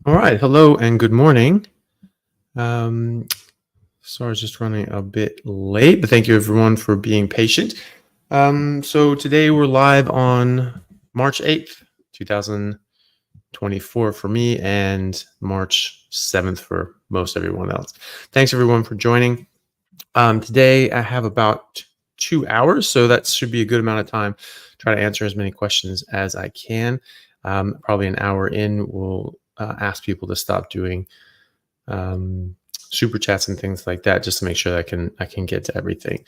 All right. Hello and good morning. Um, Sorry, I was just running a bit late, but thank you everyone for being patient. So today we're live on March 8th, 2024 for me and March 7th for most everyone else. Thanks everyone for joining. Today I have about 2 hours, so that should be a good amount of time. Try to answer as many questions as I can. Probably an hour in, we'll ask people to stop doing super chats and things like that, just to make sure that I can get to everything.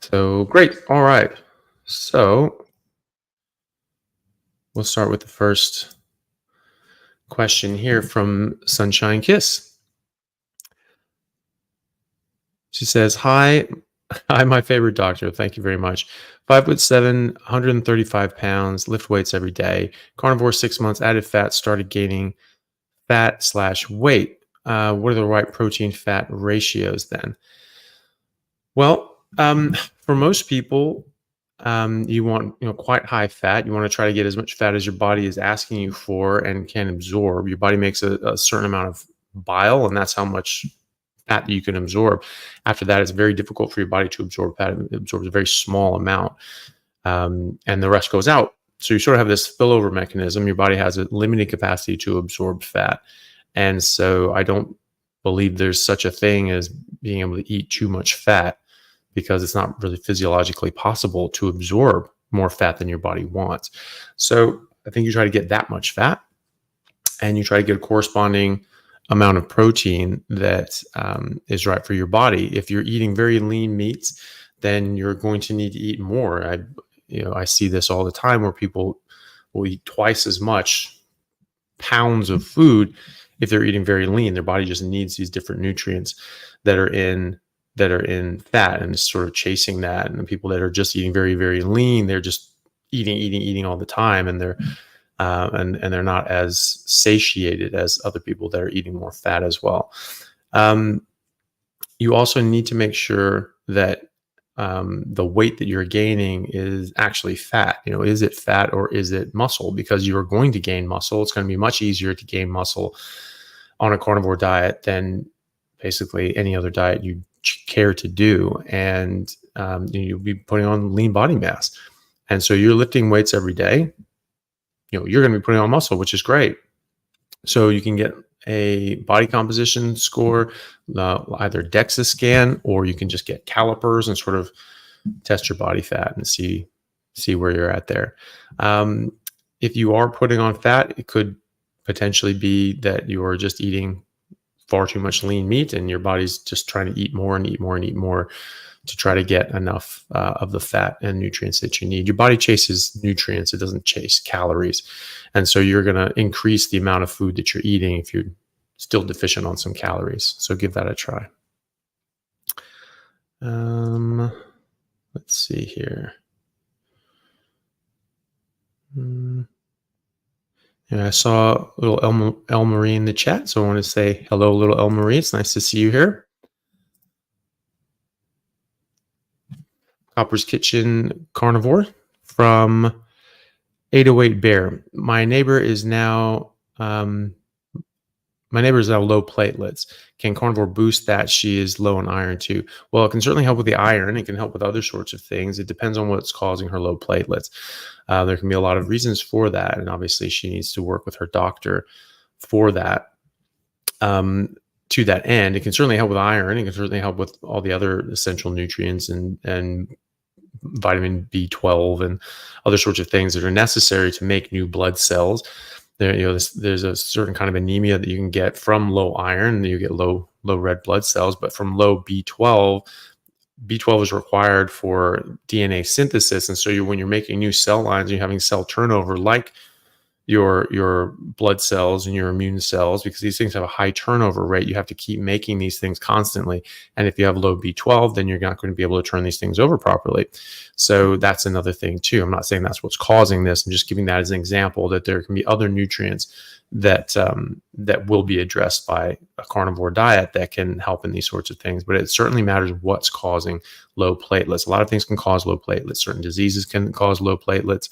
So great. All right. So we'll start with the first question here from Sunshine Kiss. She says, "Hi, I'm my favorite doctor. Thank you very much. 5'7", 135 pounds, lift weights every day. Carnivore 6 months, added fat, started gaining fat/weight. What are the right protein fat ratios then?" Well, for most people, you want quite high fat. You want to try to get as much fat as your body is asking you for and can absorb. Your body makes a certain amount of bile, and that's how much fat that you can absorb. After that, it's very difficult for your body to absorb fat. It absorbs a very small amount, and the rest goes out. So you sort of have this spillover mechanism. Your body has a limited capacity to absorb fat, and so I don't believe there's such a thing as being able to eat too much fat, because it's not really physiologically possible to absorb more fat than your body wants. So I think you try to get that much fat, and you try to get a corresponding amount of protein that is right for your body. If you're eating very lean meats, then you're going to need to eat more. I see this all the time where people will eat twice as much pounds of food if they're eating very lean. Their body just needs these different nutrients that are in fat, and it's sort of chasing that. And the people that are just eating very, very lean, they're just eating all the time, and they're not as satiated as other people that are eating more fat as well. You also need to make sure that the weight that you're gaining is actually fat. Is it fat or is it muscle? Because you're going to gain muscle. It's going to be much easier to gain muscle on a carnivore diet than basically any other diet you care to do. And you'll be putting on lean body mass. And so you're lifting weights every day. You're going to be putting on muscle, which is great. So you can get a body composition score, either DEXA scan, or you can just get calipers and sort of test your body fat and see where you're at there. If you are putting on fat, it could potentially be that you are just eating far too much lean meat, and your body's just trying to eat more and eat more and eat more to try to get enough of the fat and nutrients that you need. Your body chases nutrients. It doesn't chase calories. And so you're going to increase the amount of food that you're eating if you're still deficient on some calories. So give that a try. Let's see here. Yeah, I saw little El Marie in the chat, so I want to say hello, little El Marie. It's nice to see you here. Copper's Kitchen Carnivore from 808 Bear. My neighbor is now low platelets. Can carnivore boost that? She is low on iron too. Well, it can certainly help with the iron. It can help with other sorts of things. It depends on what's causing her low platelets. There can be a lot of reasons for that, and obviously she needs to work with her doctor for that. To that end, it can certainly help with iron. It can certainly help with all the other essential nutrients and vitamin B12 and other sorts of things that are necessary to make new blood cells. There's a certain kind of anemia that you can get from low iron. You get low red blood cells, but from low B12 is required for DNA synthesis. And so when you're making new cell lines, you're having cell turnover like your blood cells and your immune cells, because these things have a high turnover rate. You have to keep making these things constantly. And if you have low B12, then you're not going to be able to turn these things over properly. So that's another thing too. I'm not saying that's what's causing this. I'm just giving that as an example, that there can be other nutrients that that will be addressed by a carnivore diet that can help in these sorts of things. But it certainly matters what's causing low platelets. A lot of things can cause low platelets. Certain diseases can cause low platelets.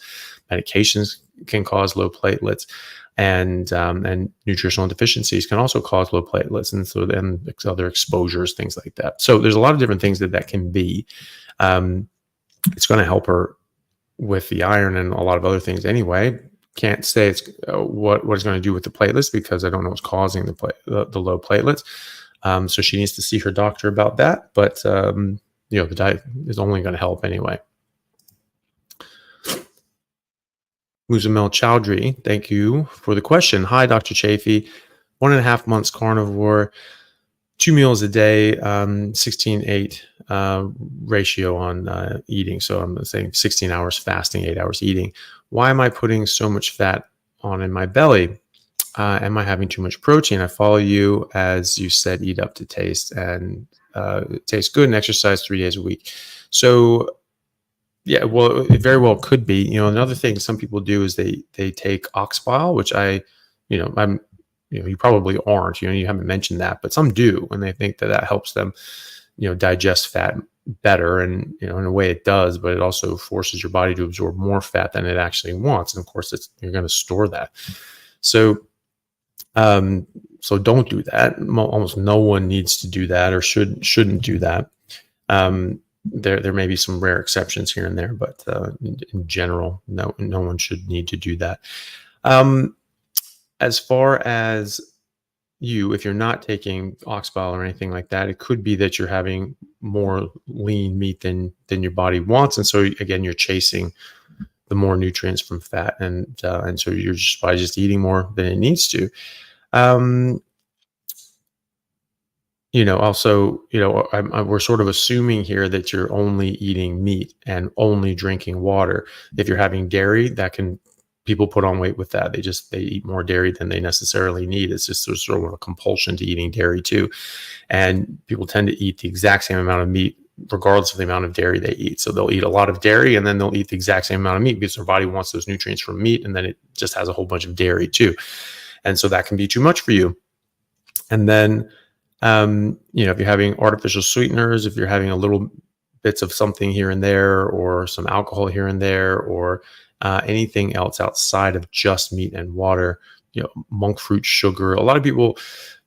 Medications can cause low platelets, and nutritional deficiencies can also cause low platelets, and so then other exposures, things like that. So there's a lot of different things that can be. It's going to help her with the iron and a lot of other things anyway. Can't say it's what it's going to do with the platelets, because I don't know what's causing the low platelets. So she needs to see her doctor about that. But the diet is only going to help anyway. Muzamel Chowdhury, thank you for the question. Hi, Dr. Chaffee. 1.5 months carnivore, 2 meals a day, 16-8 ratio on eating. So I'm saying 16 hours fasting, 8 hours eating. Why am I putting so much fat on in my belly? Am I having too much protein? I follow you, as you said, eat up to taste, and it tastes good, and exercise 3 days a week. So yeah, well, it very well could be. Another thing some people do is they take ox bile, which you probably aren't. You haven't mentioned that, but some do, and they think that helps them, digest fat better. And in a way it does, but it also forces your body to absorb more fat than it actually wants. And of course, you're going to store that. So don't do that. Almost no one needs to do that, or shouldn't do that. There may be some rare exceptions here and there, but in general, no one should need to do that. As far as if you're not taking ox bile or anything like that, it could be that you're having more lean meat than your body wants, and so again, you're chasing the more nutrients from fat, and so you're just eating more than it needs to. Also, we're sort of assuming here that you're only eating meat and only drinking water. If you're having dairy, people put on weight with that. They eat more dairy than they necessarily need. It's just sort of a compulsion to eating dairy too. And people tend to eat the exact same amount of meat regardless of the amount of dairy they eat. So they'll eat a lot of dairy, and then they'll eat the exact same amount of meat because their body wants those nutrients from meat, and then it just has a whole bunch of dairy too. And so that can be too much for you. And then if you're having artificial sweeteners, if you're having a little bits of something here and there, or some alcohol here and there, or anything else outside of just meat and water, monk fruit sugar. A lot of people,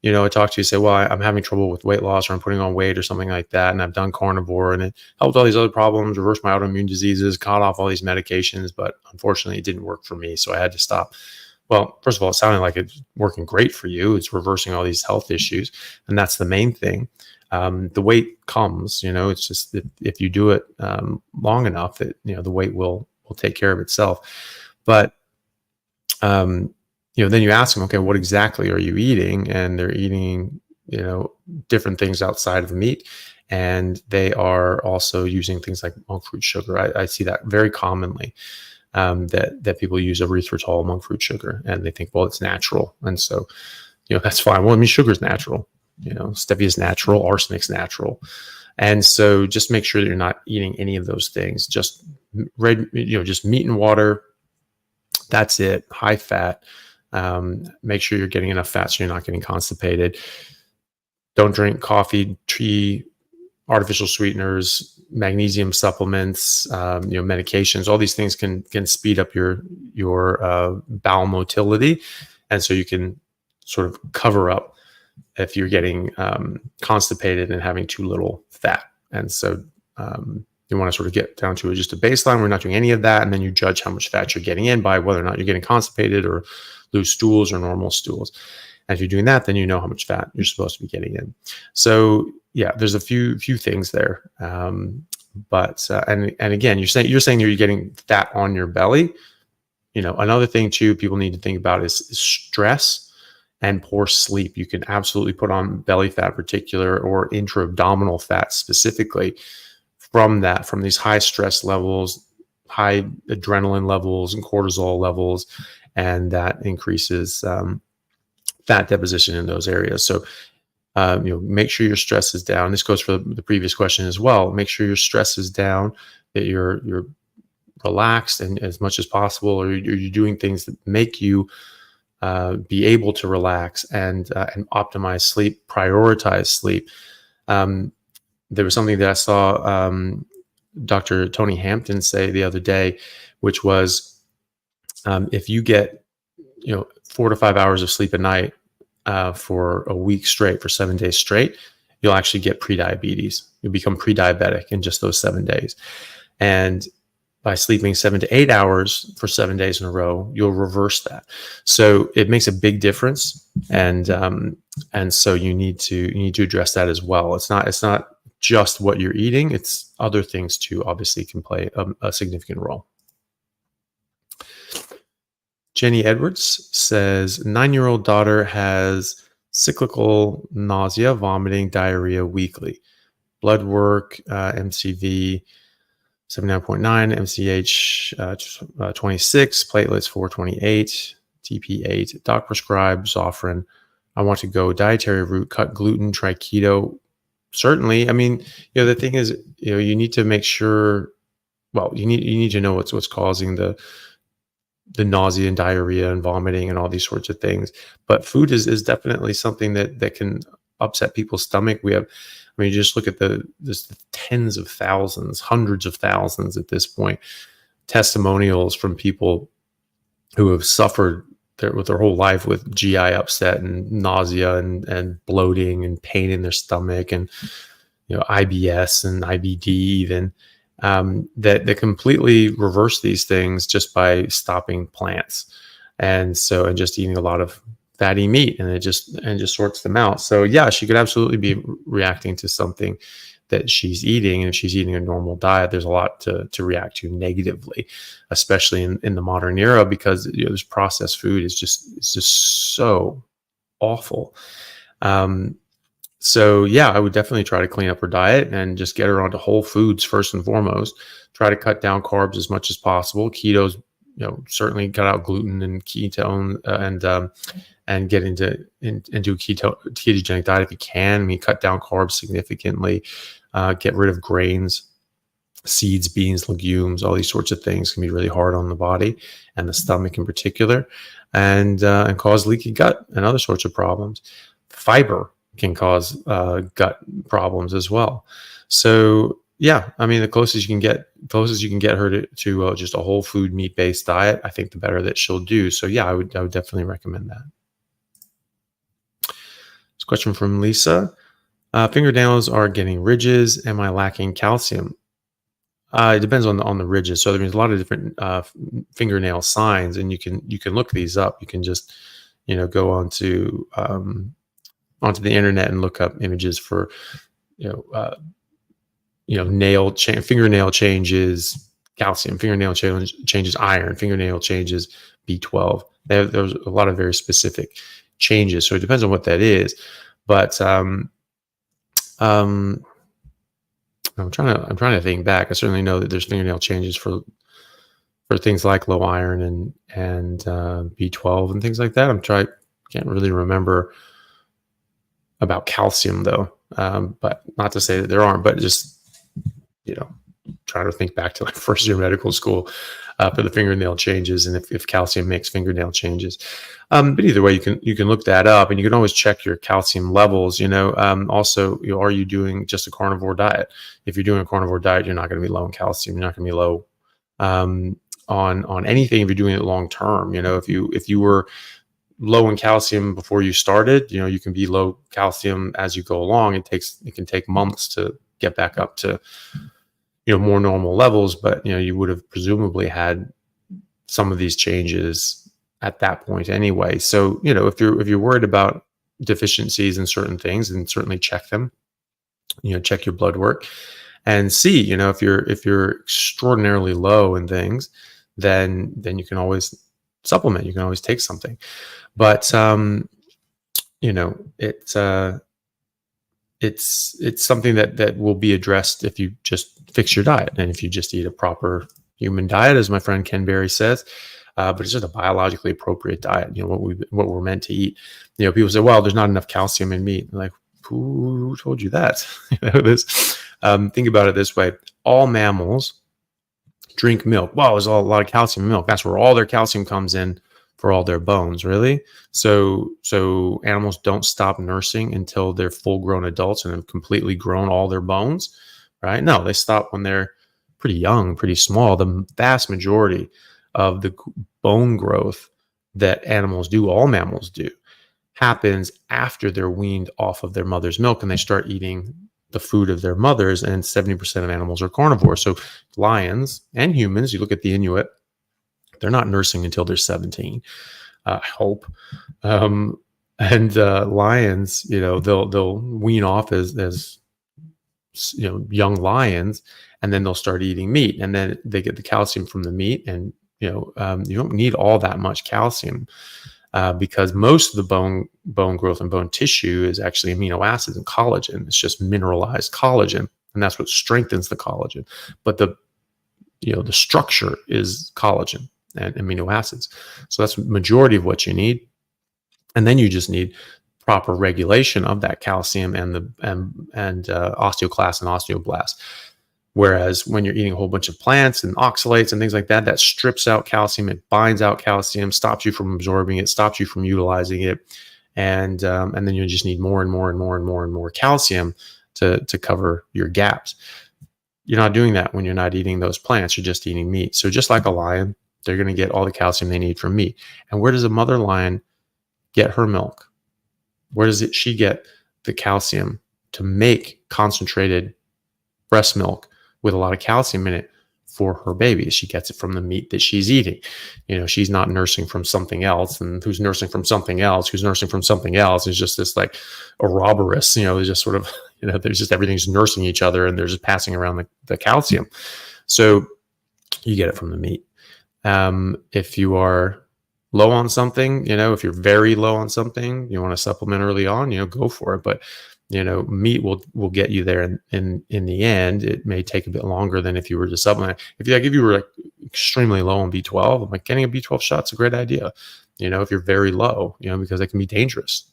I talk to, say, well, I'm having trouble with weight loss, or I'm putting on weight or something like that, and I've done carnivore and it helped all these other problems, reversed my autoimmune diseases, cut off all these medications, but unfortunately it didn't work for me, so I had to stop. Well, first of all, it sounded like it's working great for you. It's reversing all these health issues, and that's the main thing. The weight comes, it's just that if you do it long enough, that the weight will take care of itself. But then you ask them, okay, what exactly are you eating? And they're eating different things outside of meat, and they are also using things like monk fruit sugar. I see that very commonly. That people use erythritol, monk fruit sugar, and they think, well, it's natural, and so that's fine. Well, sugar is natural. Stevia is natural, arsenic's natural, and so just make sure that you're not eating any of those things. Just just meat and water. That's it. High fat. Make sure you're getting enough fat so you're not getting constipated. Don't drink coffee, tea, artificial sweeteners, magnesium supplements, medications. All these things can speed up your bowel motility, and so you can sort of cover up if you're getting constipated and having too little fat. And so you want to sort of get down to just a baseline. We're not doing any of that, and then you judge how much fat you're getting in by whether or not you're getting constipated or loose stools or normal stools. And if you're doing that, then you know how much fat you're supposed to be getting in. So yeah, there's a few things there. But again, you're saying you're getting fat on your belly. Another thing too, people need to think about is stress and poor sleep. You can absolutely put on belly fat, particular, or intra-abdominal fat specifically, from these high stress levels, high adrenaline levels and cortisol levels, and that increases fat deposition in those areas. So make sure your stress is down. This goes for the previous question as well. Make sure your stress is down, that you're relaxed and as much as possible, or you're doing things that make you be able to relax and optimize sleep, prioritize sleep. There was something that I saw Dr. Tony Hampton say the other day, which was if you get 4 to 5 hours of sleep a night for a week straight, for 7 days straight, you'll actually get prediabetes. You'll become pre-diabetic in just those 7 days. And by sleeping 7 to 8 hours for 7 days in a row, you'll reverse that. So it makes a big difference, and so you need to address that as well. It's not just what you're eating; it's other things too. Obviously, can play a significant role. Jenny Edwards says 9-year-old daughter has cyclical nausea, vomiting, diarrhea weekly. Blood work, MCV 79.9, MCH 26, platelets 428, TP8. Doc prescribed Zofran. I want to go dietary route, cut gluten, try keto. Certainly. I mean, the thing is, you need to make sure. Well, you need to know what's causing the nausea and diarrhea and vomiting and all these sorts of things. But food is definitely something that can upset people's stomach. You just look at the tens of thousands, hundreds of thousands at this point, testimonials from people who have suffered with their whole life with GI upset and nausea and bloating and pain in their stomach and IBS and IBD even. That completely reverse these things just by stopping plants and just eating a lot of fatty meat, and it just sorts them out. So yeah, she could absolutely be reacting to something that she's eating, and if she's eating a normal diet, there's a lot to react to negatively, especially in the modern era, because this processed food is just so awful. So yeah, I would definitely try to clean up her diet and just get her onto whole foods first and foremost. Try to cut down carbs as much as possible. Ketos, certainly cut out gluten and ketone and get into a ketogenic diet if you can. I mean, cut down carbs significantly. Get rid of grains, seeds, beans, legumes. All these sorts of things can be really hard on the body and the stomach in particular, and cause leaky gut and other sorts of problems. Fiber can cause gut problems as well. So yeah, I mean, the closest you can get her to just a whole food meat based diet, I think the better that she'll do. So yeah, I would definitely recommend that. This question from Lisa: fingernails are getting ridges. Am I lacking calcium? It depends on the ridges. So there's a lot of different fingernail signs, and you can look these up. You can just go onto the internet and look up images for fingernail changes calcium, fingernail changes iron, fingernail changes B12. There's a lot of very specific changes, so it depends on what that is. But I'm trying to think back. I certainly know that there's fingernail changes for things like low iron and B12 and things like that. Can't really remember about calcium though, but not to say that there aren't, but just trying to think back to like first year medical school for the fingernail changes, and if calcium makes fingernail changes. But either way, you can look that up, and you can always check your calcium levels. Also, are you doing just a carnivore diet? If you're doing a carnivore diet, you're not going to be low in calcium. You're not going to be low on anything if you're doing it long term. If you were low in calcium before you started, you can be low calcium as you go along. It can take months to get back up to more normal levels, but you would have presumably had some of these changes at that point anyway. So if you're worried about deficiencies in certain things, then certainly check them. Check your blood work and see if you're extraordinarily low in things, then you can always supplement. You can always take something, but it's something that will be addressed if you just fix your diet and if you just eat a proper human diet, as my friend Ken Berry says, but it's just a biologically appropriate diet. What we're meant to eat. People say, well, there's not enough calcium in meat. I'm like, who told you that? Think about it this way: all mammals drink milk. Well, there's a lot of calcium in milk. That's where all their calcium comes in for all their bones. Really? So animals don't stop nursing until they're full-grown adults and have completely grown all their bones, right? No, they stop when they're pretty young, pretty small. The vast majority of the bone growth that animals do, all mammals do, happens after they're weaned off of their mother's milk and they start eating the food of their mothers. And 70% of animals are carnivores. So lions and humans, you look at the Inuit, they're not nursing until they're 17. I hope. And lions, they'll wean off as young lions, and then they'll start eating meat, and then they get the calcium from the meat. And you don't need all that much calcium because most of the bone growth and bone tissue is actually amino acids and collagen. It's just mineralized collagen, and that's what strengthens the collagen. But the structure is collagen and amino acids. So that's the majority of what you need. And then you just need proper regulation of that calcium and osteoclast and osteoblast. Whereas when you're eating a whole bunch of plants and oxalates and things like that, that strips out calcium, it binds out calcium, stops you from absorbing it, stops you from utilizing it. And then you just need more and more and more and more and more calcium to cover your gaps. You're not doing that when you're not eating those plants. You're just eating meat. So just like a lion, they're going to get all the calcium they need from meat. And where does a mother lion get her milk? Where does she get the calcium to make concentrated breast milk with a lot of calcium in it for her baby? She gets it from the meat that she's eating. She's not nursing from something else, and who's nursing from something else, who's nursing from something else. It's just this like Ouroboros, there's just sort of, there's just everything's nursing each other and they're just passing around the calcium. So you get it from the meat. If you are low on something, if you're very low on something, you want to supplement early on, go for it. But, meat will get you there in the end. It may take a bit longer than if you were to supplement. If you were like extremely low on B12, I'm like, getting a B12 shot's a great idea. If you're very low, because it can be dangerous,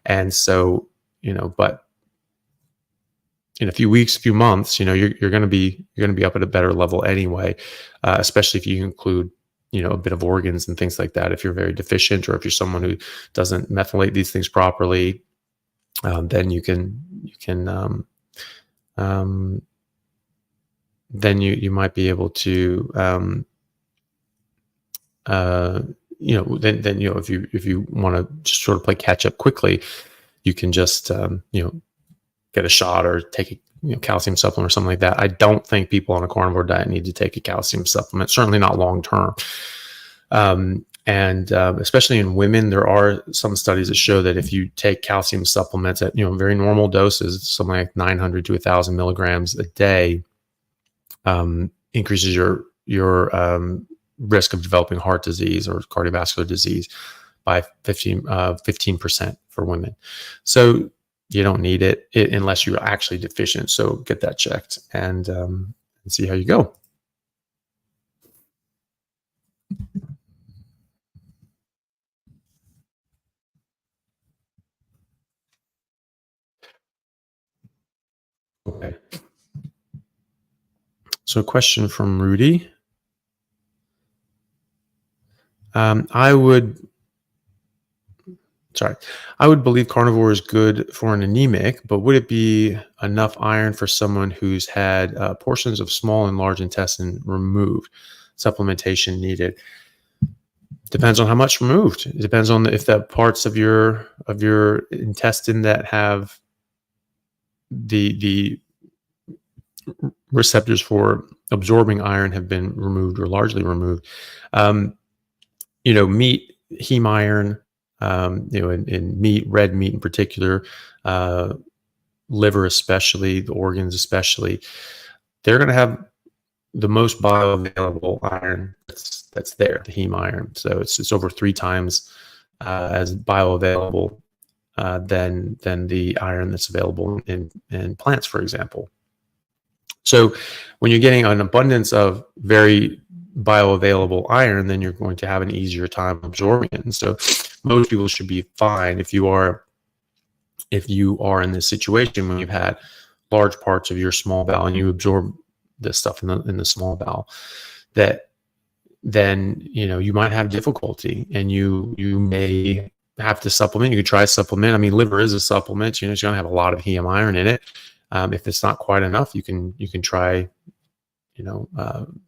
and so, but in a few weeks, a few months, you're going to be up at a better level anyway, especially if you include, a bit of organs and things like that. If you're very deficient, or if you're someone who doesn't methylate these things properly, then you might be able to, if you want to just sort of play catch up quickly, you can just, get a shot or take a calcium supplement or something like that. I don't think people on a carnivore diet need to take a calcium supplement, certainly not long term. And especially in women, there are some studies that show that if you take calcium supplements at very normal doses, something like 900 to 1,000 milligrams a day, increases your risk of developing heart disease or cardiovascular disease by 15% for women. So you don't need it unless you're actually deficient. So get that checked and see how you go. Okay. So a question from Rudy. I would believe carnivore is good for an anemic, but would it be enough iron for someone who's had portions of small and large intestine removed? Supplementation needed. Depends on how much removed. It depends on if the parts of your intestine that have the receptors for absorbing iron have been removed or largely removed. Meat, heme iron, in meat, red meat in particular, liver especially, the organs especially, they're going to have the most bioavailable iron that's there, the heme iron. So it's over 3 times as bioavailable than the iron that's available in plants, for example. So when you're getting an abundance of very bioavailable iron, then you're going to have an easier time absorbing it. And so most people should be fine if you are in this situation when you've had large parts of your small bowel and you absorb this stuff in the small bowel, that then you might have difficulty and you may have to supplement. You could try a supplement. I mean, liver is a supplement. It's going to have a lot of heme iron in it. If it's not quite enough, you can try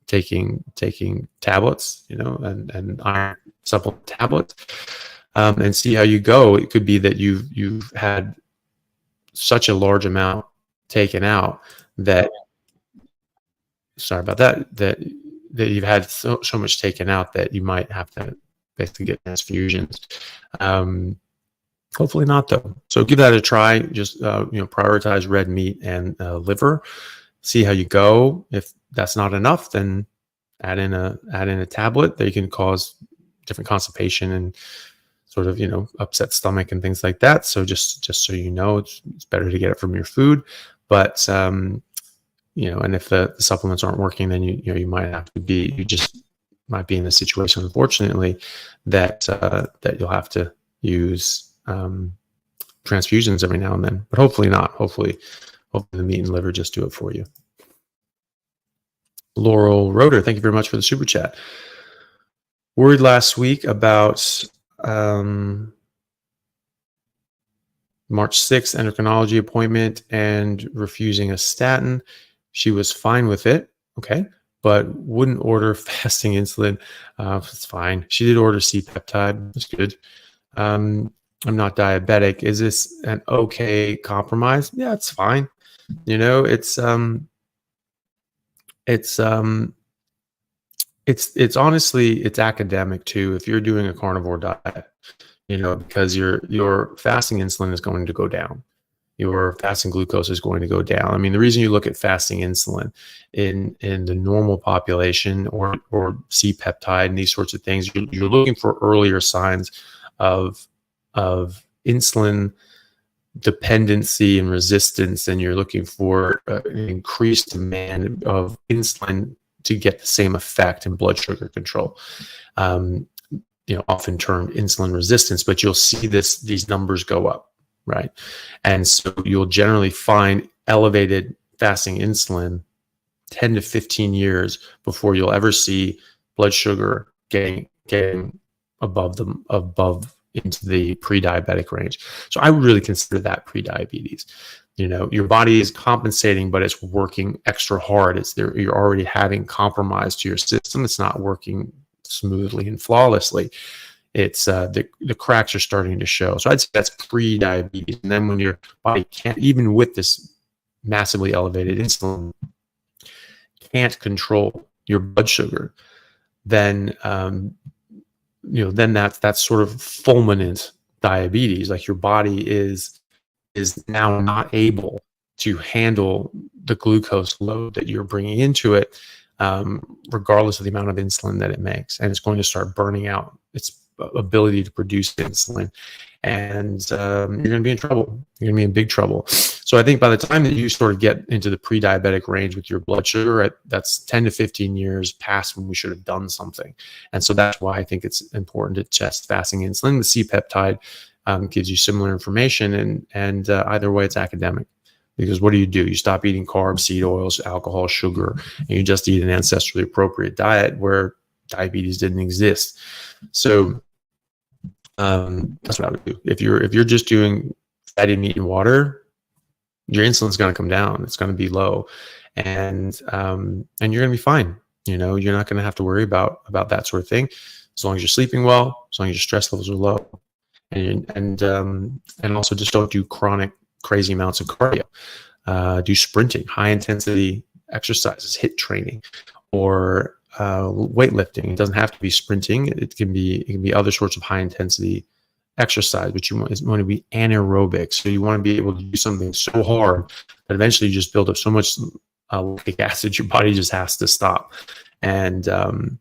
taking tablets, and iron supplement tablets, and see how you go. It could be that you've had such a large amount taken out that, sorry about that you've had so much taken out that you might have to basically get transfusions. Hopefully not, though. So give that a try. Just prioritize red meat and liver. See how you go. If that's not enough, then add in a tablet that can cause different constipation and sort of upset stomach and things like that. So just so it's better to get it from your food. But and if the supplements aren't working, then you might be in a situation, unfortunately, that you'll have to use transfusions every now and then. But hopefully not. Hopefully the meat and liver just do it for you. Laurel Roeder, thank you very much for the super chat. Worried last week about March 6th endocrinology appointment and refusing a statin. She was fine with it, okay, but wouldn't order fasting insulin. It's fine. She did order C-peptide. That's good. I'm not diabetic. Is this an okay compromise? Yeah, it's fine. It's honestly, it's academic too. If you're doing a carnivore diet, because your fasting insulin is going to go down. Your fasting glucose is going to go down. I mean, the reason you look at fasting insulin in the normal population or C-peptide and these sorts of things, you're looking for earlier signs of insulin dependency and resistance, and you're looking for an increased demand of insulin to get the same effect in blood sugar control. Often termed insulin resistance, but you'll see these numbers go up, right? And so you'll generally find elevated fasting insulin 10 to 15 years before you'll ever see blood sugar getting above into the pre-diabetic range. So I would really consider that pre-diabetes. Your body is compensating, but it's working extra hard. You're already having compromise to your system. It's not working smoothly and flawlessly. It's the cracks are starting to show. So I'd say that's pre-diabetes. And then when your body can't, even with this massively elevated insulin, can't control your blood sugar, then then that's sort of fulminant diabetes. Like your body is now not able to handle the glucose load that you're bringing into it, regardless of the amount of insulin that it makes, and it's going to start burning out its ability to produce insulin, and you're going to be in trouble. You're going to be in big trouble. So I think by the time that you sort of get into the pre-diabetic range with your blood sugar, that's 10 to 15 years past when we should have done something. And so that's why I think it's important to test fasting insulin. The C-peptide gives you similar information, and either way, it's academic. Because what do? You stop eating carbs, seed oils, alcohol, sugar, and you just eat an ancestrally appropriate diet where diabetes didn't exist. So that's what I would do. If you're just doing fatty meat and water, your insulin's going to come down. It's going to be low, and you're going to be fine. You're not going to have to worry about that sort of thing, as long as you're sleeping well, as long as your stress levels are low, and also just don't do chronic crazy amounts of cardio. Do sprinting, high intensity exercises, HIIT training, or weightlifting. It doesn't have to be sprinting. It can be other sorts of high intensity exercise, but you want to be anaerobic. So you want to be able to do something so hard that eventually you just build up so much lactic acid, your body just has to stop. And so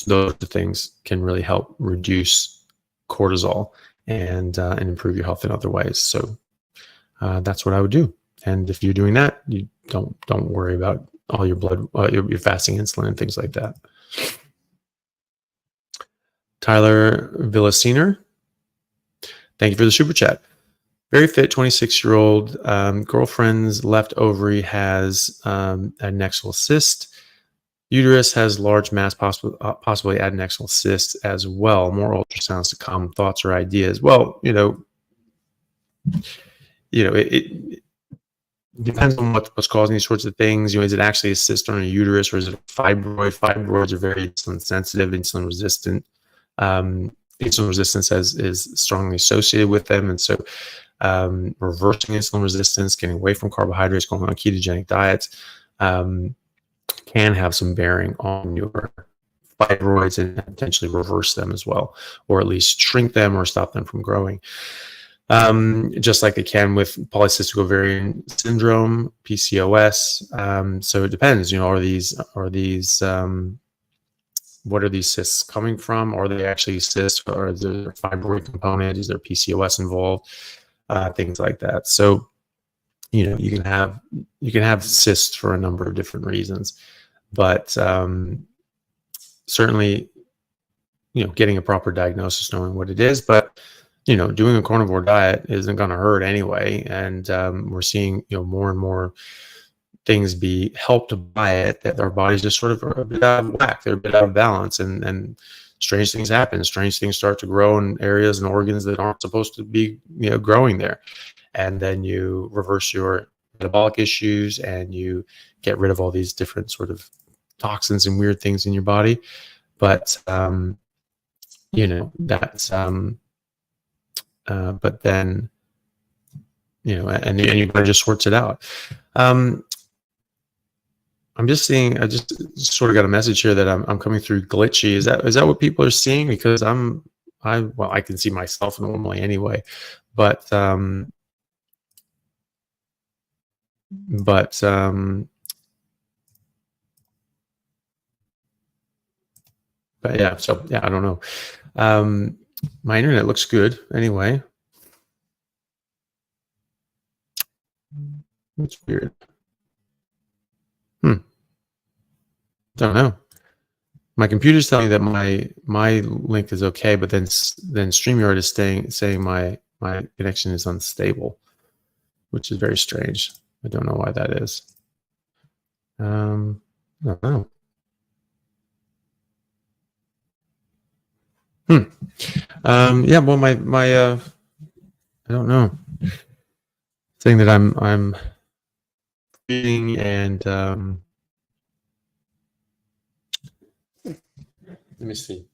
those things can really help reduce cortisol and improve your health in other ways. So that's what I would do. And if you're doing that, you don't worry about all your blood, your fasting insulin and things like that. Tyler Villasiner, thank you for the super chat. Very fit 26-year-old girlfriend's left ovary has adnexal cyst. Uterus has large mass, possibly adnexal cyst as well. More ultrasounds to come. Thoughts or ideas? Well, it depends on what's causing these sorts of things. Is it actually a cyst on a uterus, or is it a fibroid? Fibroids are very insulin sensitive, insulin resistant. Insulin resistance is strongly associated with them, and so reversing insulin resistance, getting away from carbohydrates, going on ketogenic diets, can have some bearing on your fibroids and potentially reverse them as well, or at least shrink them or stop them from growing. Just like they can with polycystic ovarian syndrome, PCOS. So it depends, what are these cysts coming from? Are they actually cysts, or is there a fibroid component? Is there PCOS involved? Things like that. So, you can have cysts for a number of different reasons, but certainly, getting a proper diagnosis, knowing what it is, but doing a carnivore diet isn't going to hurt anyway. And we're seeing, more and more things be helped by it, that our bodies just sort of are a bit out of whack. They're a bit out of balance, and strange things happen. Strange things start to grow in areas and organs that aren't supposed to be, growing there. And then you reverse your metabolic issues and you get rid of all these different sort of toxins and weird things in your body. But, but then, and your body just sorts it out. I just sort of got a message here that I'm coming through glitchy. Is that what people are seeing? Because I can see myself normally anyway, but yeah, so yeah, I don't know. My internet looks good anyway. It's weird. Don't know. My computer's telling me that my link is okay, but then StreamYard is saying my connection is unstable, which is very strange. I don't know why that is. I don't know. Yeah, well, my I don't know. Saying that I'm reading and let me see.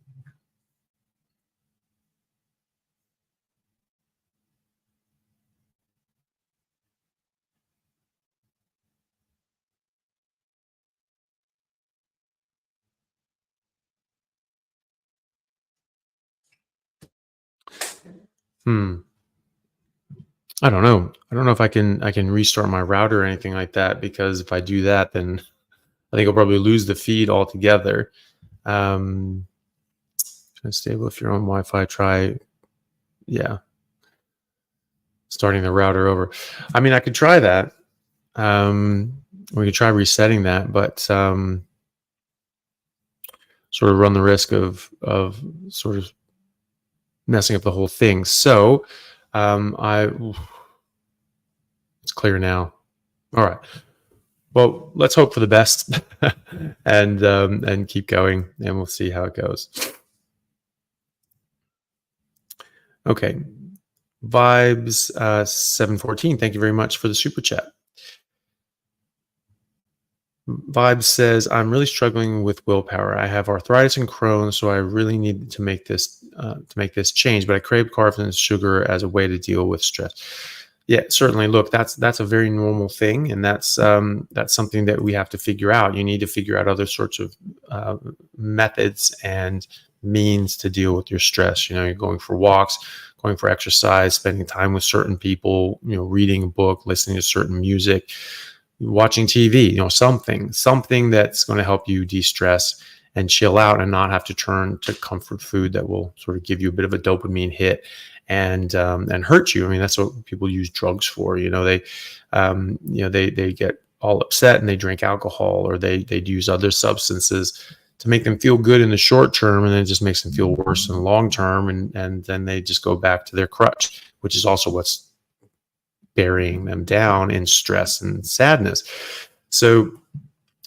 I don't know. I don't know if I can restart my router or anything like that, because if I do that, then I think I'll probably lose the feed altogether. Stable if you're on Wi-Fi, try, starting the router over. I mean, I could try that. We could try resetting that, but sort of run the risk of sort of messing up the whole thing. So it's clear now. All right. Well, let's hope for the best and keep going, and we'll see how it goes. Okay. Vibes 714. Thank you very much for the super chat. Vibes says, I'm really struggling with willpower. I have arthritis and Crohn's, so I really need to make this change, but I crave carbs and sugar as a way to deal with stress. Yeah, certainly. Look, that's a very normal thing, and that's something that we have to figure out. You need to figure out other sorts of methods and means to deal with your stress. You're going for walks, going for exercise, spending time with certain people, reading a book, listening to certain music, watching TV, something that's going to help you de-stress and chill out and not have to turn to comfort food that will sort of give you a bit of a dopamine hit and hurt you. I mean, that's what people use drugs for. They get all upset and they drink alcohol, or they'd use other substances to make them feel good in the short term, and then it just makes them feel worse in the long term, and then they just go back to their crutch, which is also what's burying them down in stress and sadness. So,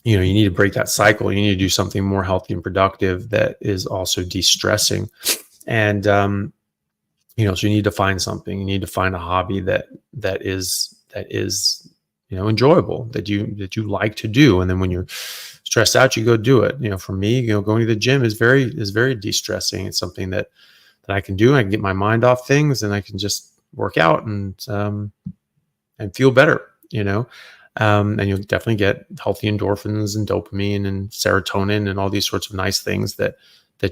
you need to break that cycle. You need to do something more healthy and productive that is also de-stressing. And, so you need to find something. You need to find a hobby that is enjoyable, that you like to do. And then when you're stressed out, you go do it. For me, going to the gym is very de-stressing. It's something that I can do. I can get my mind off things, and I can just work out and feel better, and you'll definitely get healthy endorphins and dopamine and serotonin and all these sorts of nice things that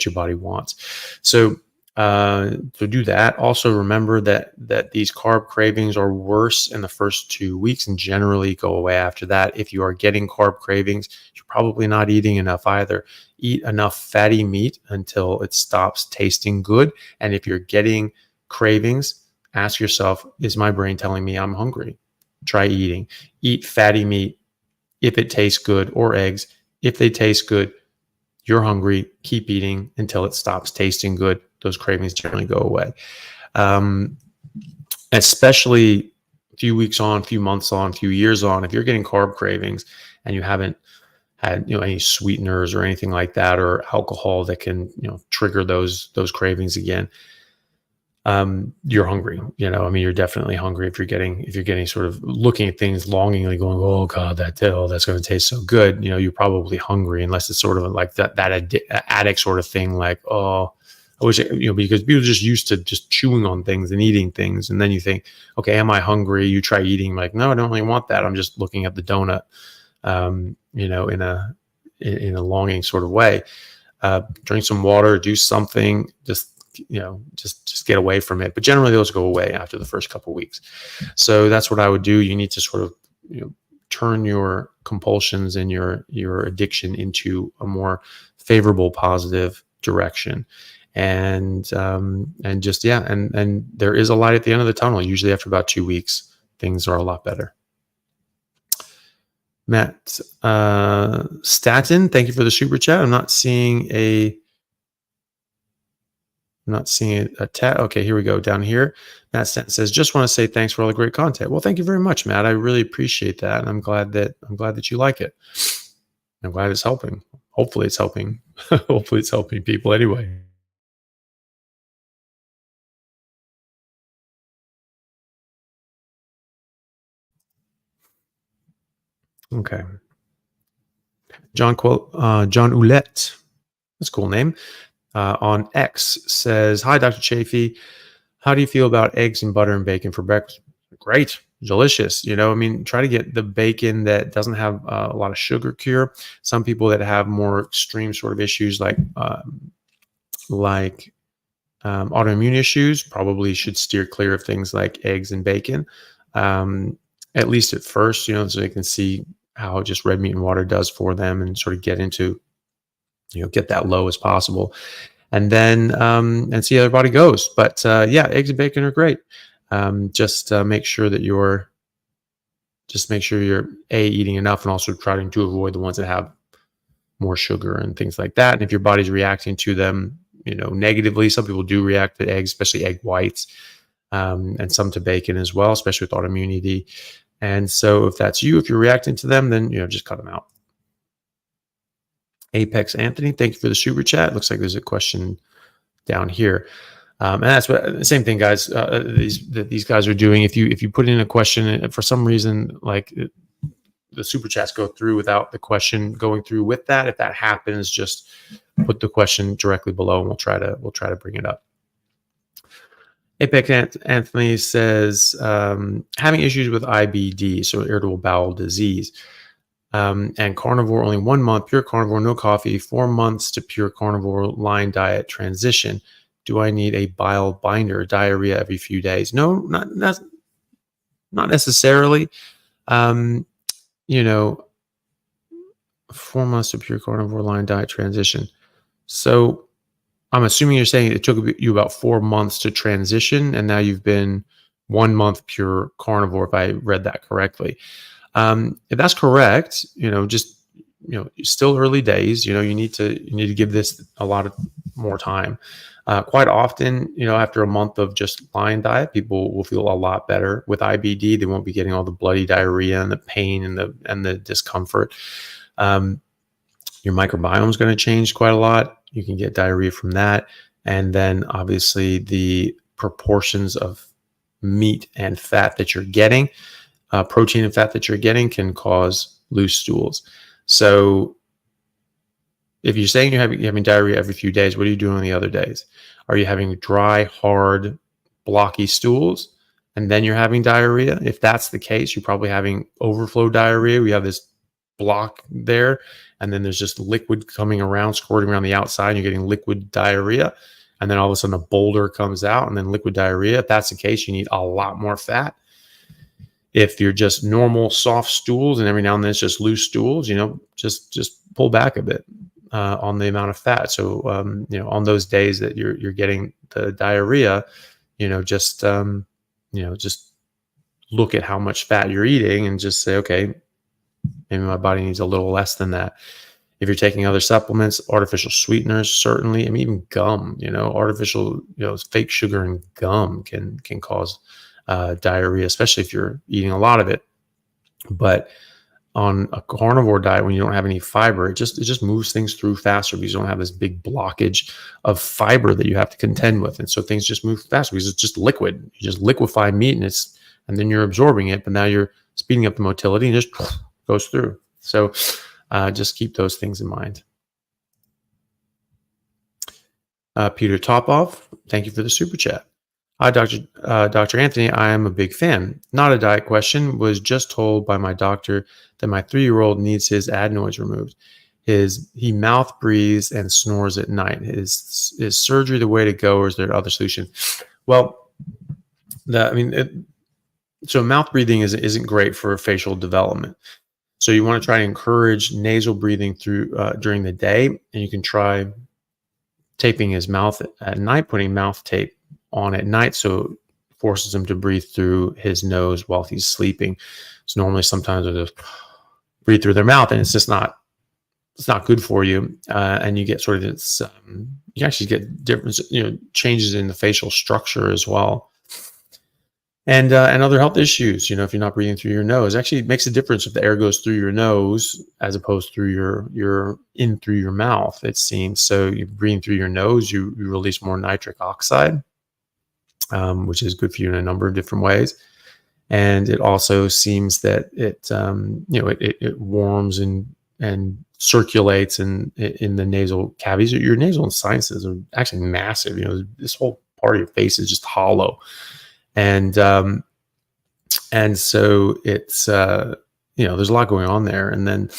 your body wants. So do that. Also remember that these carb cravings are worse in the first 2 weeks and generally go away after that. If you are getting carb cravings, you're probably not eating enough either. Eat enough fatty meat until it stops tasting good. And if you're getting cravings, ask yourself, is my brain telling me I'm hungry? Try eating. Eat fatty meat if it tastes good, or eggs. If they taste good, you're hungry. Keep eating until it stops tasting good. Those cravings generally go away. Especially a few weeks on, a few months on, a few years on, if you're getting carb cravings and you haven't had any sweeteners or anything like that, or alcohol that can trigger those cravings again, you're hungry. You're definitely hungry if you're getting sort of looking at things longingly, going, oh God, that's going to taste so good. You're probably hungry, unless it's sort of like that addict sort of thing. Like, oh, I wish, because people are just used to just chewing on things and eating things. And then you think, okay, am I hungry? You try eating, like, no, I don't really want that. I'm just looking at the donut, in a longing sort of way. Drink some water, do something, just get away from it. But generally those go away after the first couple of weeks. So that's what I would do. You need to sort of, turn your compulsions and your addiction into a more favorable, positive direction. And just, and there is a light at the end of the tunnel. Usually after about 2 weeks, things are a lot better. Matt Staten, thank you for the super chat. I'm not seeing a tat. Okay, here we go. Down here, Matt Staten says, just want to say thanks for all the great content. Well, thank you very much, Matt. I really appreciate that. And I'm glad that you like it. I'm glad it's helping. Hopefully it's helping. Hopefully it's helping people anyway. Okay. John Ouellette, that's a cool name, on X says, hi, Dr. Chaffee. How do you feel about eggs and butter and bacon for breakfast? Great. Delicious. Try to get the bacon that doesn't have a lot of sugar cure. Some people that have more extreme sort of issues like autoimmune issues probably should steer clear of things like eggs and bacon, at least at first, so they can see how just red meat and water does for them, and sort of get into, get that low as possible, and then and see how their body goes. But eggs and bacon are great. Just make sure you're eating enough, and also trying to avoid the ones that have more sugar and things like that. And if your body's reacting to them, negatively, some people do react to eggs, especially egg whites, and some to bacon as well, especially with autoimmunity. And so if that's you, if you're reacting to them, then, just cut them out. Apex Anthony, thank you for the super chat. Looks like there's a question down here. And that's the same thing, guys. These guys are doing. If you put in a question, and for some reason, like the super chats go through without the question going through with that. If that happens, just put the question directly below, and we'll try to bring it up. Apex Anthony says, having issues with IBD, so irritable bowel disease, and carnivore only 1 month, pure carnivore, no coffee, 4 months to pure carnivore line diet transition. Do I need a bile binder, diarrhea every few days? No, not necessarily. 4 months to pure carnivore line diet transition. So I'm assuming you're saying it took you about 4 months to transition, and now you've been 1 month pure carnivore, if I read that correctly. If that's correct, just still early days. You need to give this a lot of more time. Quite often, after a month of just lion diet, people will feel a lot better with IBD. They won't be getting all the bloody diarrhea and the pain and the discomfort. Your microbiome is going to change quite a lot. You can get diarrhea from that. And then obviously the proportions of meat and fat that you're getting, protein and fat that you're getting, can cause loose stools. So if you're saying you're having diarrhea every few days, what are you doing on the other days? Are you having dry, hard, blocky stools, and then you're having diarrhea? If that's the case, you're probably having overflow diarrhea. We have this block there, and then there's just liquid coming around, squirting around the outside, and you're getting liquid diarrhea. And then all of a sudden a boulder comes out and then liquid diarrhea. If that's the case, you need a lot more fat. If you're just normal soft stools and every now and then it's just loose stools, just pull back a bit on the amount of fat. So, on those days that you're getting the diarrhea, just look at how much fat you're eating and just say, okay, maybe my body needs a little less than that. If you're taking other supplements, artificial sweeteners, certainly, even gum, artificial, fake sugar and gum can cause diarrhea, especially if you're eating a lot of it. But on a carnivore diet, when you don't have any fiber, it just moves things through faster because you don't have this big blockage of fiber that you have to contend with. And so things just move faster because it's just liquid. You just liquefy meat and then you're absorbing it, but now you're speeding up the motility and just goes through. So just keep those things in mind. Peter Topoff, thank you for the super chat. Hi, Dr. Anthony. I am a big fan. Not a diet question. Was just told by my doctor that my 3-year-old needs his adenoids removed. He mouth breathes and snores at night. Is surgery the way to go, or is there other solution? Well, so mouth breathing isn't great for facial development. So you want to try to encourage nasal breathing through during the day, and you can try taping his mouth at night, putting mouth tape on at night, so it forces him to breathe through his nose while he's sleeping. So normally, sometimes they just breathe through their mouth, and it's not good for you, and you get sort of this. You actually get different, changes in the facial structure as well. And other health issues, if you're not breathing through your nose. Actually, it makes a difference if the air goes through your nose as opposed through through your mouth, it seems. So you breathe through your nose, you release more nitric oxide, which is good for you in a number of different ways. And it also seems that it warms and circulates in the nasal cavities. Your nasal sinuses are actually massive. This whole part of your face is just hollow. And so it's, there's a lot going on there. And then,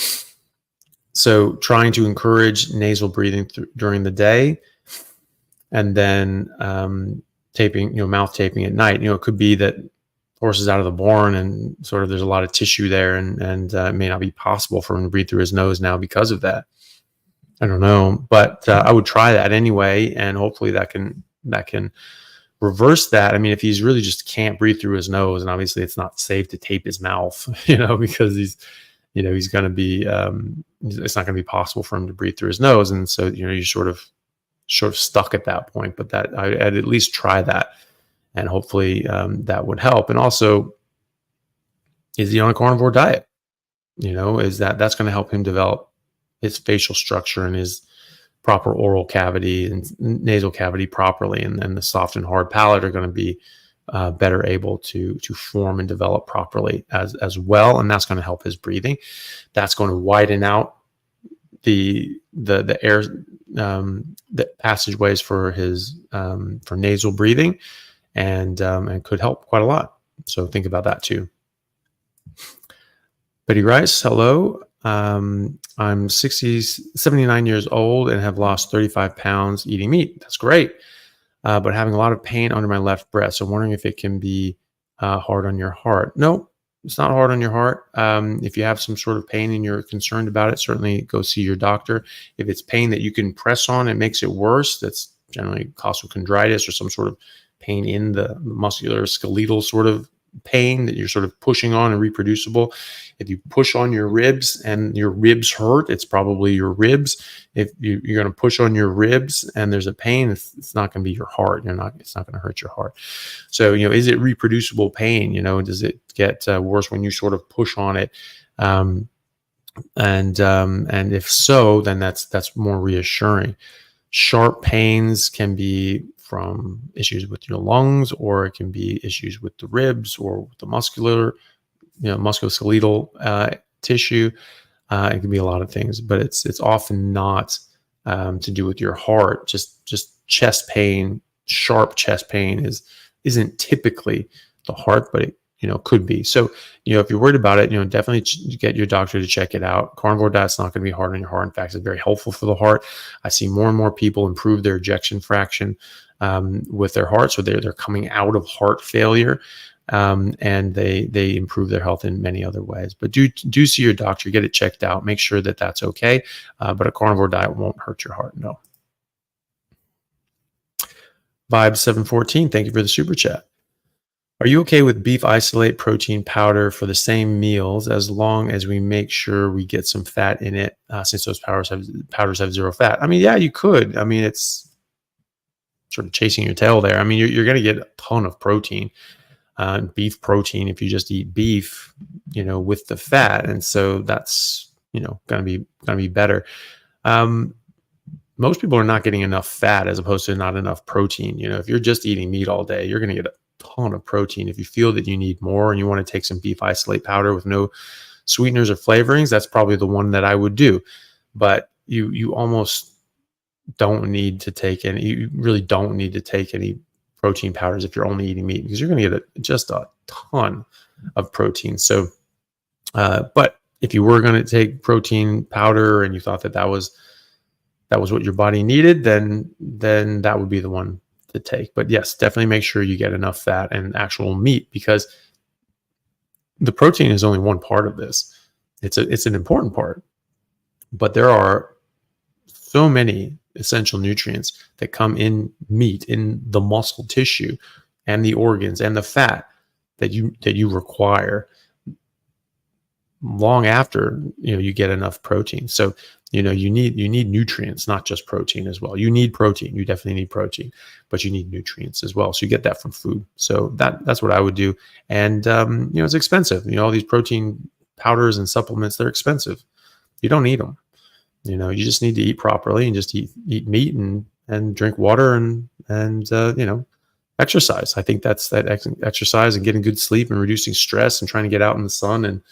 so trying to encourage nasal breathing during the day, and then mouth taping at night. It could be that horse is out of the barn and sort of there's a lot of tissue there, and it may not be possible for him to breathe through his nose now because of that. I don't know, but I would try that anyway, and hopefully that can reverse that. If he's really just can't breathe through his nose, and obviously it's not safe to tape his mouth, because he's going to be, it's not going to be possible for him to breathe through his nose. And so, you're sort of stuck at that point, but I'd at least try that, and hopefully that would help. And also, is he on a carnivore diet? Is that's going to help him develop his facial structure and his proper oral cavity and nasal cavity properly, and then the soft and hard palate are going to be better able to form and develop properly as well, and that's going to help his breathing. That's going to widen out the air, the passageways for his for nasal breathing, and could help quite a lot. So think about that too. Betty Rice, hello. I'm 79 years old and have lost 35 pounds eating meat. That's great. But having a lot of pain under my left breast. So I'm wondering if it can be hard on your heart. No, it's not hard on your heart. If you have some sort of pain and you're concerned about it, certainly go see your doctor. If it's pain that you can press on and makes it worse, that's generally costochondritis or some sort of pain in the muscular skeletal sort of pain that you're sort of pushing on and reproducible. If you push on your ribs and your ribs hurt, it's probably your ribs. If you're going to push on your ribs and there's a pain, it's not going to be your heart. It's not going to hurt your heart. So, is it reproducible pain? Does it get worse when you sort of push on it? And if so, then that's more reassuring. Sharp pains can be from issues with your lungs, or it can be issues with the ribs or with the musculoskeletal tissue. It can be a lot of things, but it's often not to do with your heart. Just chest pain, sharp chest pain isn't typically the heart, but it could be. So, if you're worried about it, definitely get your doctor to check it out. Carnivore diet's not going to be hard on your heart. In fact, it's very helpful for the heart. I see more and more people improve their ejection fraction with their heart. So they're coming out of heart failure, and they improve their health in many other ways. But do see your doctor, get it checked out, make sure that that's okay. But a carnivore diet won't hurt your heart. No. Vibe 714, thank you for the super chat. Are you okay with beef isolate protein powder for the same meals as long as we make sure we get some fat in it, since those powders have zero fat? I mean, yeah, you could. I mean, it's sort of chasing your tail there. I mean, you're going to get a ton of protein, beef protein, if you just eat beef, with the fat. And so that's, going to be better. Most people are not getting enough fat as opposed to not enough protein. If you're just eating meat all day, you're going to get a ton of protein. If you feel that you need more and you want to take some beef isolate powder with no sweeteners or flavorings, that's probably the one that I would do. But you almost don't need to take any. You really don't need to take any protein powders if you're only eating meat, because you're going to get just a ton of protein. So, but if you were going to take protein powder and you thought that was what your body needed, then that would be the one to take. But yes, definitely make sure you get enough fat and actual meat, because the protein is only one part of this. It's an important part, but there are so many essential nutrients that come in meat, in the muscle tissue and the organs and the fat that you require long after you get enough protein. So you need nutrients, not just protein as well. You need protein. You definitely need protein, but you need nutrients as well. So you get that from food. So that's what I would do. And it's expensive. All these protein powders and supplements, they're expensive. You don't need them. You just need to eat properly and just eat meat and drink water and exercise. I think that's that exercise and getting good sleep and reducing stress and trying to get out in the sun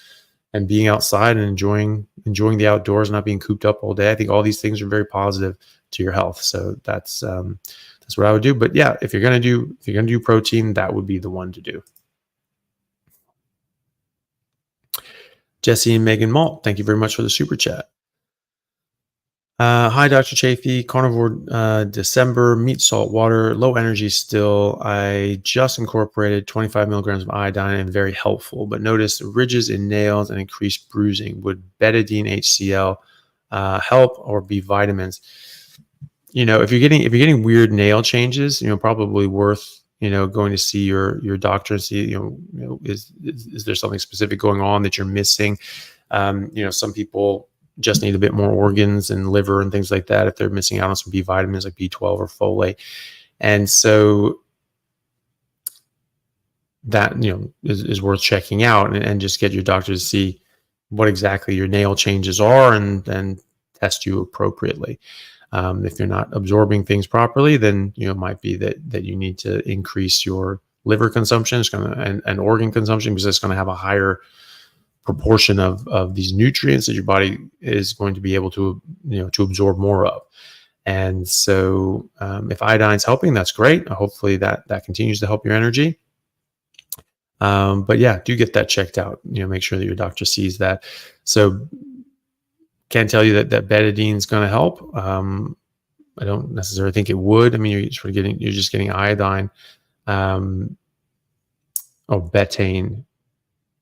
and being outside and enjoying the outdoors, not being cooped up all day. I think all these things are very positive to your health. So that's what I would do. But yeah, if you're gonna do protein, that would be the one to do. Jesse and Megan Malt, thank you very much for the super chat. Hi, Dr. Chaffee. Carnivore December, meat, salt, water, low energy still. I just incorporated 25 milligrams of iodine and very helpful, but noticed ridges in nails and increased bruising. Would betadine HCl help, or be vitamins? If you're getting weird nail changes, probably worth going to see your doctor and see is there something specific going on that you're missing? Some people just need a bit more organs and liver and things like that if they're missing out on some B vitamins like B12 or folate. And so that, is worth checking out, and just get your doctor to see what exactly your nail changes are and then test you appropriately. If you're not absorbing things properly, then, it might be that you need to increase your liver consumption and organ consumption, because it's going to have a higher proportion of these nutrients that your body is going to be able to absorb more of. And so if iodine's helping, that's great. Hopefully that continues to help your energy. But yeah, do get that checked out. Make sure that your doctor sees that. So can't tell you that betadine is going to help. I don't necessarily think it would. I mean, you're just getting iodine, betaine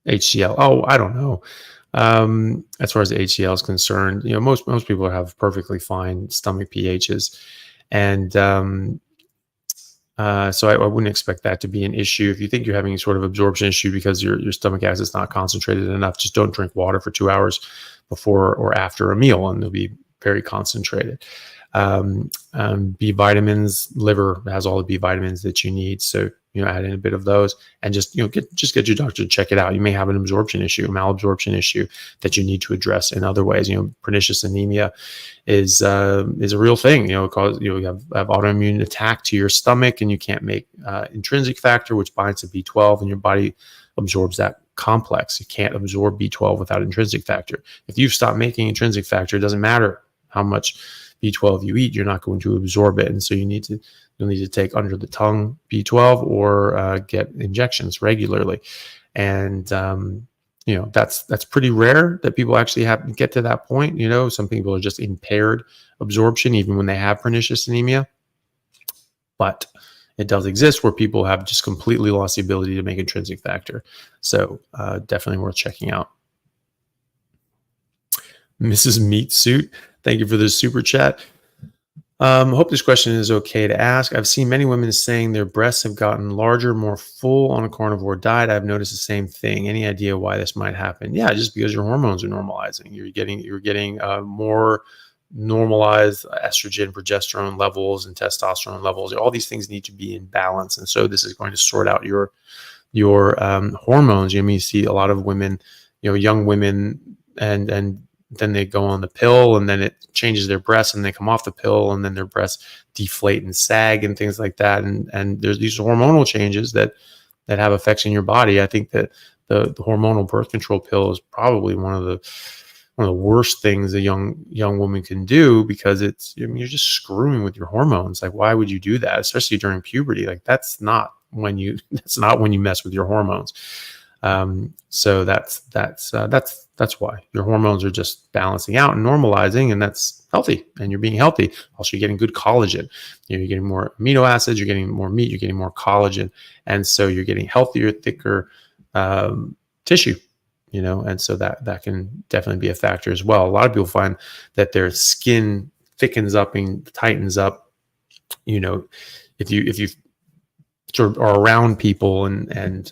HCl. Oh, I don't know. As far as the HCl is concerned, most people have perfectly fine stomach pHs, and So I wouldn't expect that to be an issue. If you think you're having any sort of absorption issue because your stomach acid is not concentrated enough, just don't drink water for 2 hours before or after a meal, and they'll be very concentrated. B vitamins, liver has all the B vitamins that you need. So, add in a bit of those, and just get your doctor to check it out. You may have an absorption issue, a malabsorption issue that you need to address in other ways. Pernicious anemia is a real thing. Cause you have autoimmune attack to your stomach, and you can't make intrinsic factor, which binds to B12, and your body absorbs that complex. You can't absorb B12 without intrinsic factor. If you've stopped making intrinsic factor, it doesn't matter how much B12 you eat, you're not going to absorb it, and so you'll need to take under the tongue B12 or get injections regularly. And that's pretty rare that people actually get to that point. Some people are just impaired absorption even when they have pernicious anemia, but it does exist where people have just completely lost the ability to make intrinsic factor. So definitely worth checking out. Mrs. Meat Suit, thank you for the super chat. Hope this question is okay to ask. I've seen many women saying their breasts have gotten larger, more full on a carnivore diet. I've noticed the same thing. Any idea why this might happen? Yeah, just because your hormones are normalizing. You're getting more normalized estrogen, progesterone levels, and testosterone levels. All these things need to be in balance, and so this is going to sort out your hormones. You see a lot of women, young women, and then they go on the pill, and then it changes their breasts, and they come off the pill, and then their breasts deflate and sag and things like that. And there's these hormonal changes that have effects in your body. I think that the hormonal birth control pill is probably one of the worst things a young woman can do, because you're just screwing with your hormones. Like, why would you do that? Especially during puberty. Like, that's not when you mess with your hormones. So that's why your hormones are just balancing out and normalizing, and that's healthy, and you're being healthy. Also, you're getting good collagen. You're getting more amino acids, you're getting more meat, you're getting more collagen. And so you're getting healthier, thicker, tissue, and so that can definitely be a factor as well. A lot of people find that their skin thickens up and tightens up. If you sort of are around people and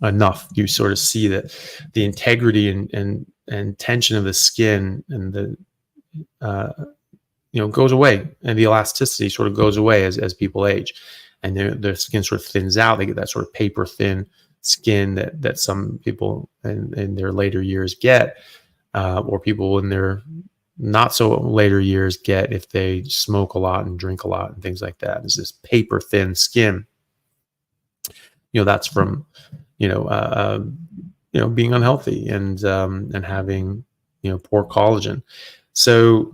enough, you sort of see that the integrity and tension of the skin and the goes away, and the elasticity sort of goes away as people age, and their skin sort of thins out. They get that sort of paper thin skin that some people in their later years get, or people in their not so later years get if they smoke a lot and drink a lot and things like that. It's this paper thin skin. That's from being unhealthy and having poor collagen. So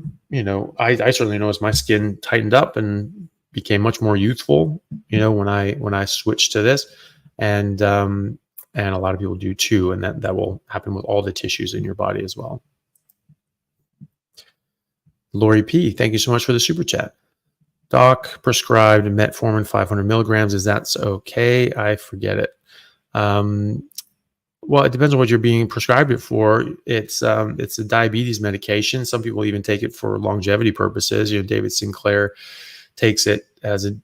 I certainly noticed my skin tightened up and became much more youthful when I switched to this, and a lot of people do too, and that will happen with all the tissues in your body as well. Lori P, thank you so much for the super chat. Doc prescribed metformin 500 milligrams. Is that okay? I forget it. Well, it depends on what you're being prescribed it for. It's a diabetes medication. Some people even take it for longevity purposes. David Sinclair takes it as a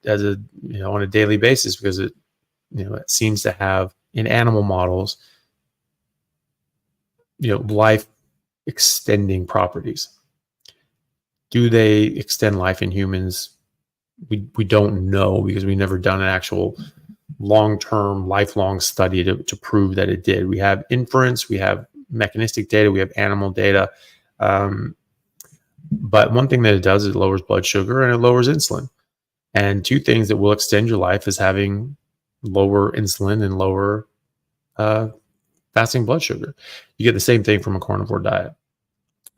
on a daily basis because it seems to have, in animal models, life extending properties. Do they extend life in humans? We don't know, because we've never done an actual long-term, lifelong study to prove that it did. We have inference, we have mechanistic data, we have animal data. But one thing that it does is it lowers blood sugar and it lowers insulin. And two things that will extend your life is having lower insulin and lower fasting blood sugar. You get the same thing from a carnivore diet.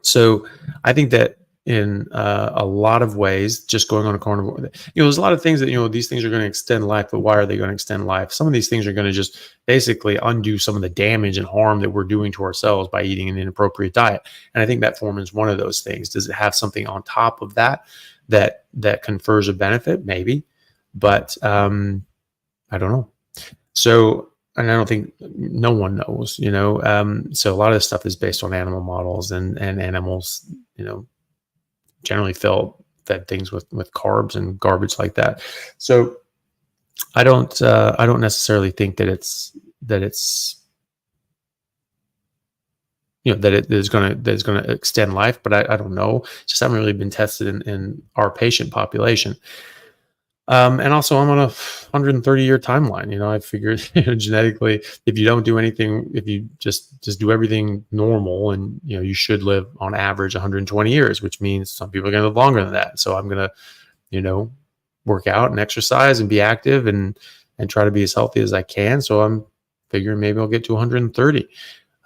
So I think that in a lot of ways, just going on a carnivore, there's a lot of things that, these things are going to extend life, but why are they going to extend life? Some of these things are going to just basically undo some of the damage and harm that we're doing to ourselves by eating an inappropriate diet. And I think metformin is one of those things. Does it have something on top of that confers a benefit? Maybe, but I don't know. So, and I don't think, no one knows, so a lot of this stuff is based on animal models, and animals, generally fed things with carbs and garbage like that. So I don't necessarily think that it's that it is going to extend life, but I don't know. Just haven't really been tested in our patient population. And also, I'm on a 130-year timeline. I figured genetically, if you don't do anything, if you just do everything normal, and you should live on average 120 years, which means some people are going to live longer than that. So I'm going to, work out and exercise and be active and try to be as healthy as I can. So I'm figuring maybe I'll get to 130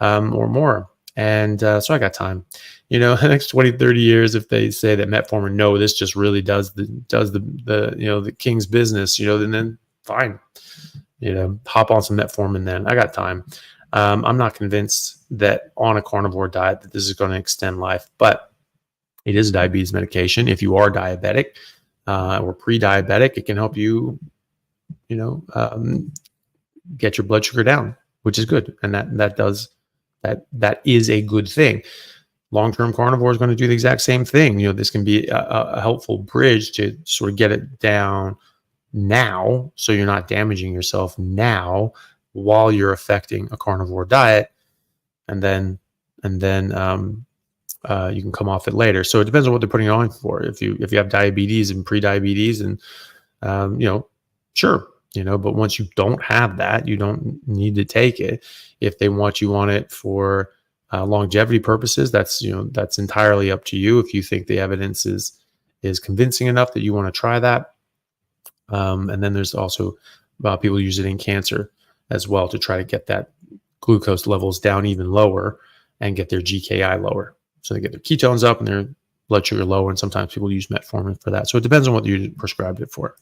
or more. And so I got time. The next 20, 30 years, if they say that metformin, no, this just really does the king's business, then fine. Hop on some metformin then. I got time. I'm not convinced that on a carnivore diet that this is going to extend life, but it is a diabetes medication. If you are diabetic or pre-diabetic, it can help you, get your blood sugar down, which is good. And that is a good thing. Long-term carnivore is going to do the exact same thing. This can be a helpful bridge to sort of get it down now, so you're not damaging yourself now while you're affecting a carnivore diet, and then you can come off it later. So it depends on what they're putting it on for. If you have diabetes and pre-diabetes, and sure, but once you don't have that, you don't need to take it. If they want you on it for longevity purposes, that's entirely up to you. If you think the evidence is convincing enough that you want to try that. And then there's also people use it in cancer as well to try to get that glucose levels down even lower and get their GKI lower. So they get their ketones up and their blood sugar lower. And sometimes people use metformin for that. So it depends on what you prescribed it for.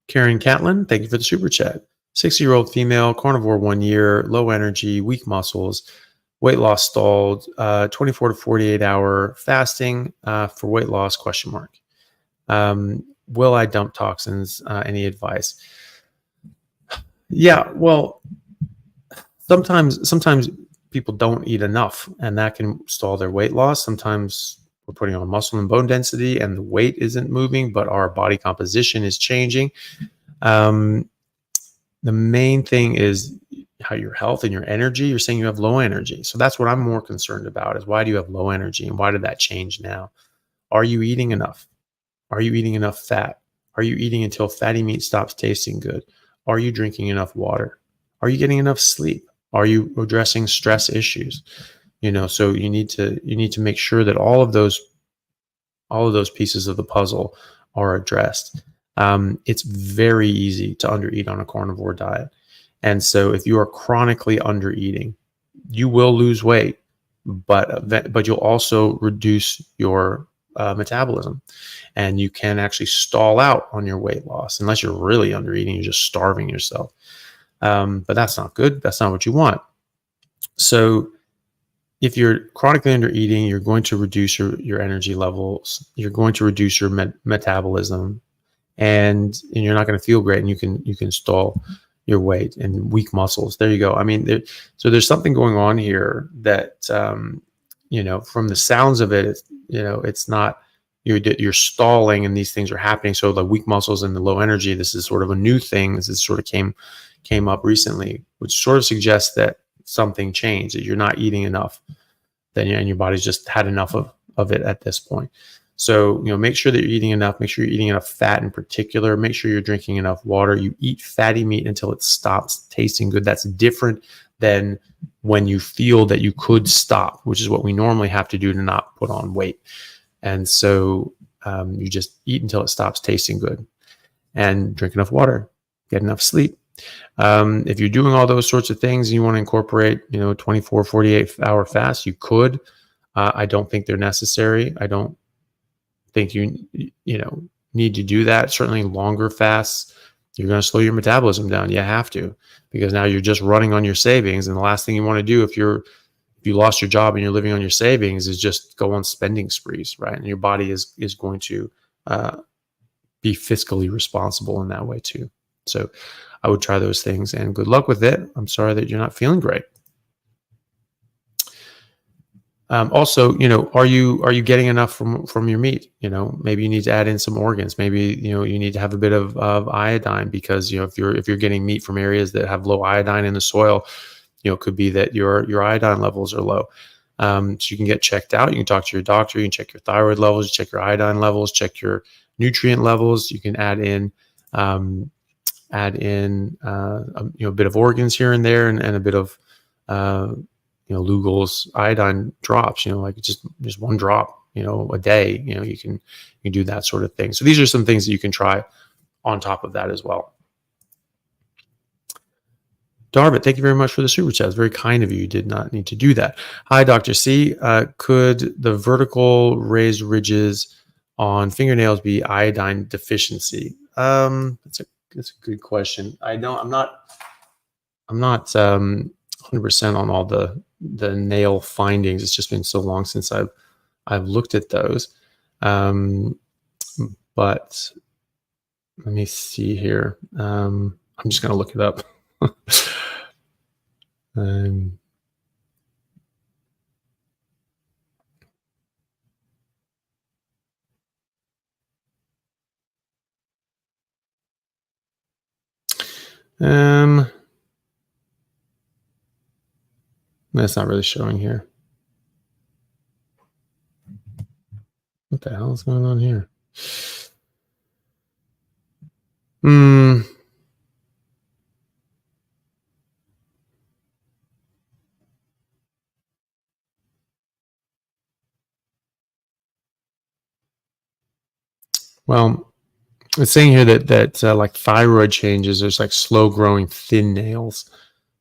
Karen Catlin, thank you for the super chat. 60-year-old female, carnivore 1 year, low energy, weak muscles, weight loss stalled, 24 to 48 hour fasting for weight loss, ? Will I dump toxins? Any advice? Yeah, well, sometimes people don't eat enough, and that can stall their weight loss. Sometimes we're putting on muscle and bone density and the weight isn't moving, but our body composition is changing. The main thing is how your health and your energy. You're saying you have low energy. So that's what I'm more concerned about, is why do you have low energy, and why did that change now? Are you eating enough? Are you eating enough fat? Are you eating until fatty meat stops tasting good? Are you drinking enough water? Are you getting enough sleep? Are you addressing stress issues? So you need to make sure that all of those pieces of the puzzle are addressed. It's very easy to undereat on a carnivore diet. And so if you are chronically undereating, you will lose weight, but you'll also reduce your metabolism, and you can actually stall out on your weight loss unless you're really undereating. You're just starving yourself. But that's not good. That's not what you want. So if you're chronically undereating, you're going to reduce your energy levels. You're going to reduce your metabolism, and you're not going to feel great, and you can stall your weight and weak muscles. There you go. I mean, so there's something going on here that, from the sounds of it, it's not, you're stalling and these things are happening. So the weak muscles and the low energy, this is sort of a new thing. This is sort of came up recently, which sort of suggests that something changed, that you're not eating enough, and your body's just had enough of it at this point. So, make sure that you're eating enough. Make sure you're eating enough fat in particular. Make sure you're drinking enough water. You eat fatty meat until it stops tasting good. That's different than when you feel that you could stop, which is what we normally have to do to not put on weight. And so you just eat until it stops tasting good, and drink enough water, get enough sleep. If you're doing all those sorts of things and you want to incorporate, 24, 48 hour fast, you could. I don't think they're necessary. I don't think you need to do that. Certainly longer fasts, you're going to slow your metabolism down. You have to, because now you're just running on your savings. And the last thing you want to do if you lost your job and you're living on your savings is just go on spending sprees, right? And your body is going to be fiscally responsible in that way too. So I would try those things, and good luck with it. I'm sorry that you're not feeling great. Also, are you getting enough from your meat? Maybe you need to add in some organs. Maybe you need to have a bit of iodine, because if you're getting meat from areas that have low iodine in the soil, it could be that your iodine levels are low. So you can get checked out. You can talk to your doctor. You can check your thyroid levels, check your iodine levels, check your nutrient levels. You can add in a bit of organs here and there, and a bit of Lugol's iodine drops, like just one drop, a day, you can do that sort of thing. So these are some things that you can try on top of that as well. Darvit, thank you very much for the super chat. It's very kind of you. You did not need to do that. Hi, Dr. C. Could the vertical raised ridges on fingernails be iodine deficiency? That's a good question. I'm not 100% on all the nail findings. It's just been so long since I've looked at those. But let me see here. I'm just going to look it up. That's not really showing here. What the hell is going on here? Well, it's saying here that like thyroid changes, there's like slow growing thin nails.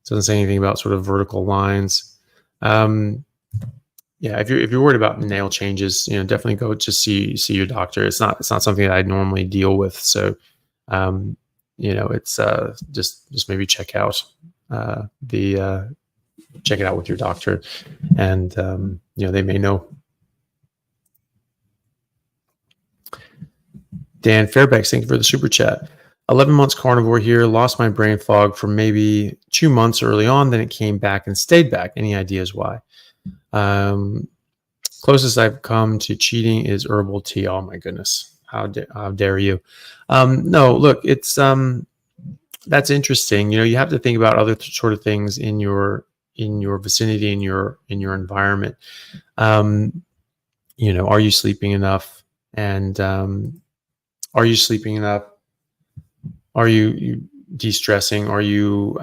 It doesn't say anything about sort of vertical lines. Yeah, if you're worried about nail changes, definitely go to see your doctor. It's not something that I normally deal with. So, it's just maybe check out check it out with your doctor, and they may know. Dan Fairbanks, thank you for the super chat. 11 months carnivore here, lost my brain fog for maybe 2 months early on, then it came back and stayed back. Any ideas why? Closest I've come to cheating is herbal tea. Oh my goodness. How dare you? No, look, it's that's interesting. You have to think about other sort of things in your vicinity, in your environment. Are you sleeping enough? And are you sleeping enough? Are you de-stressing? Are you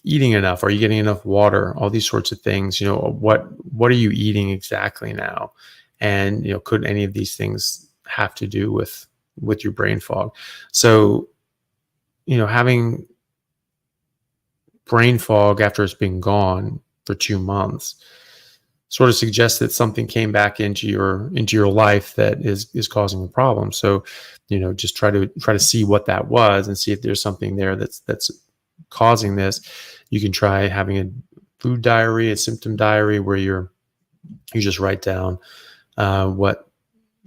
eating enough? Are you getting enough water? All these sorts of things. What are you eating exactly now? And could any of these things have to do with your brain fog? So having brain fog after it's been gone for 2 months sort of suggests that something came back into your life that is causing the problem. So, just try to see what that was and see if there's something there that's causing this. You can try having a food diary, a symptom diary, where you just write down what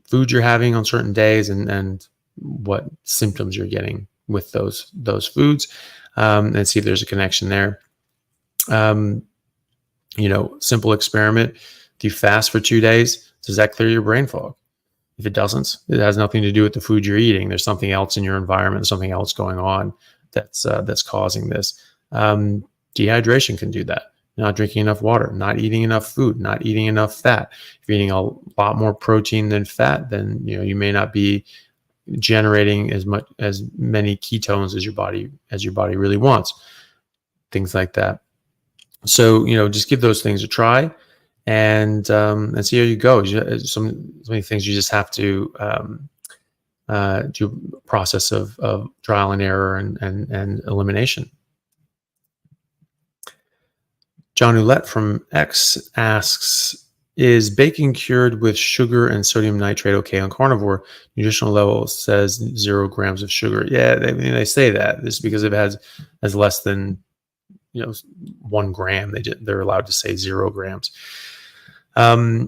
food you're having on certain days and what symptoms you're getting with those foods, and see if there's a connection there. Simple experiment. If you fast for 2 days, does that clear your brain fog? If it doesn't, it has nothing to do with the food you're eating. There's something else in your environment, something else going on that's causing this. Dehydration can do that. Not drinking enough water, not eating enough food, not eating enough fat. If you're eating a lot more protein than fat, then you may not be generating as many ketones as your body really wants. Things like that. So just give those things a try, and see how you go. So many things you just have to do a process of trial and error and elimination. John Ouellette from X asks, is baking cured with sugar and sodium nitrate okay on carnivore? Nutritional level says 0 grams of sugar. Yeah, they say that. This is because it has less than 1 gram. They're allowed to say 0 grams. Yeah,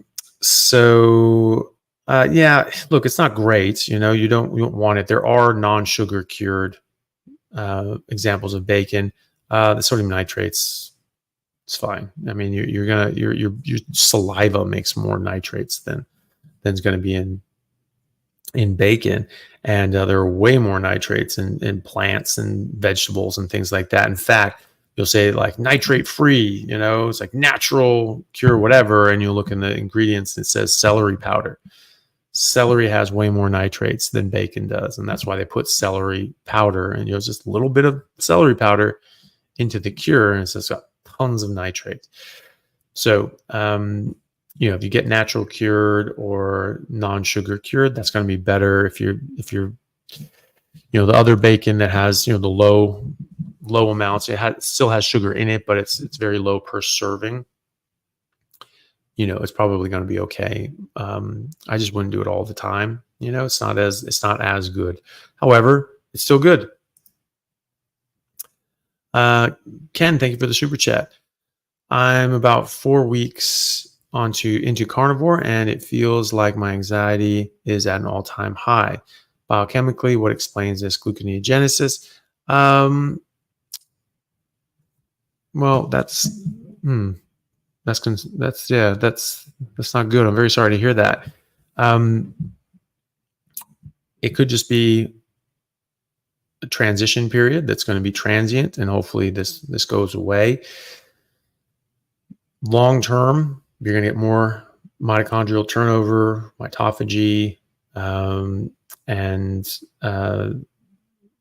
look, it's not great. You don't want it. There are non-sugar cured examples of bacon. The sodium nitrates it's fine. I mean, your saliva makes more nitrates than's going to be in bacon, and there are way more nitrates in plants and vegetables and things like that. In fact, you'll say like nitrate free, it's like natural cure, whatever, and you'll look in the ingredients, it says celery powder. Celery has way more nitrates than bacon does, and that's why they put celery powder, and just a little bit of celery powder into the cure, and it's got tons of nitrates. So if you get natural cured or non-sugar cured, that's going to be better. If you're the other bacon that has the low amounts, still has sugar in it, but it's very low per serving, it's probably going to be okay. I just wouldn't do it all the time. It's not as good. However, it's still good. Ken, thank you for the super chat. I'm about 4 weeks into carnivore, and it feels like my anxiety is at an all-time high. Biochemically, what explains this gluconeogenesis? Well, that's not good. I'm very sorry to hear that. It could just be a transition period that's going to be transient, and hopefully this goes away. Long term, you're going to get more mitochondrial turnover, mitophagy, and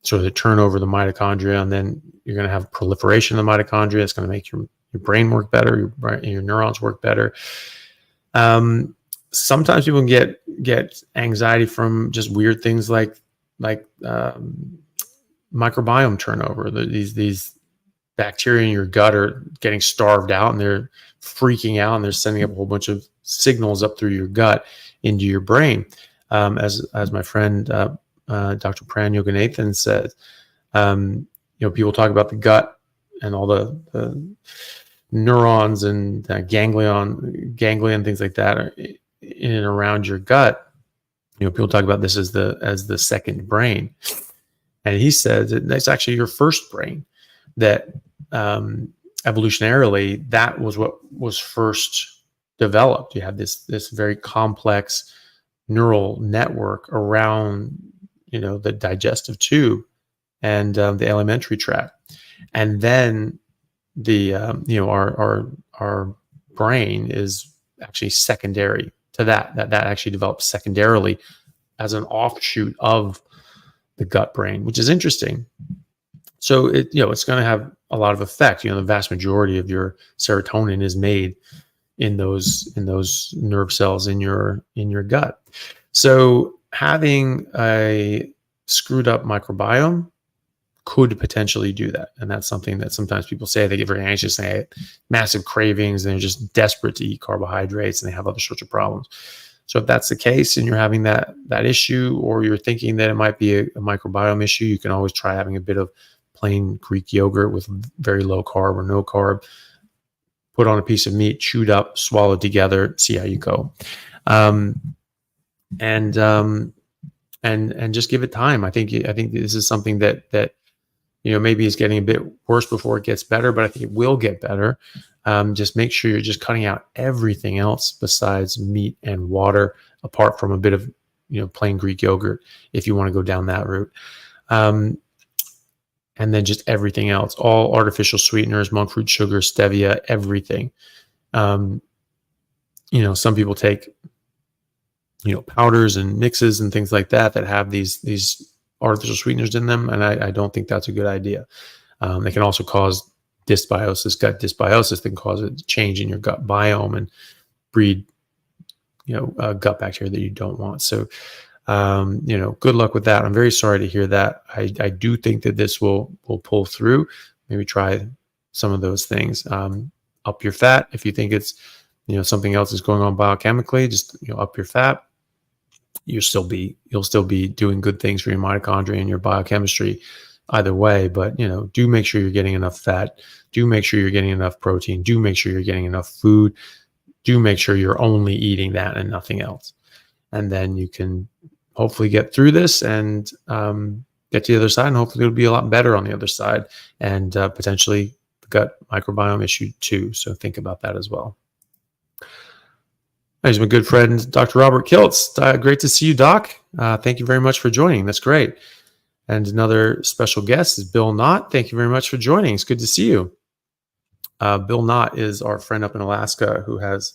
sort of the turnover of the mitochondria, and then you're going to have proliferation of the mitochondria. It's going to make your brain work better, your neurons work better. Sometimes people get anxiety from just weird things like microbiome turnover. These bacteria in your gut are getting starved out, and they're freaking out, and they're sending up a whole bunch of signals up through your gut into your brain. As my friend Dr. Pran Yoganathan said, people talk about the gut and all the neurons and ganglion things like that are in and around your gut. People talk about this as the second brain, and he says that's actually your first brain. That evolutionarily, that was what was first developed. You have this very complex neural network around the digestive tube and the alimentary tract, and then the our brain is actually secondary to that actually develops secondarily as an offshoot of the gut brain, which is interesting. So it's going to have a lot of effect. The vast majority of your serotonin is made in those nerve cells in your gut. So having a screwed up microbiome could potentially do that, and that's something that sometimes people say. They get very anxious, they have massive cravings, and they're just desperate to eat carbohydrates, and they have other sorts of problems. So if that's the case, and you're having that issue, or you're thinking that it might be a microbiome issue, you can always try having a bit of plain Greek yogurt with very low carb or no carb, put on a piece of meat, chewed up, swallowed together, see how you go. And just give it time. I think this is something that maybe is getting a bit worse before it gets better, but I think it will get better. Just make sure you're just cutting out everything else besides meat and water, apart from a bit of plain Greek yogurt, if you want to go down that route. And then just everything else, all artificial sweeteners, monk fruit sugar, stevia, everything. Some people take, powders and mixes and things like that have these artificial sweeteners in them, and I don't think that's a good idea. They can also cause gut dysbiosis. They can cause a change in your gut biome and breed, gut bacteria that you don't want. So, good luck with that. I'm very sorry to hear that. I do think that this will pull through. Maybe try some of those things. Up your fat. If you think it's, something else is going on biochemically, just, up your fat. You'll still be doing good things for your mitochondria and your biochemistry either way. But, do make sure you're getting enough fat. Do make sure you're getting enough protein. Do make sure you're getting enough food. Do make sure you're only eating that and nothing else. And then you can hopefully get through this and get to the other side, and hopefully it'll be a lot better on the other side, and potentially the gut microbiome issue too. So think about that as well. Here's my good friend, Dr. Robert Kiltz. Great to see you, Doc. Thank you very much for joining. That's great. And another special guest is Bill Knott. Thank you very much for joining. It's good to see you. Bill Knott is our friend up in Alaska who has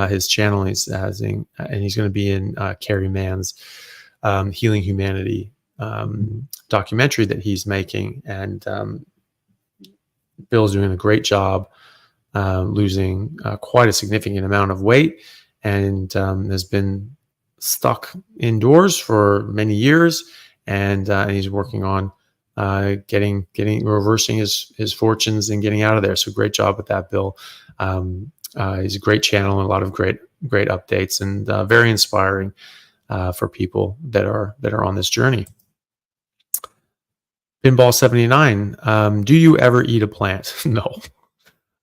his channel. And he's going to be in Carrie Mann's Healing Humanity documentary that he's making. And Bill's doing a great job losing quite a significant amount of weight, and has been stuck indoors for many years, and he's working on reversing his fortunes and getting out of there. So great job with that, Bill. He's a great channel and a lot of great updates, and very inspiring for people that are on this journey. Pinball 79. Do you ever eat a plant? No.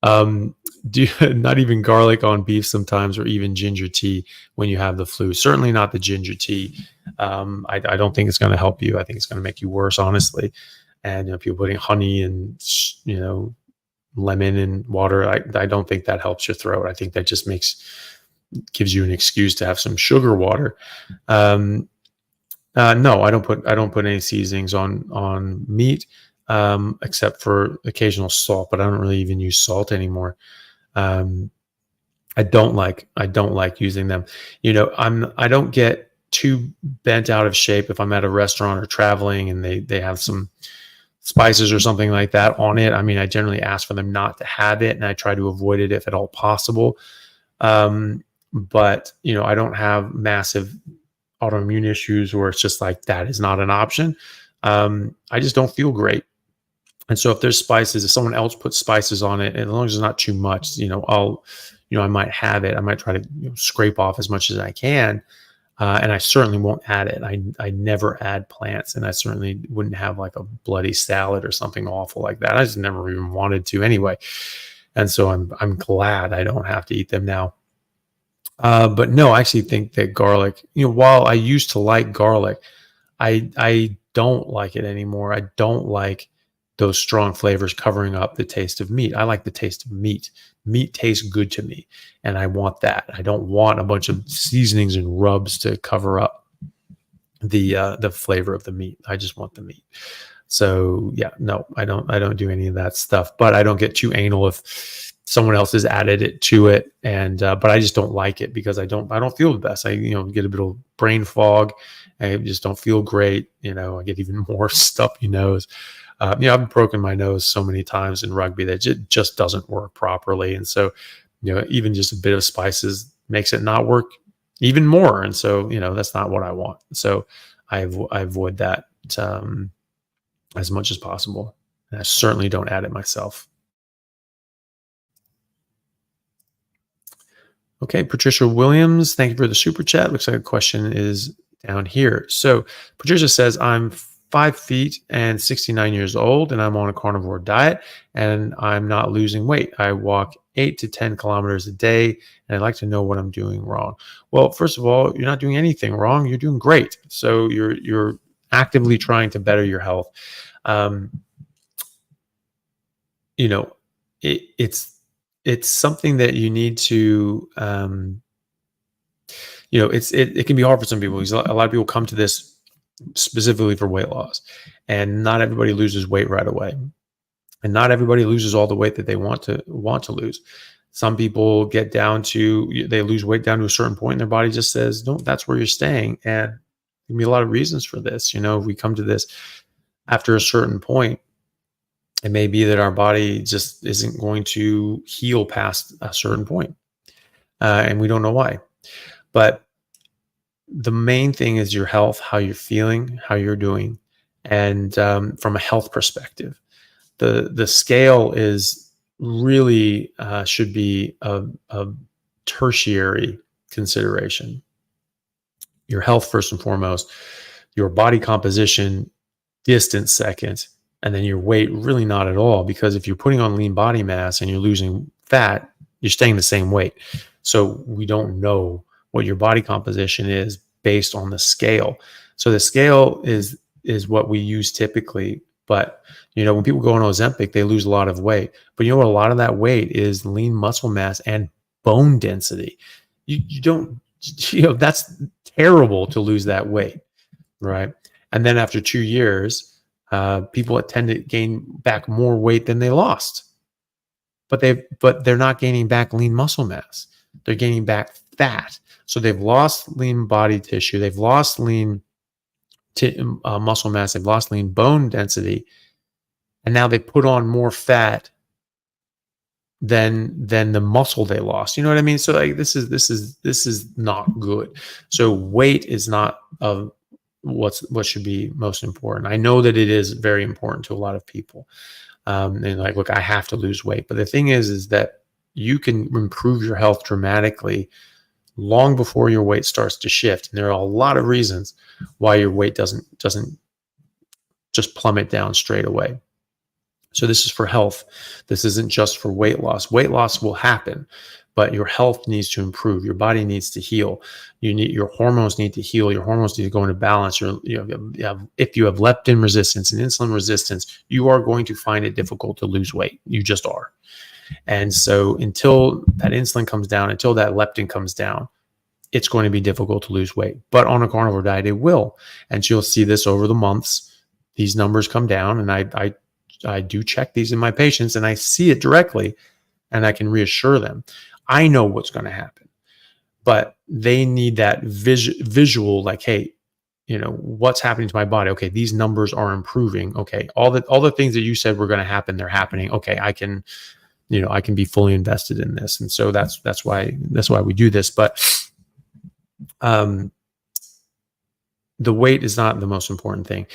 Not even garlic on beef sometimes, or even ginger tea when you have the flu. Certainly not the ginger tea. I don't think it's going to help you. I think it's going to make you worse, honestly. And if you're putting honey and lemon and water, I don't think that helps your throat. I think that just gives you an excuse to have some sugar water. No, I don't put any seasonings on meat, except for occasional salt, but I don't really even use salt anymore. I don't like using them. I don't get too bent out of shape if I'm at a restaurant or traveling and they have some spices or something like that on it. I mean, I generally ask for them not to have it, and I try to avoid it if at all possible. But I don't have massive autoimmune issues where it's just like that is not an option. I just don't feel great. And so if there's spices, if someone else puts spices on it, as long as it's not too much, I might have it. I might try to scrape off as much as I can. And I certainly won't add it. I never add plants, and I certainly wouldn't have like a bloody salad or something awful like that. I just never even wanted to anyway. And so I'm glad I don't have to eat them now. But no, I actually think that garlic, while I used to like garlic, I don't like it anymore. I don't like those strong flavors covering up the taste of meat. I like the taste of meat. Meat tastes good to me, and I want that. I don't want a bunch of seasonings and rubs to cover up the flavor of the meat. I just want the meat. So yeah, no, I don't do any of that stuff. But I don't get too anal if someone else has added it to it, and but I just don't like it because I don't feel the best. I get a bit of brain fog. I just don't feel great. I get even more stuffy nose. I've broken my nose so many times in rugby that it just doesn't work properly. And so, even just a bit of spices makes it not work even more. And so, that's not what I want. So I avoid that as much as possible. And I certainly don't add it myself. Okay, Patricia Williams, thank you for the super chat. Looks like a question is down here. So Patricia says, I'm 5 feet and 69 years old, and I'm on a carnivore diet, and I'm not losing weight. I walk 8 to 10 kilometers a day, and I'd like to know what I'm doing wrong. Well, first of all, you're not doing anything wrong. You're doing great. So you're actively trying to better your health. It's something that you need to. It can be hard for some people because a lot of people come to this specifically for weight loss, and not everybody loses weight right away, and not everybody loses all the weight that they want to lose. Some people they lose weight down to a certain point, and their body just says, no, that's where you're staying. And there can be a lot of reasons for this. If we come to this after a certain point, it may be that our body just isn't going to heal past a certain point, and we don't know why. But the main thing is your health, how you're feeling, how you're doing. And from a health perspective, the scale is really should be a tertiary consideration. Your health first and foremost, your body composition distant second, and then your weight really not at all. Because if you're putting on lean body mass and you're losing fat, you're staying the same weight. So we don't know what your body composition is based on the scale. So the scale is what we use typically But, when people go on Ozempic, they lose a lot of weight. But a lot of that weight is lean muscle mass and bone density. You don't, that's terrible to lose that weight, right? And then after 2 years, people tend to gain back more weight than they lost. But they're not gaining back lean muscle mass. They're gaining back fat. So they've lost lean body tissue. They've lost lean muscle mass. They've lost lean bone density. And now they put on more fat than the muscle they lost. You know what I mean? So like this is not good. So weight is not what should be most important. I know that it is very important to a lot of people. And like, look, I have to lose weight. But the thing is that you can improve your health dramatically long before your weight starts to shift. And there are a lot of reasons why your weight doesn't just plummet down straight away. So this is for health. This isn't just for weight loss. Weight loss will happen, but your health needs to improve. Your body needs to heal. Your hormones need to heal. Your hormones need to go into balance. If you have leptin resistance and insulin resistance, you are going to find it difficult to lose weight. You just are. And so until that insulin comes down, until that leptin comes down, it's going to be difficult to lose weight. But on a carnivore diet, it will. And you'll see this over the months. These numbers come down, and I do check these in my patients, and I see it directly, and I can reassure them. I know what's going to happen, but they need that visual, like, hey, what's happening to my body? Okay, these numbers are improving. Okay, all the things that you said were going to happen, they're happening. Okay, I can be fully invested in this, and so that's why we do this. But the weight is not the most important thing.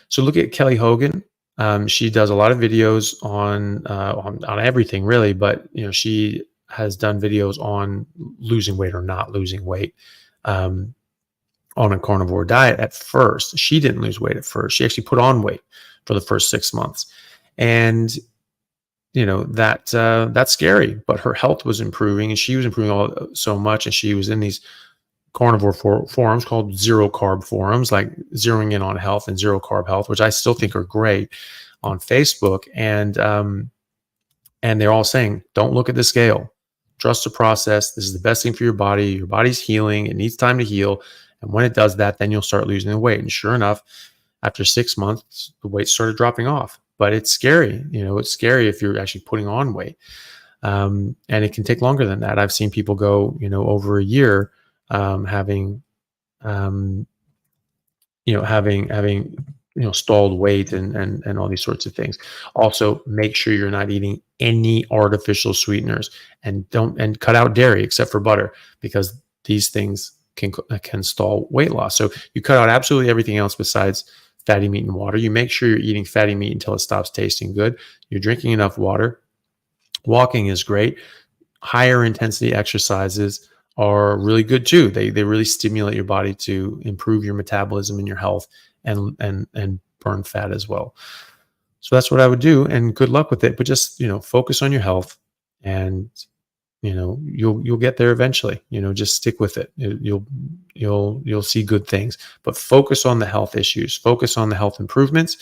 So look at Kelly Hogan. She does a lot of videos on everything really, but she has done videos on losing weight or not losing weight on a carnivore diet. At first, she didn't lose weight at first. She actually put on weight for the first 6 months, and that's scary. But her health was improving, and she was improving so much, and she was in these carnivore forums called zero carb forums, like zeroing in on health and zero carb health, which I still think are great, on Facebook. And they're all saying, don't look at the scale, trust the process. This is the best thing for your body. Your body's healing. It needs time to heal. And when it does that, then you'll start losing the weight. And sure enough, after 6 months, the weight started dropping off. But it's scary. It's scary if you're actually putting on weight. And it can take longer than that. I've seen people go, over a year, having stalled weight and all these sorts of things. Also, make sure you're not eating any artificial sweeteners, and cut out dairy except for butter, because these things can stall weight loss. So you cut out absolutely everything else besides fatty meat and water. You make sure you're eating fatty meat until it stops tasting good. You're drinking enough water. Walking is great. Higher intensity exercises are really good too. They really stimulate your body to improve your metabolism and your health, and burn fat as well. So that's what I would do, and good luck with it. But just focus on your health, and you'll get there eventually. Just stick with it. You'll see good things. But focus on the health issues. Focus on the health improvements,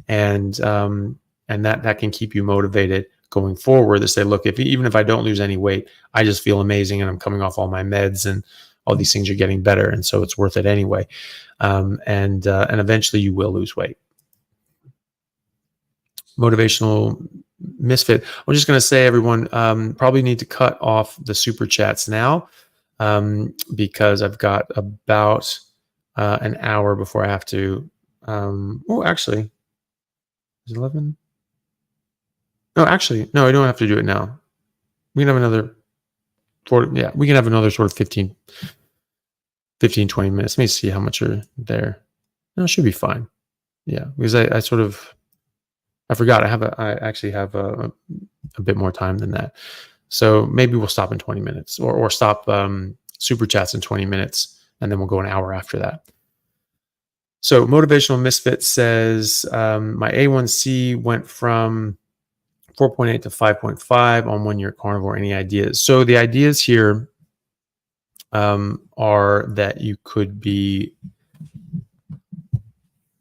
and that can keep you motivated going forward to say, look, even if I don't lose any weight, I just feel amazing, and I'm coming off all my meds, and all these things are getting better, and so it's worth it anyway. And eventually you will lose weight. Motivational misfit. I'm just going to say, everyone, probably need to cut off the super chats now, because I've got about an hour before I have to. Actually, is it 11? No, actually, no, I don't have to do it now. We can have another 40. Yeah, we can have another sort of 15, 20 minutes. Let me see how much are there. No, it should be fine. Yeah, because I forgot. I actually have a bit more time than that. So maybe we'll stop in 20 minutes, or stop super chats in 20 minutes, and then we'll go an hour after that. So Motivational Misfit says, my A1C went from 4.8 to 5.5 on 1 year carnivore. Any ideas? So the ideas here are that you could be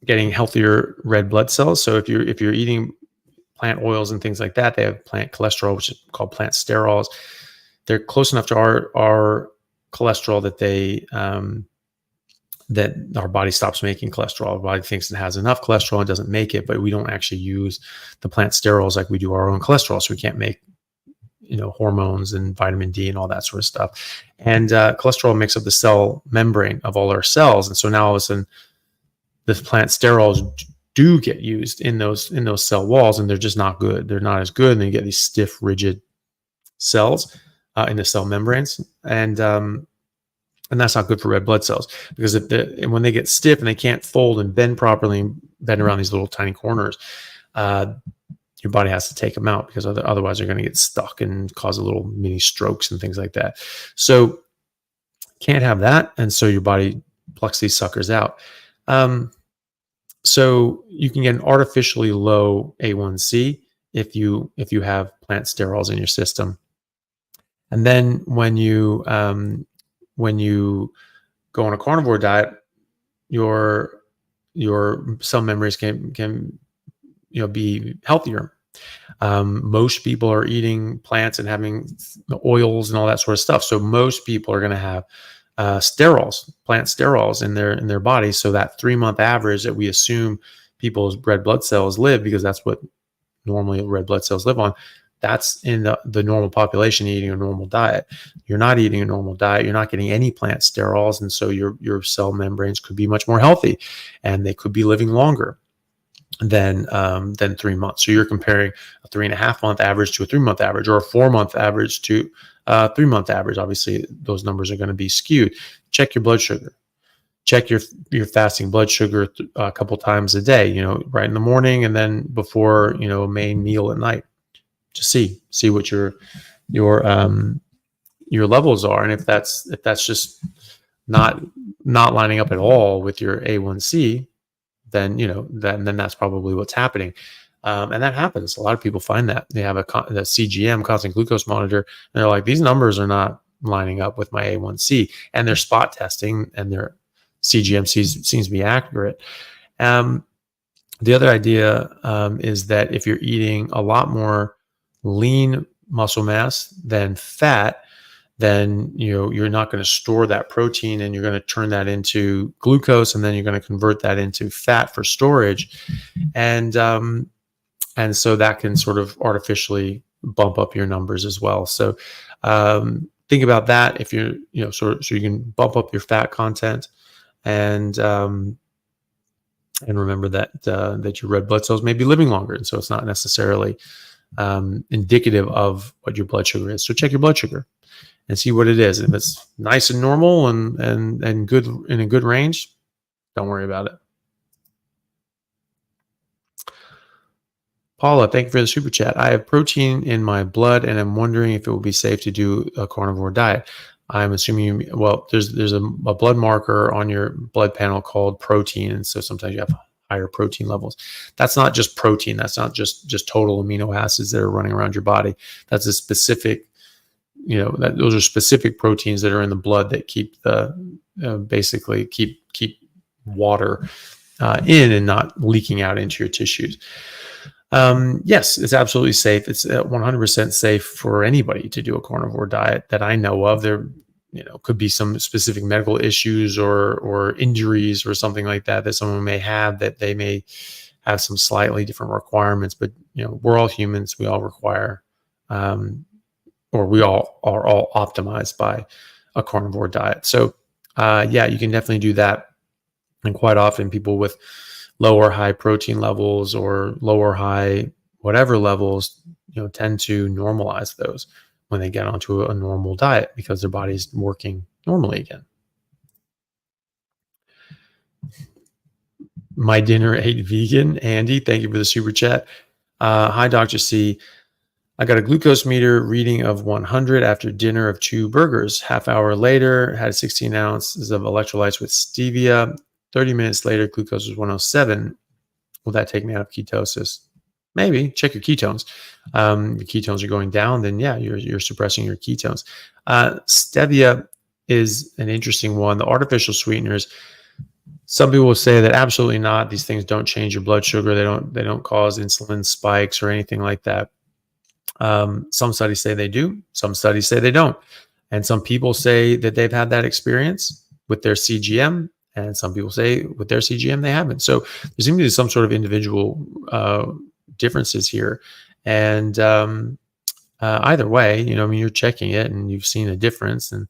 getting healthier red blood cells. So if you're eating plant oils and things like that, they have plant cholesterol, which is called plant sterols. They're close enough to our cholesterol that that our body stops making cholesterol. Our body thinks it has enough cholesterol and doesn't make it, but we don't actually use the plant sterols like we do our own cholesterol. So we can't make, hormones and vitamin D and all that sort of stuff. And cholesterol makes up the cell membrane of all our cells. And so now all of a sudden, the plant sterols do get used in those cell walls, and they're just not good. They're not as good, and then you get these stiff, rigid cells in the cell membranes. And that's not good for red blood cells, because when they get stiff and they can't fold and bend properly and bend around these little tiny corners, your body has to take them out, because otherwise they're going to get stuck and cause a little mini strokes and things like that. So can't have that. And so your body plucks these suckers out. So you can get an artificially low A1C if you have plant sterols in your system. And then when you go on a carnivore diet, your cell membranes can be healthier. Most people are eating plants and having oils and all that sort of stuff. So most people are going to have sterols, plant sterols in their body. So that 3-month average that we assume people's red blood cells live, because that's what normally red blood cells live on, that's in the normal population eating a normal diet. You're not eating a normal diet. You're not getting any plant sterols. And so your cell membranes could be much more healthy, and they could be living longer than 3 months. So you're comparing a 3.5-month average to a 3-month average, or a 4-month average to a 3-month average. Obviously, those numbers are going to be skewed. Check your blood sugar. Check your fasting blood sugar a couple times a day, right in the morning, and then before, a main meal at night. Just see what your levels are. And if that's just not lining up at all with your A1C, then then that's probably what's happening. And that happens. A lot of people find that they have the CGM, constant glucose monitor, and they're like, these numbers are not lining up with my A1C, and they're spot testing, and their CGM seems to be accurate. The other idea is that if you're eating a lot more lean muscle mass than fat, then you're not going to store that protein, and you're going to turn that into glucose, and then you're going to convert that into fat for storage, and so that can sort of artificially bump up your numbers as well. So think about that. If you're so you can bump up your fat content, and remember that your red blood cells may be living longer, and so it's not necessarily indicative of what your blood sugar is. So check your blood sugar and see what it is. If it's nice and normal and good, in a good range, don't worry about it. Paula, thank you for the super chat. I have protein in my blood, and I'm wondering if it will be safe to do a carnivore diet. I'm assuming there's a blood marker on your blood panel called protein, and so sometimes you have higher protein levels. That's not just protein. That's not just total amino acids that are running around your body. That's a specific, those are specific proteins that are in the blood that keep basically keep water in and not leaking out into your tissues. Yes, it's absolutely safe. It's 100% safe for anybody to do a carnivore diet that I know of. There, could be some specific medical issues or injuries or something like that someone may have, that they may have some slightly different requirements. But we're all humans. We all require, or we all are all optimized by a carnivore diet. So, you can definitely do that. And quite often, people with low or high protein levels or low or high whatever levels, tend to normalize those when they get onto a normal diet, because their body's working normally again. My dinner ate vegan. Andy, thank you for the super chat. Hi, Dr. C. I got a glucose meter reading of 100 after dinner of 2 burgers. Half hour later, had 16 ounces of electrolytes with stevia. 30 minutes later, glucose was 107. Will that take me out of ketosis? Maybe. Check your ketones. Your ketones are going down, then you're suppressing your ketones. Stevia is an interesting one. The artificial sweeteners, Some people will say that absolutely not. These things don't change your blood sugar. They don't cause insulin spikes or anything like that. Some studies say they do. Some studies say they don't. And some people say that they've had that experience with their CGM, and some people say with their CGM they haven't. So there seems to be some sort of individual differences here. And either way, I mean, you're checking it and you've seen a difference, and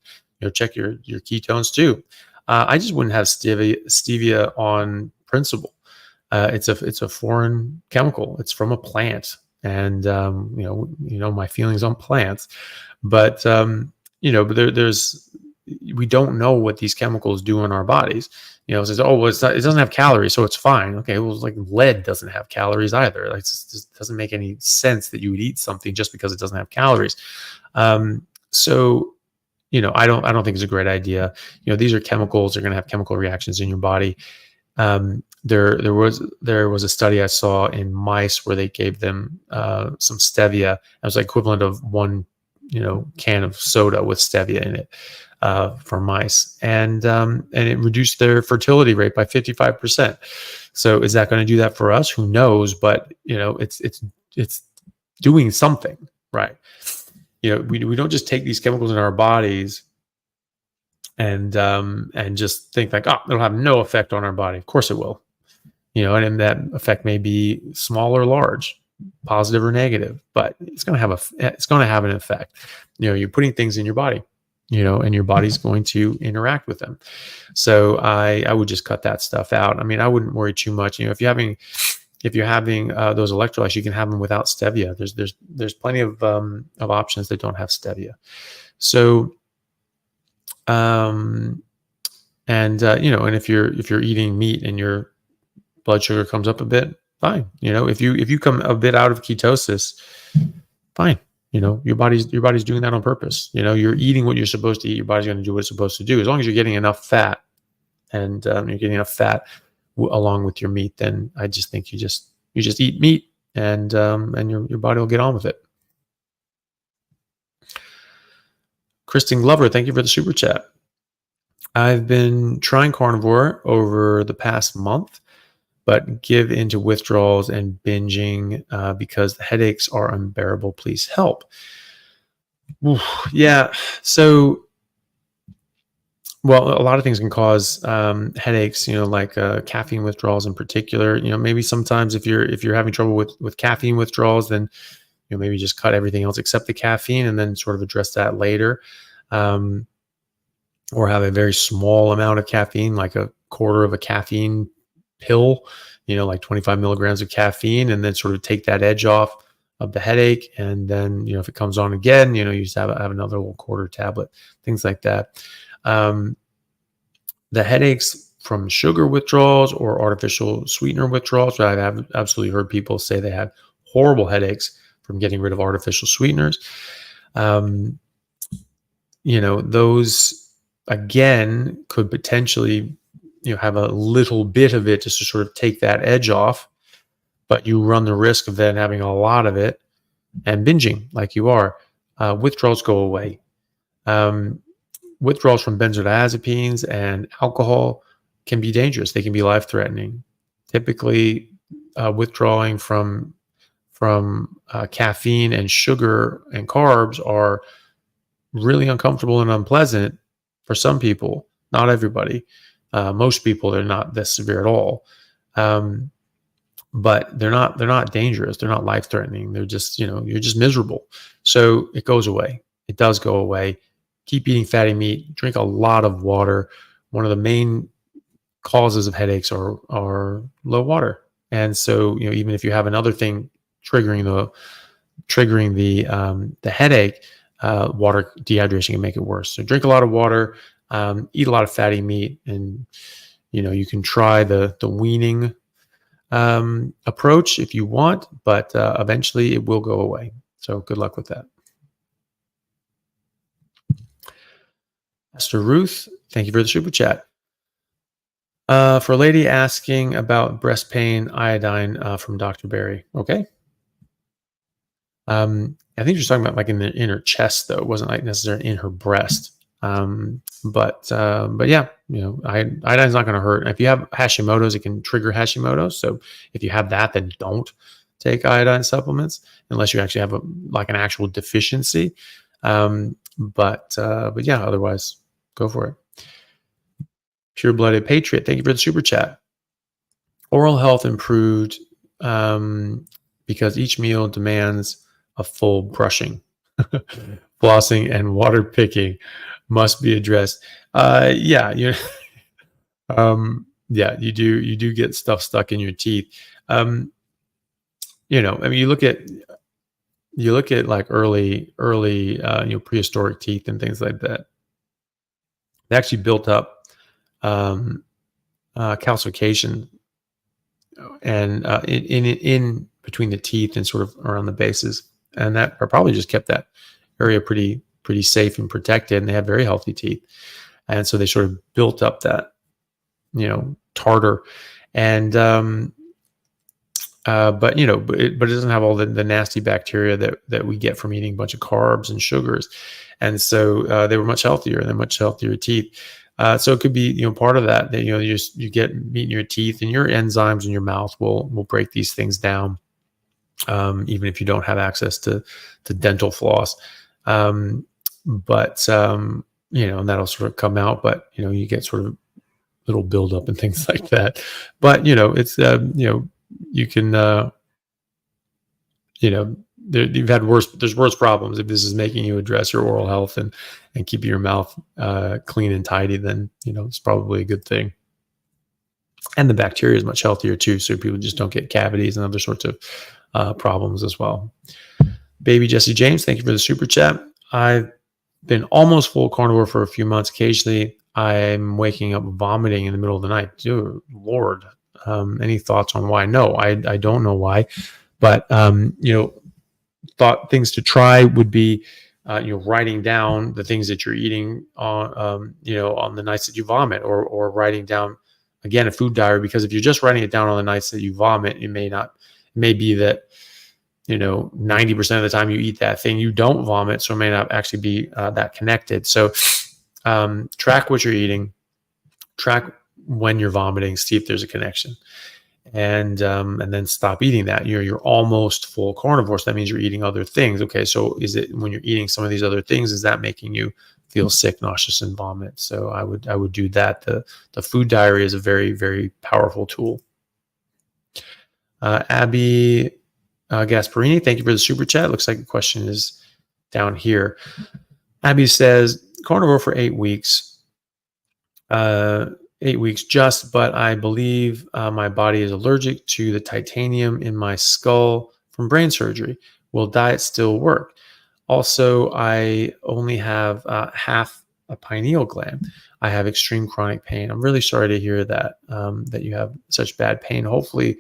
check your ketones too. I just wouldn't have stevia on principle. It's a foreign chemical. It's from a plant, and my feelings on plants, but but there's we don't know what these chemicals do in our bodies. It says, oh, well, it doesn't have calories, so it's fine. Okay, well, like lead doesn't have calories either. Like, it just doesn't make any sense that you would eat something just because it doesn't have calories. So I don't think it's a great idea. These are chemicals. They're going to have chemical reactions in your body. There was a study I saw in mice where they gave them some stevia. It was like equivalent of one can of soda with stevia in it for mice, and it reduced their fertility rate by 55%. So is that going to do that for us? Who knows? But it's doing something, right? We don't just take these chemicals in our bodies and just think like, oh, it'll have no effect on our body. Of course it will. And that effect may be small or large, positive or negative, but it's going to have an effect. You're putting things in your body, and your body's going to interact with them. So I would just cut that stuff out. I mean, I wouldn't worry too much. If you're having those electrolytes, you can have them without stevia. There's plenty of options that don't have stevia. So, and if you're eating meat and your blood sugar comes up a bit, fine. If you come a bit out of ketosis, fine. Your body's doing that on purpose. You're eating what you're supposed to eat. Your body's going to do what it's supposed to do. As long as you're getting enough fat, and you're getting enough fat along with your meat, then I just think you just eat meat, and your body will get on with it. Kristen Glover, thank you for the super chat. I've been trying carnivore over the past month, but give into withdrawals and binging because the headaches are unbearable. Please help. Oof, yeah. So, well, a lot of things can cause headaches, like caffeine withdrawals in particular. Maybe sometimes if you're having trouble with caffeine withdrawals, then maybe just cut everything else except the caffeine and then sort of address that later. Or have a very small amount of caffeine, like a quarter of a caffeine pill, like 25 milligrams of caffeine, and then sort of take that edge off of the headache. And then, if it comes on again, you just have another little quarter tablet, things like that. The headaches from sugar withdrawals or artificial sweetener withdrawals, I've absolutely heard people say they have horrible headaches from getting rid of artificial sweeteners. Those again could potentially have a little bit of it just to sort of take that edge off, but you run the risk of then having a lot of it and binging like you are. Withdrawals go away. Withdrawals from benzodiazepines and alcohol can be dangerous. They can be life-threatening. Typically, withdrawing from caffeine and sugar and carbs are really uncomfortable and unpleasant for some people. Not everybody. Most people, they're not this severe at all. But they're not dangerous. They're not life-threatening. They're just, you're just miserable. So it goes away. It does go away. Keep eating fatty meat. Drink a lot of water. One of the main causes of headaches are low water. And so, even if you have another thing triggering the headache, water dehydration can make it worse. So drink a lot of water. Eat a lot of fatty meat, and you can try the weaning approach if you want, but eventually it will go away. So good luck with that. Esther Ruth, thank you for the super chat. For a lady asking about breast pain, iodine from Dr. Barry. Okay. I think you're talking about like in her chest, though. It wasn't like necessarily in her breast. But yeah, iodine's not going to hurt. If you have Hashimoto's, it can trigger Hashimoto's. So if you have that, then don't take iodine supplements unless you actually have an actual deficiency. But yeah, otherwise go for it. Pure Blooded Patriot, thank you for the super chat. Oral health improved because each meal demands a full brushing. Flossing and water picking must be addressed. Yeah, yeah, you do get stuff stuck in your teeth. I mean, you look at like early prehistoric teeth and things like that. They actually built up calcification and in between the teeth and sort of around the bases, and that probably just kept that area pretty safe and protected, and they have very healthy teeth, and so they sort of built up that tartar, and but it doesn't have all the nasty bacteria that we get from eating a bunch of carbs and sugars, and so they were much healthier and much healthier teeth. So it could be part of that you get meat in your teeth, and your enzymes in your mouth will break these things down, even if you don't have access to dental floss. But and that'll sort of come out, but you get sort of little buildup and things like that. But it's you can you've had there's worse problems. If this is making you address your oral health and keeping your mouth clean and tidy, then it's probably a good thing. And the bacteria is much healthier too, so people just don't get cavities and other sorts of problems as well. Baby Jesse James, thank you for the super chat. I've been almost full carnivore for a few months. Occasionally I'm waking up vomiting in the middle of the night. Dear Lord, any thoughts on why? No, I don't know why, but thought things to try would be writing down the things that you're eating on on the nights that you vomit, or writing down again a food diary, because if you're just writing it down on the nights that you vomit, it may be that 90% of the time you eat that thing you don't vomit, so it may not actually be that connected. So track what you're eating, track when you're vomiting, see if there's a connection, and then stop eating that. You're almost full carnivore, so that means you're eating other things. Okay, so is it when you're eating some of these other things, is that making you feel sick, nauseous, and vomit? So I would do that. The food diary is a very, very powerful tool. Abby Gasparini, thank you for the super chat. Looks like the question is down here. Abby says, carnivore for 8 weeks. 8 weeks just, but I believe my body is allergic to the titanium in my skull from brain surgery. Will diet still work? Also, I only have half a pineal gland. I have extreme chronic pain. I'm really sorry to hear that, that you have such bad pain. Hopefully,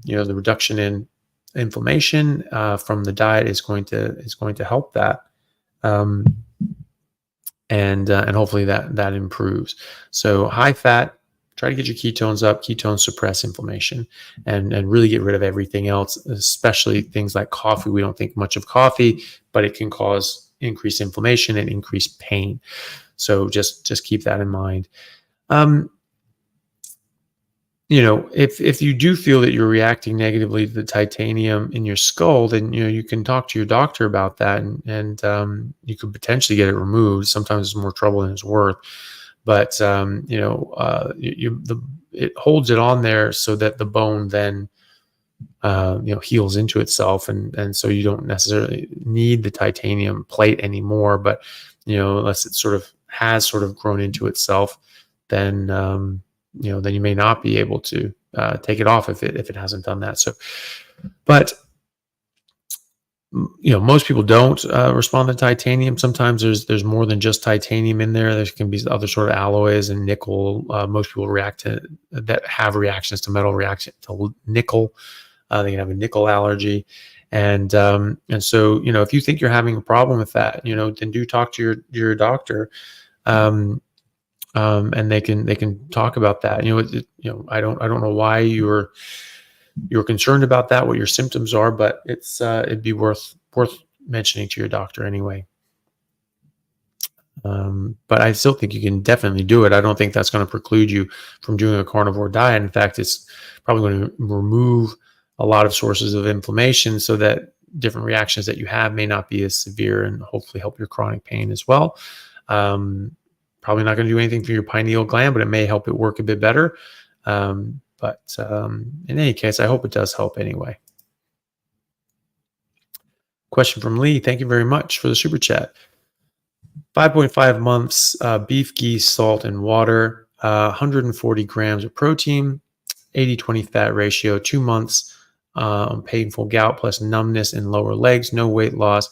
the reduction in inflammation from the diet is going to help that. And hopefully that improves. So high fat, try to get your ketones up. Ketones suppress inflammation and really get rid of everything else, especially things like coffee. We don't think much of coffee, but it can cause increased inflammation and increased pain. So just keep that in mind. If you do feel that you're reacting negatively to the titanium in your skull, then you can talk to your doctor about that, and you could potentially get it removed. Sometimes it's more trouble than it's worth, but it holds it on there so that the bone then heals into itself, and so you don't necessarily need the titanium plate anymore. But unless it has grown into itself, then then you may not be able to take it off if it hasn't done that. So, but most people don't respond to titanium. Sometimes there's more than just titanium in there. There can be other sort of alloys and nickel. Most people that have reactions to metal reaction to nickel. They can have a nickel allergy, and so if you think you're having a problem with that, then do talk to your doctor. And they can talk about that. I don't know why you're concerned about that, what your symptoms are, but it'd be worth mentioning to your doctor anyway. But I still think you can definitely do it. I don't think that's going to preclude you from doing a carnivore diet. In fact, it's probably going to remove a lot of sources of inflammation so that different reactions that you have may not be as severe, and hopefully help your chronic pain as well. Probably not going to do anything for your pineal gland, but it may help it work a bit better. But in any case, I hope it does help anyway. Question from Lee. Thank you very much for the super chat. 5.5 months, beef, ghee, salt, and water, 140 grams of protein, 80-20 fat ratio, 2 months, painful gout plus numbness in lower legs, no weight loss.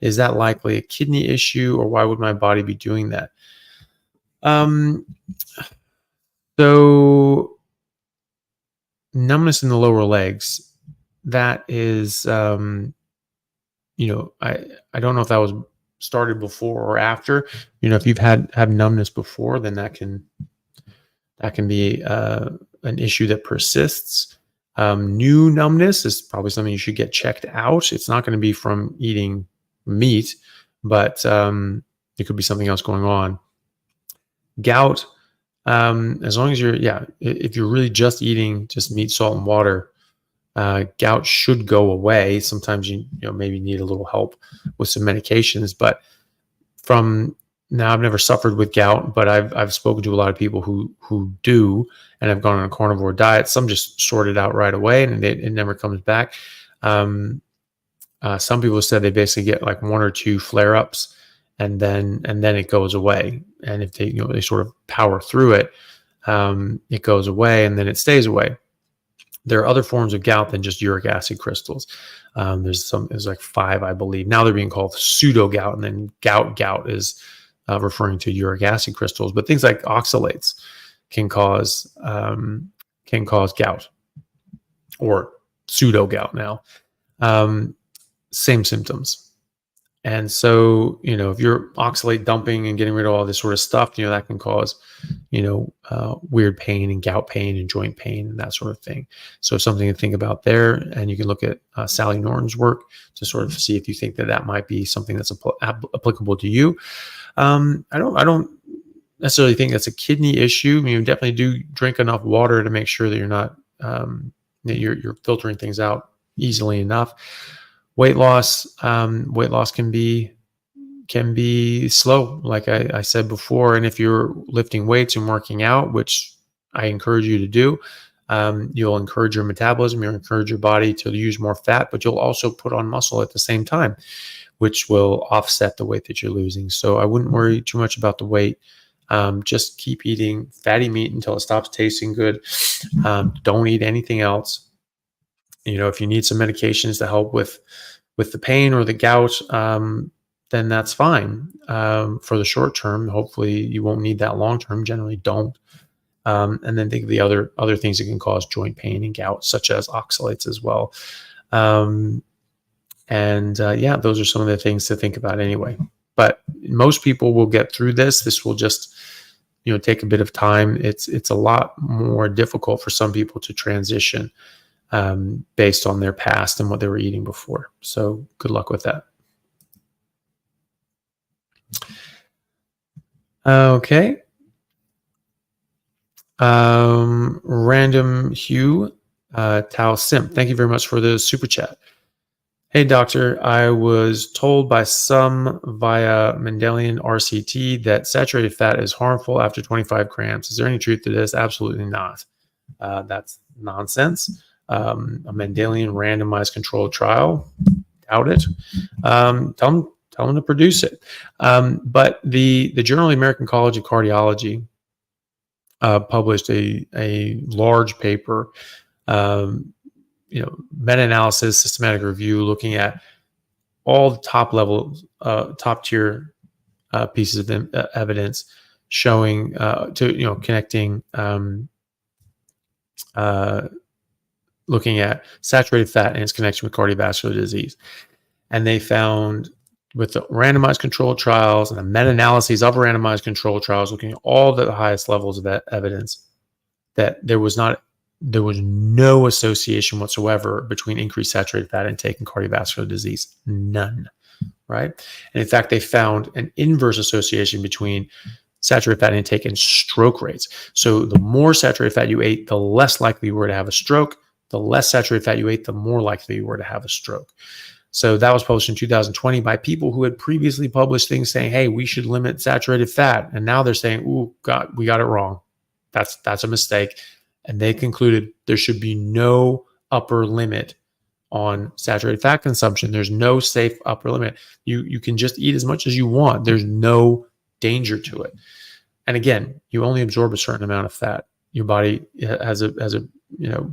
Is that likely a kidney issue, or why would my body be doing that? So numbness in the lower legs, that is, I don't know if that was started before or after. If you've had numbness before, then that can be an issue that persists. New numbness is probably something you should get checked out. It's not going to be from eating meat, but it could be something else going on. Gout, as long as if you're really just eating just meat, salt, and water, gout should go away. Sometimes you maybe need a little help with some medications, but now I've never suffered with gout, but I've spoken to a lot of people who do and have gone on a carnivore diet. Some just sort it out right away and it never comes back. Some people said they basically get like 1 or 2 flare-ups and then it goes away. And if they sort of power through it, it goes away and then it stays away. There are other forms of gout than just uric acid crystals. There's like 5, I believe. Now they're being called pseudo gout, and then gout is referring to uric acid crystals. But things like oxalates can cause gout or pseudo gout now. Same symptoms. And so, if you're oxalate dumping and getting rid of all this sort of stuff, that can cause, weird pain and gout pain and joint pain and that sort of thing. So something to think about there. And you can look at Sally Norton's work to sort of see if you think that might be something that's applicable to you. I don't necessarily think that's a kidney issue. You definitely do drink enough water to make sure that you're not, that you're filtering things out easily enough. Weight loss can be slow, like I said before. And if you're lifting weights and working out, which I encourage you to do, you'll encourage your metabolism, you'll encourage your body to use more fat, but you'll also put on muscle at the same time, which will offset the weight that you're losing. So I wouldn't worry too much about the weight. Just keep eating fatty meat until it stops tasting good. Don't eat anything else. If you need some medications to help with the pain or the gout, then that's fine for the short term. Hopefully you won't need that long term. Generally don't. And then think of the other things that can cause joint pain and gout, such as oxalates as well. Those are some of the things to think about anyway. But most people will get through this. This will just take a bit of time. It's a lot more difficult for some people to transition based on their past and what they were eating before. So good luck with that. Okay. Random Hugh, Tao Simp. Thank you very much for the super chat. Hey, doctor, I was told by some via Mendelian RCT that saturated fat is harmful after 25 grams. Is there any truth to this? Absolutely not. That's nonsense. A Mendelian randomized controlled trial, doubt it. Tell them to produce it. But the Journal of the American College of Cardiology published a large paper, meta-analysis, systematic review, looking at all the top tier pieces of evidence showing connecting looking at saturated fat and its connection with cardiovascular disease. And they found, with the randomized controlled trials and the meta-analyses of randomized controlled trials, looking at all the highest levels of evidence, that there was no association whatsoever between increased saturated fat intake and cardiovascular disease. None. right? And in fact, they found an inverse association between saturated fat intake and stroke rates. So the more saturated fat you ate, the less likely you were to have a stroke. The less saturated fat you ate, the more likely you were to have a stroke. So that was published in 2020 by people who had previously published things saying, hey, we should limit saturated fat. And now they're saying, ooh, God, we got it wrong. That's a mistake. And they concluded there should be no upper limit on saturated fat consumption. There's no safe upper limit. You can just eat as much as you want. There's no danger to it. And again, you only absorb a certain amount of fat. Your body has a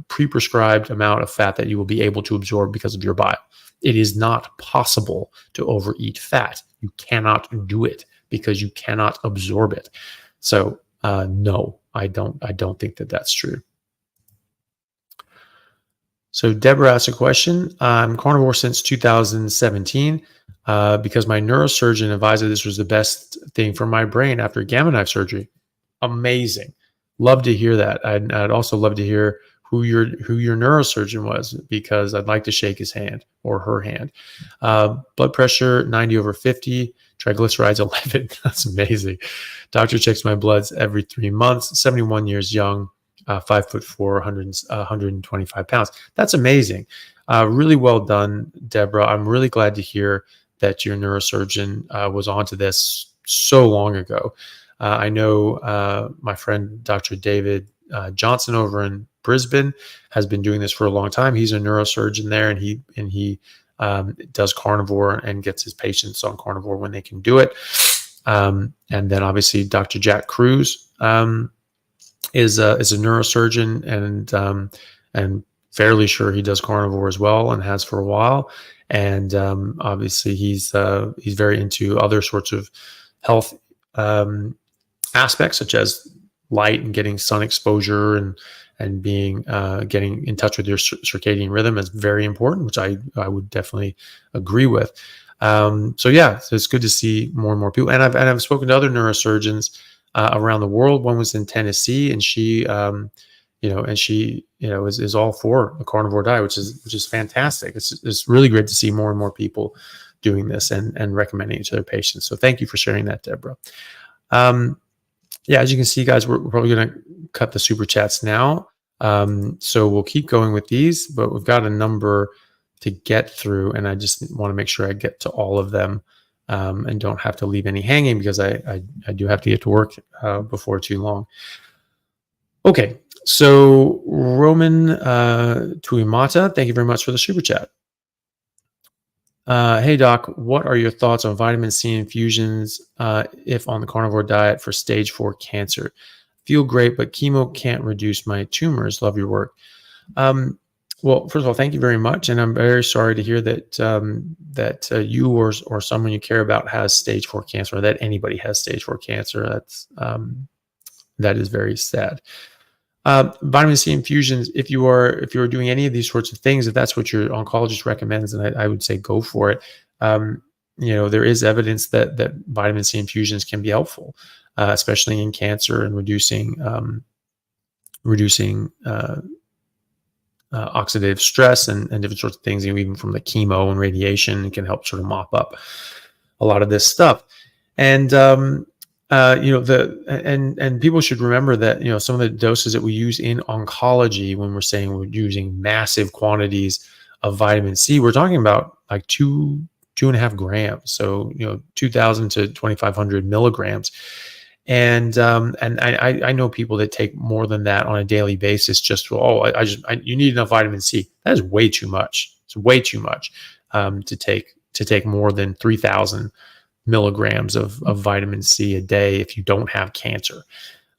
pre-prescribed amount of fat that you will be able to absorb because of your bile. It is not possible to overeat fat. You cannot do it because you cannot absorb it. So no, I don't think that that's true. So Deborah asked a question. I'm carnivore since 2017 because my neurosurgeon advised that this was the best thing for my brain after Gamma knife surgery. Amazing. Love to hear that. I'd also love to hear who your neurosurgeon was, because I'd like to shake his hand or her hand. Blood pressure 90/50, triglycerides 11. That's amazing. Doctor checks my bloods every 3 months. 71 years young. 5'4", 125 pounds. That's amazing. Really well done, Deborah. I'm really glad to hear that your neurosurgeon was onto this so long ago. I know my friend Dr. David Johnson over in Brisbane has been doing this for a long time. He's a neurosurgeon there, and he does carnivore and gets his patients on carnivore when they can do it. And then obviously Dr. Jack Cruz is a neurosurgeon, and fairly sure he does carnivore as well, and has for a while. And obviously he's very into other sorts of health aspects, such as light and getting sun exposure, and being getting in touch with your circadian rhythm is very important, which I would definitely agree with. So yeah, so it's good to see more and more people. And I've spoken to other neurosurgeons around the world. One was in Tennessee, and she is all for a carnivore diet, which is fantastic. It's really great to see more and more people doing this and recommending it to their patients. So thank you for sharing that, Deborah. Yeah, as you can see, guys, we're probably going to cut the super chats now. So we'll keep going with these, but we've got a number to get through, and I just want to make sure I get to all of them and don't have to leave any hanging, because I do have to get to work before too long. Okay, so Roman Tuimata, thank you very much for the super chat. Hey doc, what are your thoughts on vitamin C infusions if on the carnivore diet for stage 4 cancer? Feel great, but chemo can't reduce my tumors. Love your work. Well, first of all, thank you very much, and I'm very sorry to hear that you or someone you care about has stage 4 cancer, or that anybody has stage 4 cancer. That is very sad. Vitamin C infusions, if you are doing any of these sorts of things, if that's what your oncologist recommends, then I would say go for it. There is evidence that vitamin C infusions can be helpful, especially in cancer, and reducing oxidative stress and different sorts of things. Even from the chemo and radiation, it can help sort of mop up a lot of this stuff. And and people should remember that some of the doses that we use in oncology, when we're saying we're using massive quantities of vitamin C, we're talking about like 2.5 grams, so 2,000 to 2,500 milligrams. And I know people that take more than that on a daily basis. Just you need enough vitamin C. That is way too much. It's way too much to take more than 3,000 milligrams of vitamin C a day if you don't have cancer.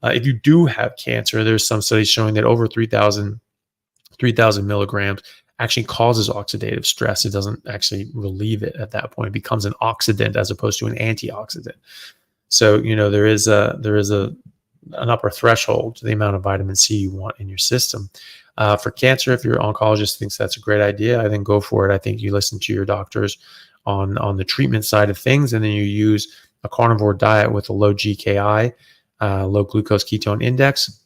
If you do have cancer, there's some studies showing that over 3,000 milligrams actually causes oxidative stress. It doesn't actually relieve it at that point. It becomes an oxidant as opposed to an antioxidant. So there is an upper threshold to the amount of vitamin C you want in your system. For cancer, if your oncologist thinks that's a great idea, I think go for it. I think you listen to your doctors on the treatment side of things, and then you use a carnivore diet with a low GKI, low glucose ketone index,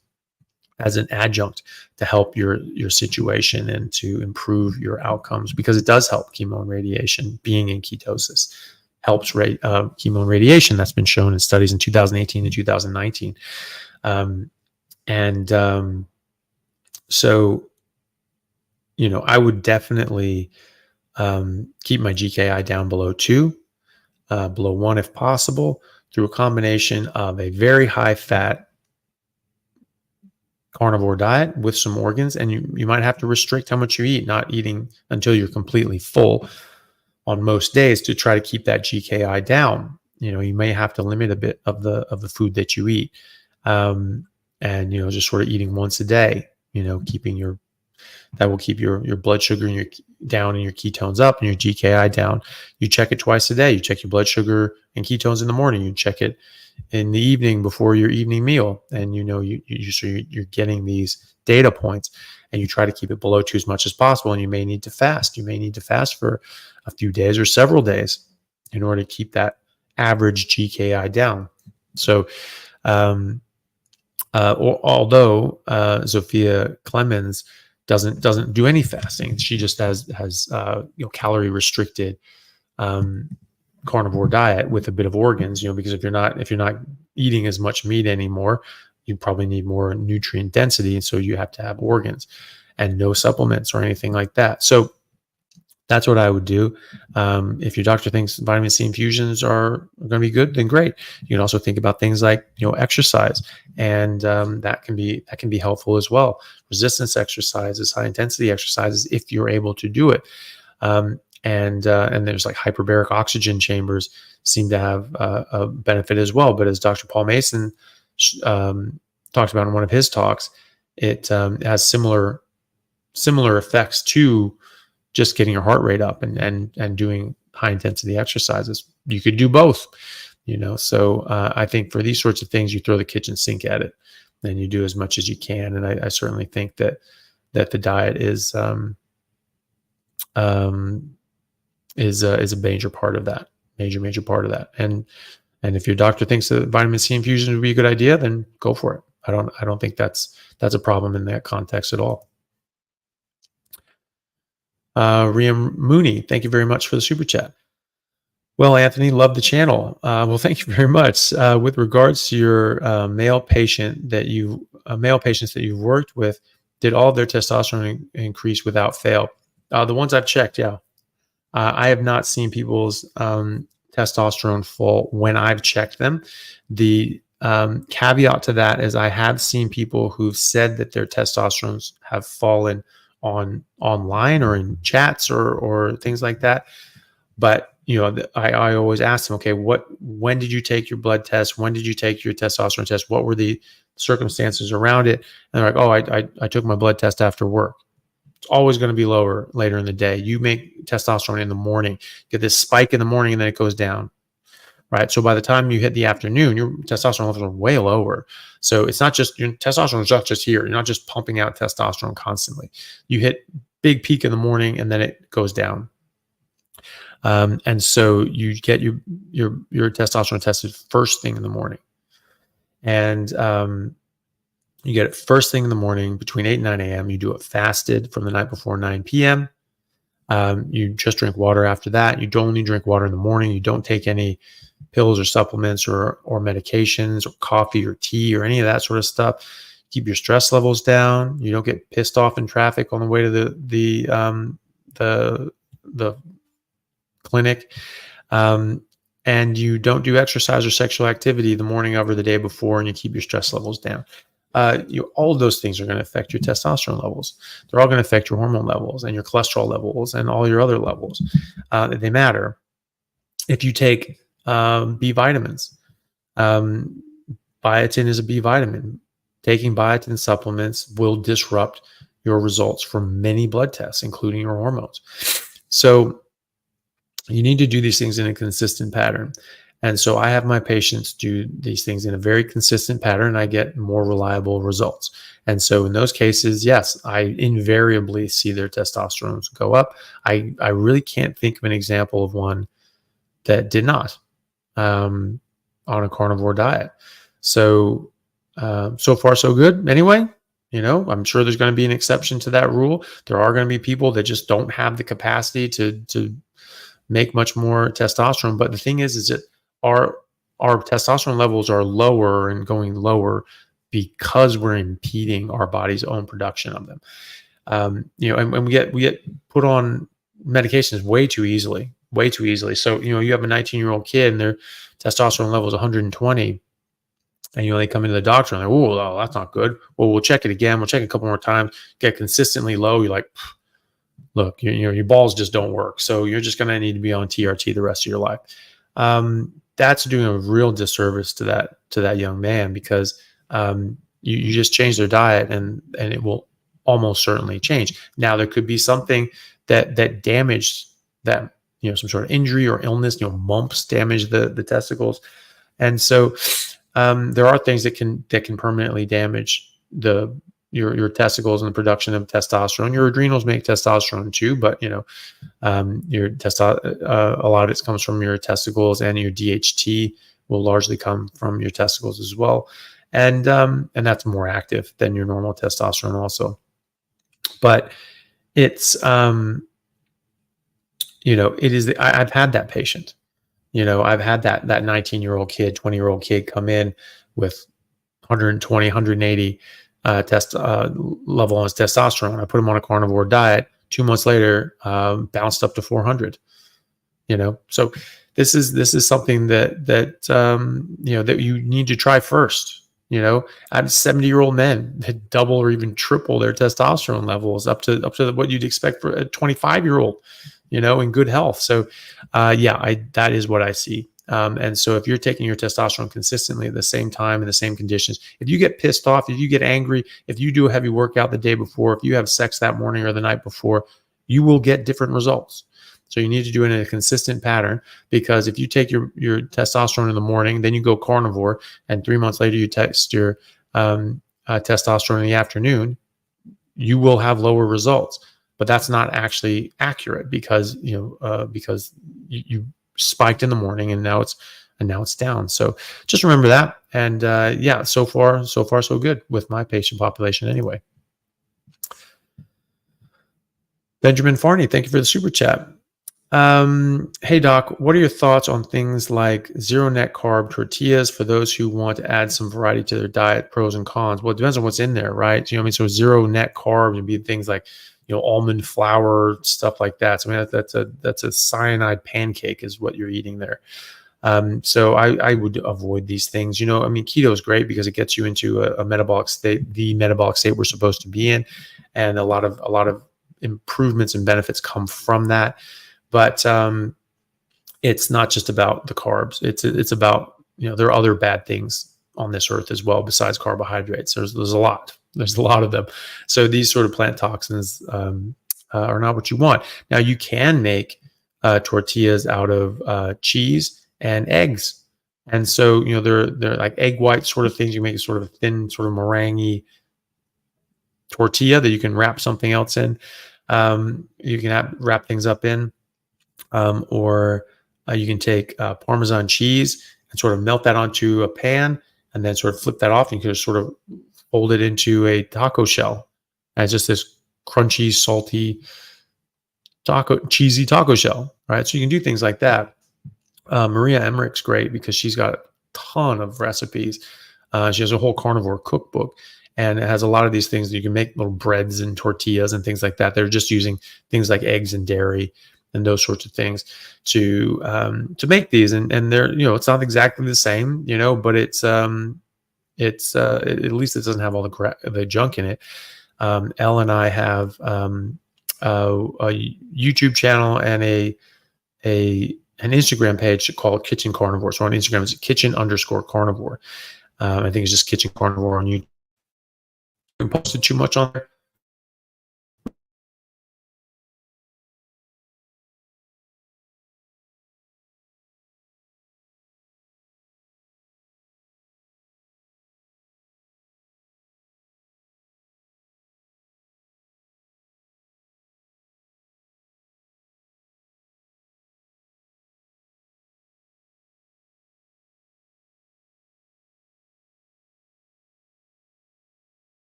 as an adjunct to help your situation and to improve your outcomes, because it does help. Chemo and radiation, being in ketosis, helps chemo and radiation. That's been shown in studies in 2018 and 2019. So, I would definitely keep my GKI down below 2, below 1 if possible, through a combination of a very high fat carnivore diet with some organs. And you might have to restrict how much you eat, not eating until you're completely full on most days to try to keep that GKI down. You may have to limit a bit of the food that you eat, and just sort of eating once a day. That will keep your blood sugar down and your ketones up and your GKI down. You check it twice a day. You check your blood sugar and ketones in the morning. You check it in the evening before your evening meal, and you're getting these data points, and you try to keep it below 2 as much as possible. And you may need to fast. You may need to fast for a few days or several days in order to keep that average GKI down. So, although Zofia Clemens doesn't do any fasting, she just has calorie restricted carnivore diet with a bit of organs, because if you're not eating as much meat anymore, you probably need more nutrient density, and so you have to have organs and no supplements or anything like that. So that's what I would do. If your doctor thinks vitamin C infusions are going to be good, then great. You can also think about things like exercise, and that can be helpful as well. Resistance exercises, high intensity exercises, if you're able to do it. And there's like hyperbaric oxygen chambers seem to have a benefit as well. But as Dr. Paul Mason talked about in one of his talks, it has similar effects to just getting your heart rate up and doing high intensity exercises. You could do both, So I think for these sorts of things, you throw the kitchen sink at it, and you do as much as you can. And I certainly think that the diet is a major part of that, major part of that. And if your doctor thinks that vitamin C infusion would be a good idea, then go for it. I don't think that's a problem in that context at all. Riam Mooney, thank you very much for the super chat. Well, Anthony, love the channel. Well, thank you very much. With regards to your male patients that you've worked with, did all of their testosterone increase without fail? The ones I've checked, yeah. I have not seen people's testosterone fall when I've checked them. The caveat to that is I have seen people who've said that their testosterones have fallen online or in chats or things like that. But I always ask them, okay, when did you take your blood test? When did you take your testosterone test? What were the circumstances around it? And they're like, oh, I took my blood test after work. It's always going to be lower later in the day. You make testosterone in the morning, get this spike in the morning, and then it goes down, right? So by the time you hit the afternoon, your testosterone levels are way lower. So it's not just your testosterone is not just here. You're not just pumping out testosterone constantly. You hit big peak in the morning, and then it goes down. And so you get your testosterone tested first thing in the morning, and you get it first thing in the morning between 8 and 9 a.m. You do it fasted from the night before 9 p.m. You just drink water after that. You don't only drink water in the morning. You don't take any pills or supplements or medications or coffee or tea or any of that sort of stuff. Keep your stress levels down. You don't get pissed off in traffic on the way to the clinic. And you don't do exercise or sexual activity the morning of or the day before, and you keep your stress levels down. All of those things are going to affect your testosterone levels. They're all going to affect your hormone levels and your cholesterol levels and all your other levels. They matter. If you take B vitamins, biotin is a B vitamin. Taking biotin supplements will disrupt your results from many blood tests, including your hormones. So you need to do these things in a consistent pattern. And so I have my patients do these things in a very consistent pattern, and I get more reliable results. And so in those cases, yes, I invariably see their testosterone go up. I really can't think of an example of one that did not on a carnivore diet. So, so far so good. Anyway, I'm sure there's going to be an exception to that rule. There are going to be people that just don't have the capacity to make much more testosterone. But the thing is that our our testosterone levels are lower and going lower because we're impeding our body's own production of them. And we get put on medications way too easily. So you have a 19-year-old kid and their testosterone level is 120, and they come into the doctor and they're like, oh, that's not good. Well, we'll check it again. We'll check it a couple more times. Get consistently low. You're like, look, your balls just don't work. So you're just going to need to be on TRT the rest of your life. That's doing a real disservice to that young man, because you just change their diet and it will almost certainly change. Now there could be something that damaged that, some sort of injury or illness, mumps damage the testicles. And so there are things that can permanently damage your testicles and the production of testosterone. Your adrenals make testosterone too, but a lot of it comes from your testicles, and your DHT will largely come from your testicles as well, and that's more active than your normal testosterone also. But it's it is. I've had that patient. I've had that 19-year-old kid, 20-year-old kid come in with 120, 180 level on his testosterone. I put him on a carnivore diet. 2 months later, bounced up to 400. So this is something that you need to try first. I have 70-year-old men that double or even triple their testosterone levels up to what you'd expect for a 25-year-old, in good health. So, that is what I see. And so if you're taking your testosterone consistently at the same time in the same conditions, if you get pissed off, if you get angry, if you do a heavy workout the day before, if you have sex that morning or the night before, you will get different results. So you need to do it in a consistent pattern, because if you take your testosterone in the morning, then you go carnivore, and 3 months later you test your testosterone in the afternoon, you will have lower results. But that's not actually accurate, because because you spiked in the morning and now it's down. So just remember that. And so far so good with my patient population anyway. Benjamin Farney, thank you for the super chat. Hey doc, what are your thoughts on things like zero net carb tortillas for those who want to add some variety to their diet? Pros and cons. Well, it depends on what's in there, right? So zero net carb would be things like almond flour, stuff like that. So that's a cyanide pancake is what you're eating there. So I would avoid these things. Keto is great because it gets you into a metabolic state, the metabolic state we're supposed to be in, and a lot of improvements and benefits come from that. But it's not just about the carbs. It's about, there are other bad things on this earth as well besides carbohydrates. There's a lot. There's a lot of them. So these sort of plant toxins are not what you want. Now you can make tortillas out of cheese and eggs, and so they're like egg white sort of things. You make a sort of a thin, sort of meringue tortilla that you can wrap something else in. You can wrap things up in. Or you can take Parmesan cheese and sort of melt that onto a pan, and then sort of flip that off, and you can just sort of fold it into a taco shell. And it's just this crunchy, salty, cheesy taco shell, right? So you can do things like that. Maria Emmerich's great because she's got a ton of recipes. She has a whole carnivore cookbook, and it has a lot of these things that you can make, little breads and tortillas and things like that. They're just using things like eggs and dairy and those sorts of things to make these, and they're it's not exactly the same, but it's at least it doesn't have all the junk in it. Elle and I have a YouTube channel and an Instagram page called Kitchen Carnivore. So on Instagram it's kitchen_carnivore. I think it's just Kitchen Carnivore on YouTube. I haven't posted too much on there.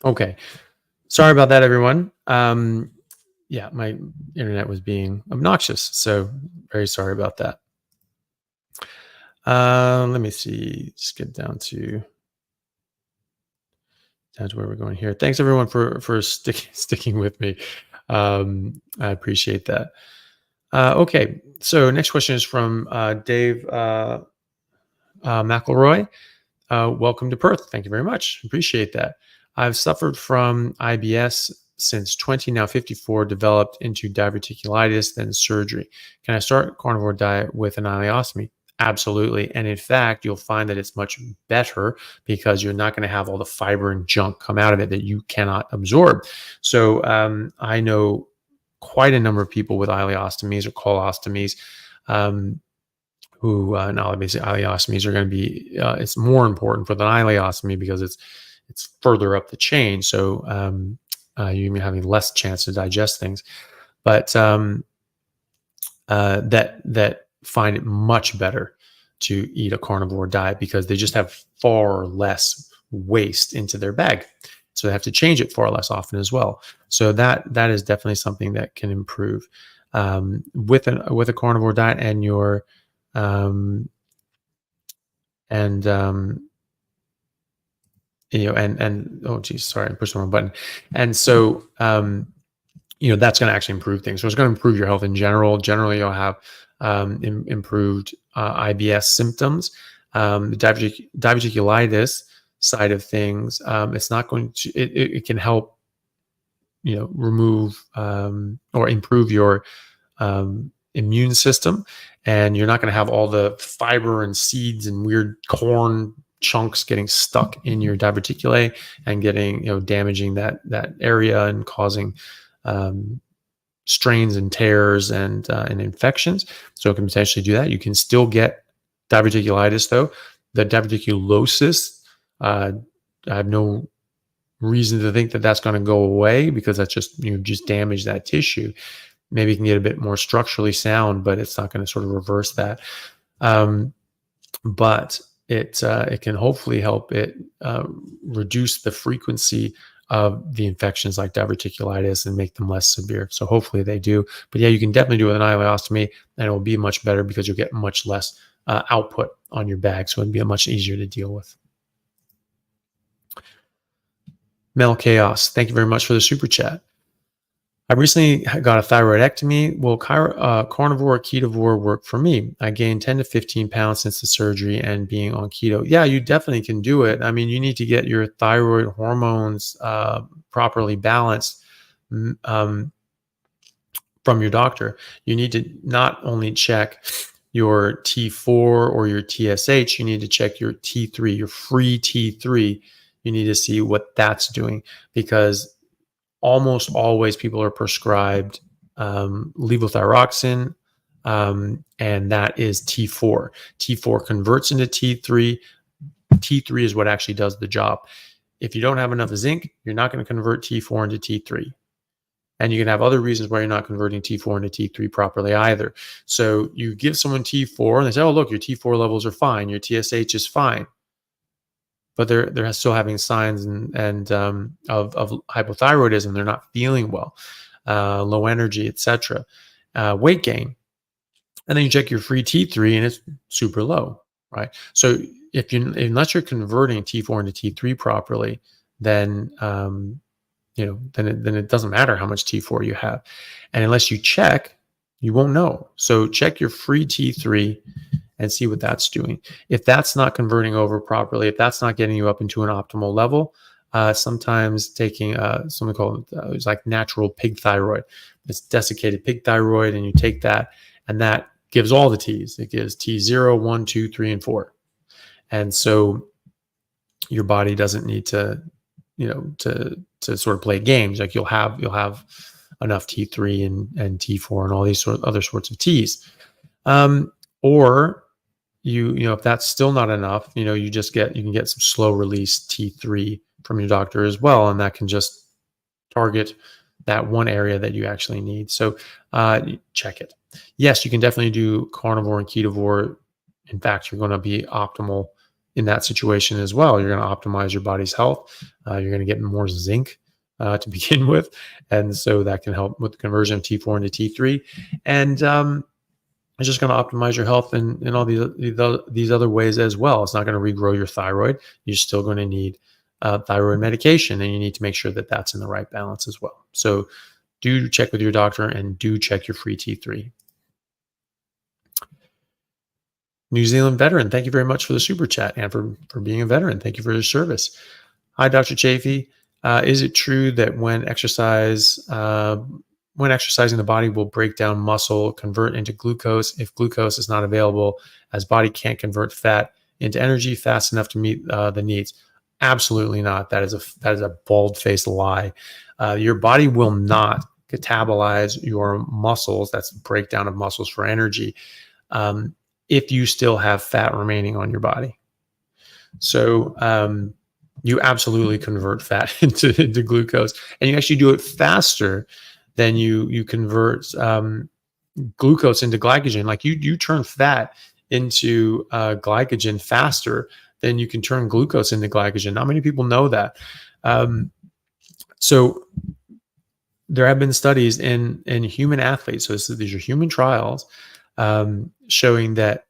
Okay. Sorry about that, everyone. Yeah, my internet was being obnoxious, so very sorry about that. Let me see. Just get down to where we're going here. Thanks everyone for sticking with me. I appreciate that. Okay, so next question is from Dave McElroy. Welcome to Perth. Thank you very much. Appreciate that. I've suffered from IBS since 20, now 54, developed into diverticulitis, then surgery. Can I start a carnivore diet with an ileostomy? Absolutely. And in fact, you'll find that it's much better because you're not going to have all the fiber and junk come out of it that you cannot absorb. So I know quite a number of people with ileostomies or colostomies who now obviously ileostomies are going to be, it's more important for the ileostomy because it's further up the chain. So you're having less chance to digest things. But that find it much better to eat a carnivore diet because they just have far less waste into their bag. So they have to change it far less often as well. So that is definitely something that can improve with a carnivore diet and your and oh geez, sorry, I pushed the wrong button. And so that's going to actually improve things. So it's going to improve your health in general. Generally, you'll have improved IBS symptoms. The diverticulitis side of things, it's not going to. It can help, remove or improve your immune system, and you're not going to have all the fiber and seeds and weird corn chunks getting stuck in your diverticulae and getting, damaging that area and causing strains and tears and infections. So it can potentially do that. You can still get diverticulitis though. The diverticulosis, I have no reason to think that that's going to go away because that's just, just damage that tissue. Maybe you can get a bit more structurally sound, but it's not going to sort of reverse that. But it can hopefully help it reduce the frequency of the infections like diverticulitis and make them less severe. So hopefully they do. But yeah, you can definitely do it with an ileostomy, and it will be much better because you'll get much less output on your bag. So it'd be much easier to deal with. Mel Chaos, thank you very much for the super chat. I recently got a thyroidectomy. Will carnivore or ketovore work for me? I gained 10 to 15 pounds since the surgery and being on keto. Yeah, you definitely can do it. I mean, you need to get your thyroid hormones properly balanced from your doctor. You need to not only check your T4 or your TSH, you need to check your T3, your free T3. You need to see what that's doing because almost always people are prescribed levothyroxine, and that is T4. T4 converts into T3. T3 is what actually does the job. If you don't have enough zinc, you're not going to convert T4 into T3. And you can have other reasons why you're not converting T4 into T3 properly either. So you give someone T4 and they say, oh, look, your T4 levels are fine. Your TSH is fine. But they're still having signs and of hypothyroidism. They're not feeling well, low energy, etc., weight gain, and then you check your free T3 and it's super low, right? So unless you're converting T4 into T3 properly, then then it doesn't matter how much T4 you have, and unless you check, you won't know. So check your free T3 and see what that's doing. If that's not converting over properly, if that's not getting you up into an optimal level, sometimes taking something called it's like natural pig thyroid. It's desiccated pig thyroid, and you take that, and that gives all the T's. It gives T0, 1, 2, 3, and 4. And so your body doesn't need to, to sort of play games. Like you'll have enough T3 and T4 and all these other sorts of T's. Or if that's still not enough, you can get some slow release T3 from your doctor as well, and that can just target that one area that you actually need. So check it. Yes, you can definitely do carnivore and ketovore. In fact, you're going to be optimal in that situation as well. You're going to optimize your body's health. You're going to get more zinc to begin with. And so that can help with the conversion of T4 into T3. And it's just going to optimize your health in all these other ways as well. It's not going to regrow your thyroid. You're still going to need thyroid medication, and you need to make sure that that's in the right balance as well. So do check with your doctor and do check your free T3. New Zealand veteran, thank you very much for the super chat and for being a veteran. Thank you for your service. Hi, Dr. Chaffee. Is it true that when exercising, the body will break down muscle, convert into glucose if glucose is not available, as body can't convert fat into energy fast enough to meet the needs? Absolutely not. That is a bald-faced lie. Your body will not catabolize your muscles. That's breakdown of muscles for energy. If you still have fat remaining on your body. So you absolutely convert fat into glucose, and you actually do it faster than you convert glucose into glycogen. Like you turn fat into glycogen faster than you can turn glucose into glycogen. Not many people know that. So there have been studies in human athletes. So these are human trials showing that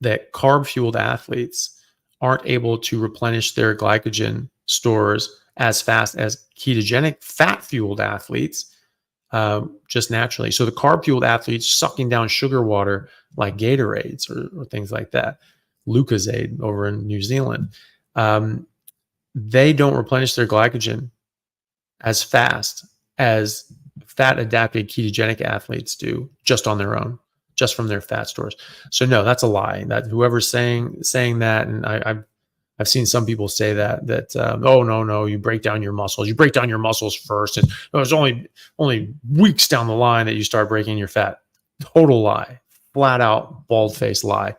carb-fueled athletes aren't able to replenish their glycogen stores as fast as ketogenic fat-fueled athletes just naturally. So the carb-fueled athletes sucking down sugar water like Gatorades or things like that, Lucozade over in New Zealand, they don't replenish their glycogen as fast as fat-adapted ketogenic athletes do just on their own, just from their fat stores. So no, that's a lie. That whoever's saying that, and I've seen some people say that oh no, you break down your muscles. You break down your muscles first, and it was only weeks down the line that you start breaking your fat. Total lie, flat out bald-faced lie.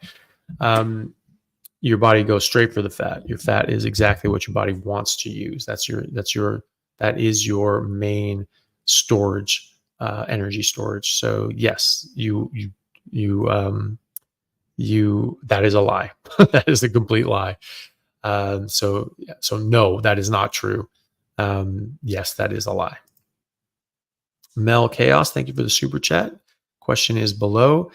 Your body goes straight for the fat. Your fat is exactly what your body wants to use. That is your main storage, energy storage. So yes, that is a lie. That is a complete lie. So no, that is not true. Yes, that is a lie. Mel Chaos, thank you for the super chat. Question is below.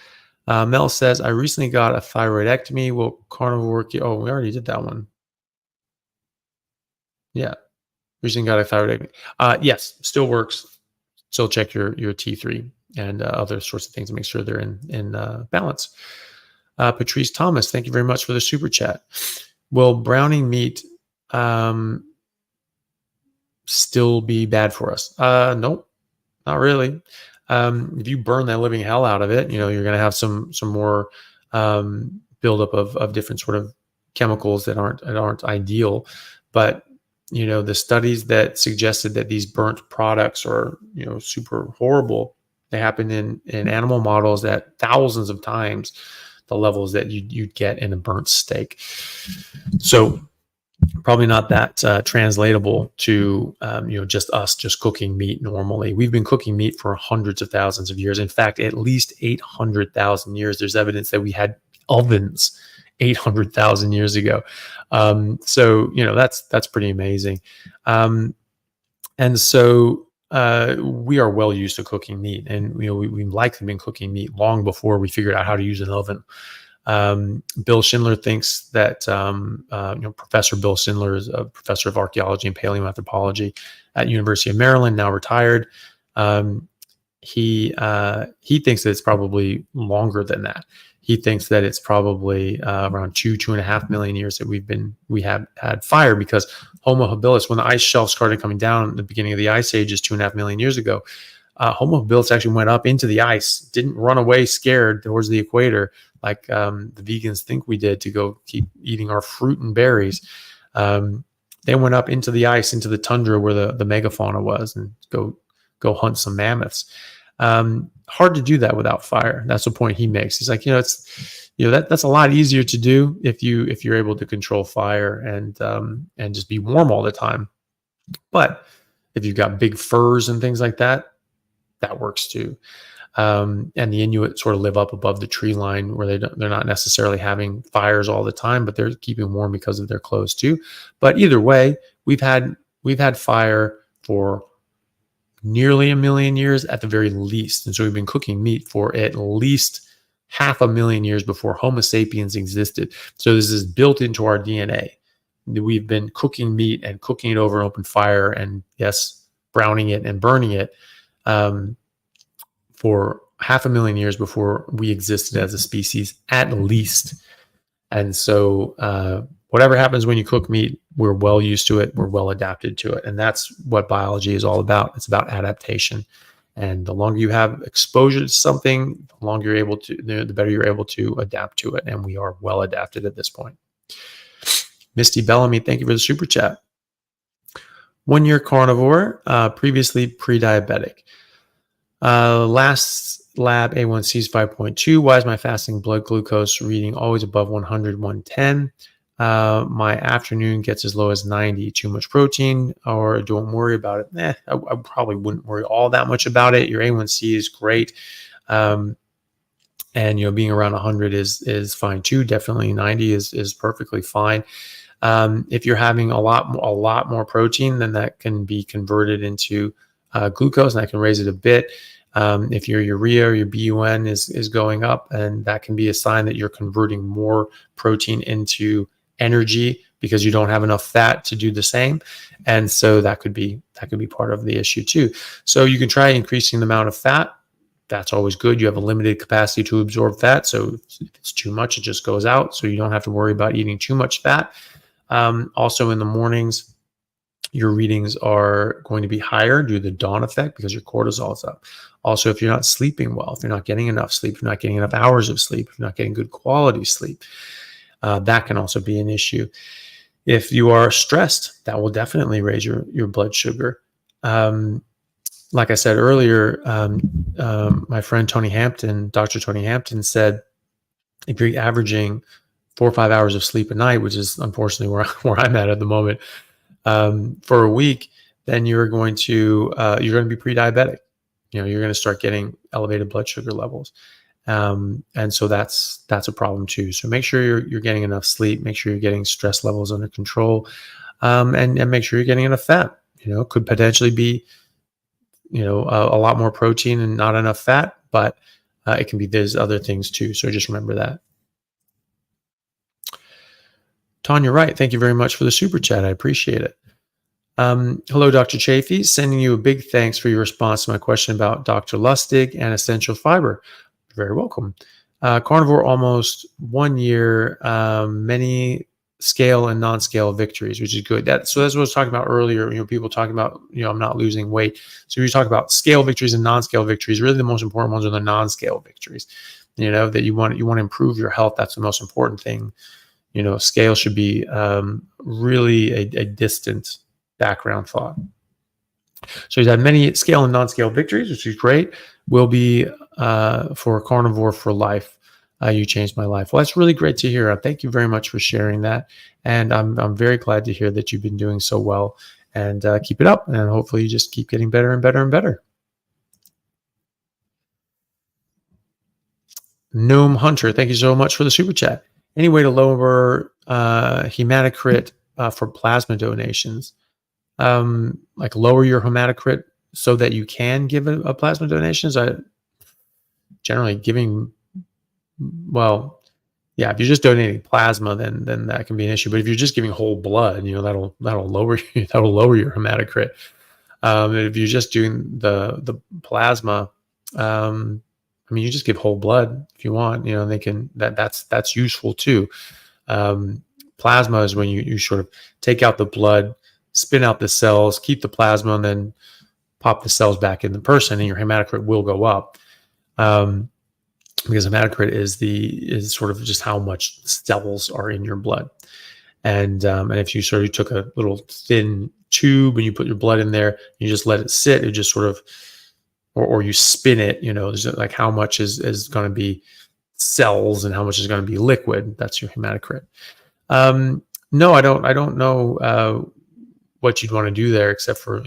Mel says, I recently got a thyroidectomy. Will carnivore? Oh, we already did that one. Yeah, recently got a thyroidectomy. Yes, still works. Still check your T3 and other sorts of things to make sure they're in balance. Patrice Thomas, thank you very much for the super chat. Will browning meat still be bad for us? Nope, not really. If you burn the living hell out of it, you're going to have some more buildup of different sort of chemicals that aren't ideal. But the studies that suggested that these burnt products are super horrible, they happen in animal models at thousands of times the levels that you'd get in a burnt steak. So probably not that translatable to just cooking meat normally. We've been cooking meat for hundreds of thousands of years. In fact, at least 800,000 years. There's evidence that we had ovens 800,000 years ago. So that's pretty amazing. And so we are well used to cooking meat, and we've likely been cooking meat long before we figured out how to use an oven. Bill Schindler thinks that Professor Bill Schindler is a professor of archaeology and paleoanthropology at University of Maryland, now retired. He thinks that it's probably longer than that. He thinks that it's probably around 2.5 million years that we have had fire, because Homo habilis, when the ice shelf started coming down at the beginning of the ice ages 2.5 million years ago, Homo habilis actually went up into the ice, didn't run away scared towards the equator like the vegans think we did to go keep eating our fruit and berries. They went up into the ice, into the tundra where the megafauna was, and go hunt some mammoths. Hard to do that without fire. That's the point he makes. He's like, that's a lot easier to do if you're able to control fire and just be warm all the time. But if you've got big furs and things like that, that works too. And the Inuit sort of live up above the tree line where they're not necessarily having fires all the time, but they're keeping warm because of their clothes too. But either way, we've had fire for nearly 1,000,000 years at the very least. And so we've been cooking meat for at least 500,000 years before Homo sapiens existed. So this is built into our DNA. We've been cooking meat and cooking it over an open fire and, yes, browning it and burning it for 500,000 years before we existed as a species, at least. And so whatever happens when you cook meat, we're well used to it. We're well adapted to it. And that's what biology is all about. It's about adaptation. And the longer you have exposure to something, the longer you're able to, the better you're able to adapt to it. And we are well adapted at this point. Misty Bellamy, thank you for the super chat. 1 year carnivore, previously pre-diabetic. Last lab A1C is 5.2. Why is my fasting blood glucose reading always above 100, 110? My afternoon gets as low as 90. Too much protein, or don't worry about it? I probably wouldn't worry all that much about it. Your A1C is great. And being around 100 is fine too. Definitely 90 is perfectly fine. If you're having a lot more protein, then that can be converted into glucose, and that can raise it a bit. If your urea or your BUN is going up, and that can be a sign that you're converting more protein into energy because you don't have enough fat to do the same. And so that could be part of the issue too. So you can try increasing the amount of fat. That's always good. You have a limited capacity to absorb fat. So if it's too much, it just goes out. So you don't have to worry about eating too much fat. Also in the mornings, your readings are going to be higher due to the dawn effect because your cortisol is up. Also, if you're not sleeping well, if you're not getting enough sleep, if you're not getting enough hours of sleep, if you're not getting good quality sleep, that can also be an issue. If you are stressed, that will definitely raise your blood sugar. Like I said earlier, my friend Tony Hampton, Dr. Tony Hampton, said if you're averaging 4 or 5 hours of sleep a night, which is unfortunately where I'm at the moment, for a week, then you're going to be pre-diabetic. You're going to start getting elevated blood sugar levels, and so that's a problem too. So make sure you're getting enough sleep. Make sure you're getting stress levels under control, and make sure you're getting enough fat. Could potentially be a lot more protein and not enough fat, but it can be there's other things too. So just remember that. Tanya Wright, thank you very much for the super chat. I appreciate it. Hello, Dr. Chaffee. Sending you a big thanks for your response to my question about Dr. Lustig and essential fiber. You're very welcome. Carnivore almost 1 year, many scale and non-scale victories, which is good. So that's what I was talking about earlier. People talking about, I'm not losing weight. So you talk about scale victories and non-scale victories. Really, the most important ones are the non-scale victories. That you want to improve your health. That's the most important thing. Scale should be really a distant background thought. So he's had many scale and non-scale victories, which is great. Will be for Carnivore for life. You changed my life. Well, that's really great to hear. Thank you very much for sharing that. And I'm very glad to hear that you've been doing so well. And keep it up. And hopefully you just keep getting better and better and better. Gnome Hunter, thank you so much for the super chat. Any way to lower hematocrit for plasma donations? Like lower your hematocrit so that you can give a plasma donation? Generally giving, well, yeah, if you're just donating plasma, then that can be an issue. But if you're just giving whole blood, that'll lower your hematocrit. If you're just doing the plasma, you just give whole blood if you want. They can that's useful too. Plasma is when you sort of take out the blood, spin out the cells, keep the plasma, and then pop the cells back in the person, and your hematocrit will go up. Because hematocrit is sort of just how much cells are in your blood. And if you sort of took a little thin tube and you put your blood in there, you just let it sit, it just sort of, or you spin it, there's like how much is going to be cells and how much is going to be liquid. That's your hematocrit. No, I don't know what you'd want to do there except for,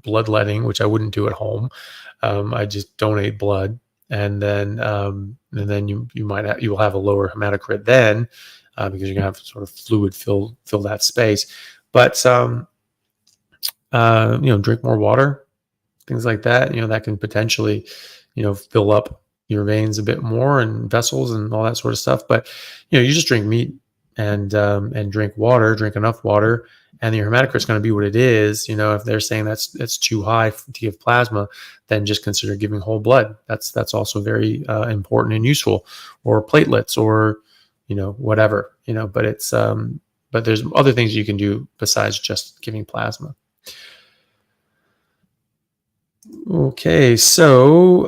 bloodletting, which I wouldn't do at home. I just donate blood. and then you will have a lower hematocrit then, because you're gonna have sort of fluid fill that space. But drink more water, things like that. That can potentially, fill up your veins a bit more and vessels and all that sort of stuff. But you just drink meat and drink water, drink enough water, and your hematocrit is going to be what it is. If they're saying that's too high to give plasma, then just consider giving whole blood. That's also very important and useful, or platelets, or whatever. But there's other things you can do besides just giving plasma. Okay, so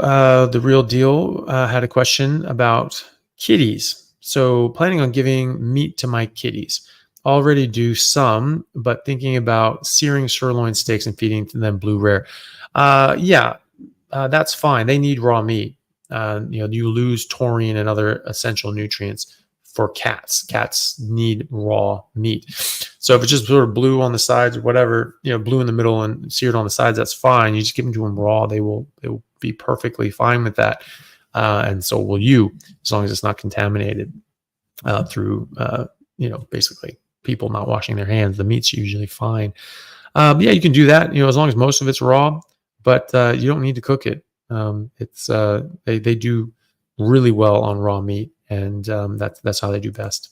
the real deal had a question about kitties. So planning on giving meat to my kitties. Already do some, but thinking about searing sirloin steaks and feeding them blue rare. That's fine. They need raw meat. You lose taurine and other essential nutrients for cats. Cats need raw meat. So if it's just sort of blue on the sides or whatever, blue in the middle and seared on the sides, that's fine. You just give them to them raw. They will be perfectly fine with that. And so will you, as long as it's not contaminated through, basically people not washing their hands. The meat's usually fine. You can do that, as long as most of it's raw, but you don't need to cook it. They do really well on raw meat, and that's how they do best.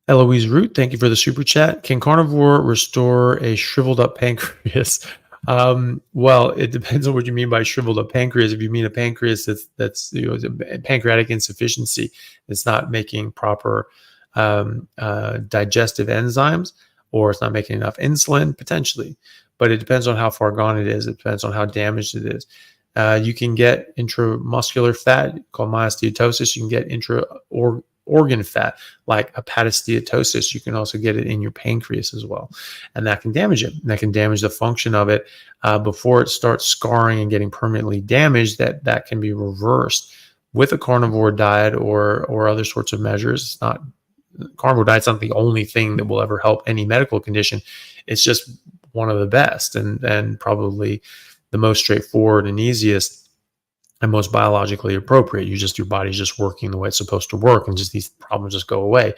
Eloise Root, thank you for the super chat. Can carnivore restore a shriveled up pancreas? Well, it depends on what you mean by shriveled up pancreas. If you mean a pancreas that's a pancreatic insufficiency, it's not making proper digestive enzymes, or it's not making enough insulin, potentially. But it depends on how far gone it is. It depends on how damaged it is. You can get intramuscular fat called myosteatosis. You can get organ fat like hepatosteatosis. You can also get it in your pancreas as well, and that can damage it. And that can damage the function of it before it starts scarring and getting permanently damaged. That can be reversed with a carnivore diet or other sorts of measures. Carnivore diet's not the only thing that will ever help any medical condition. It's just one of the best and probably the most straightforward and easiest and most biologically appropriate. Your body's just working the way it's supposed to work, and just these problems just go away.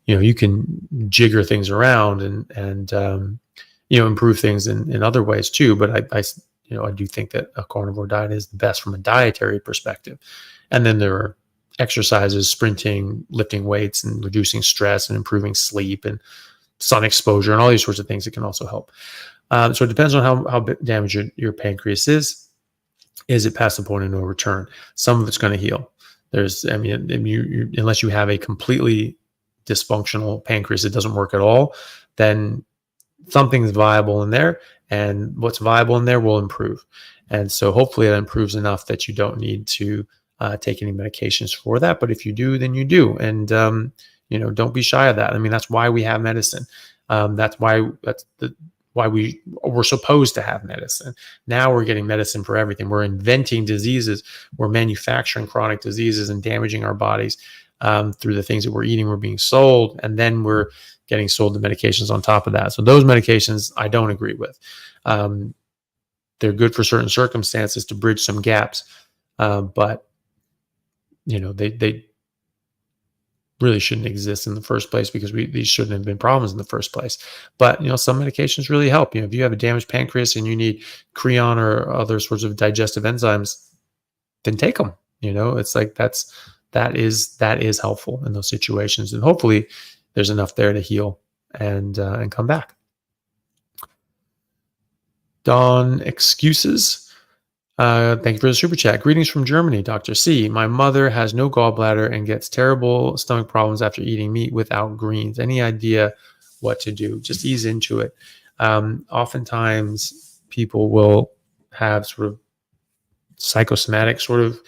You can jigger things around and improve things in other ways too. But I do think that a carnivore diet is the best from a dietary perspective. And then there are exercises, sprinting, lifting weights, and reducing stress and improving sleep and sun exposure and all these sorts of things that can also help. So it depends on how damaged your pancreas is. Is it past the point of no return? Some of it's going to heal. Unless you have a completely dysfunctional pancreas that doesn't work at all, then something's viable in there, and what's viable in there will improve. And so hopefully it improves enough that you don't need to take any medications for that. But if you do, then you do. And, don't be shy of that. That's why we have medicine. That's why we're supposed to have medicine. Now we're getting medicine for everything. We're inventing diseases. We're manufacturing chronic diseases and damaging our bodies through the things that we're eating. We're being sold, and then we're getting sold the medications on top of that. So those medications I don't agree with. They're good for certain circumstances to bridge some gaps, but they really shouldn't exist in the first place, because these shouldn't have been problems in the first place. But some medications really help. If you have a damaged pancreas and you need creon or other sorts of digestive enzymes, then take them. It's like that is helpful in those situations, and hopefully there's enough there to heal and come back. Dawn Excuses. Thank you for the super chat. Greetings from Germany, Dr. C. My mother has no gallbladder and gets terrible stomach problems after eating meat without greens. Any idea what to do? Just ease into it. Oftentimes people will have sort of psychosomatic sort of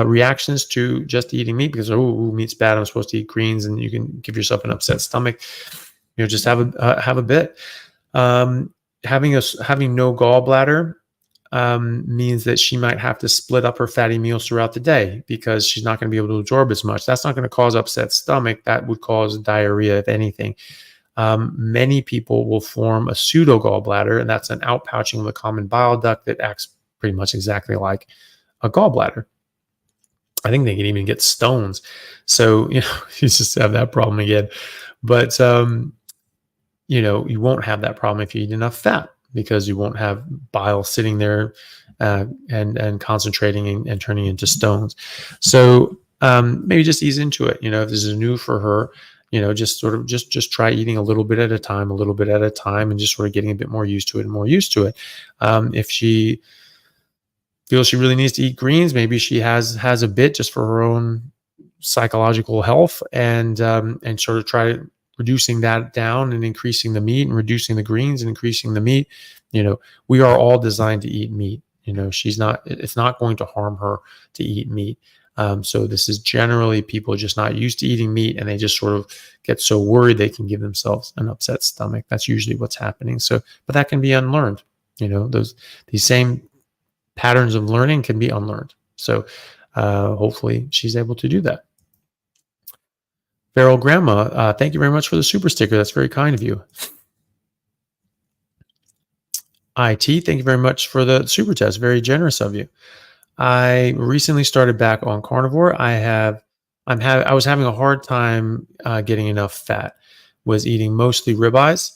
reactions to just eating meat, because meat's bad, I'm supposed to eat greens, and you can give yourself an upset stomach. Just have a bit. Having no gallbladder means that she might have to split up her fatty meals throughout the day, because she's not going to be able to absorb as much. That's not going to cause upset stomach. That would cause diarrhea, if anything. Many people will form a pseudo gallbladder, and that's an outpouching of the common bile duct that acts pretty much exactly like a gallbladder. I think they can even get stones. So, you just have that problem again. But, you won't have that problem if you eat enough fat, because you won't have bile sitting there and concentrating and turning into stones. So maybe just ease into it. If this is new for her, just sort of just try eating a little bit at a time, and just sort of getting a bit more used to it and more used to it. If she feels she really needs to eat greens, maybe she has a bit just for her own psychological health, and sort of try reducing that down and increasing the meat, and reducing the greens and increasing the meat. We are all designed to eat meat. It's not going to harm her to eat meat. So this is generally people just not used to eating meat, and they just sort of get so worried they can give themselves an upset stomach. That's usually what's happening. So, but that can be unlearned. These same patterns of learning can be unlearned. So hopefully she's able to do that. Feral Grandma, thank you very much for the super sticker. That's very kind of you. IT, thank you very much for the super test. Very generous of you. I recently started back on carnivore. I was having a hard time getting enough fat. Was eating mostly ribeyes.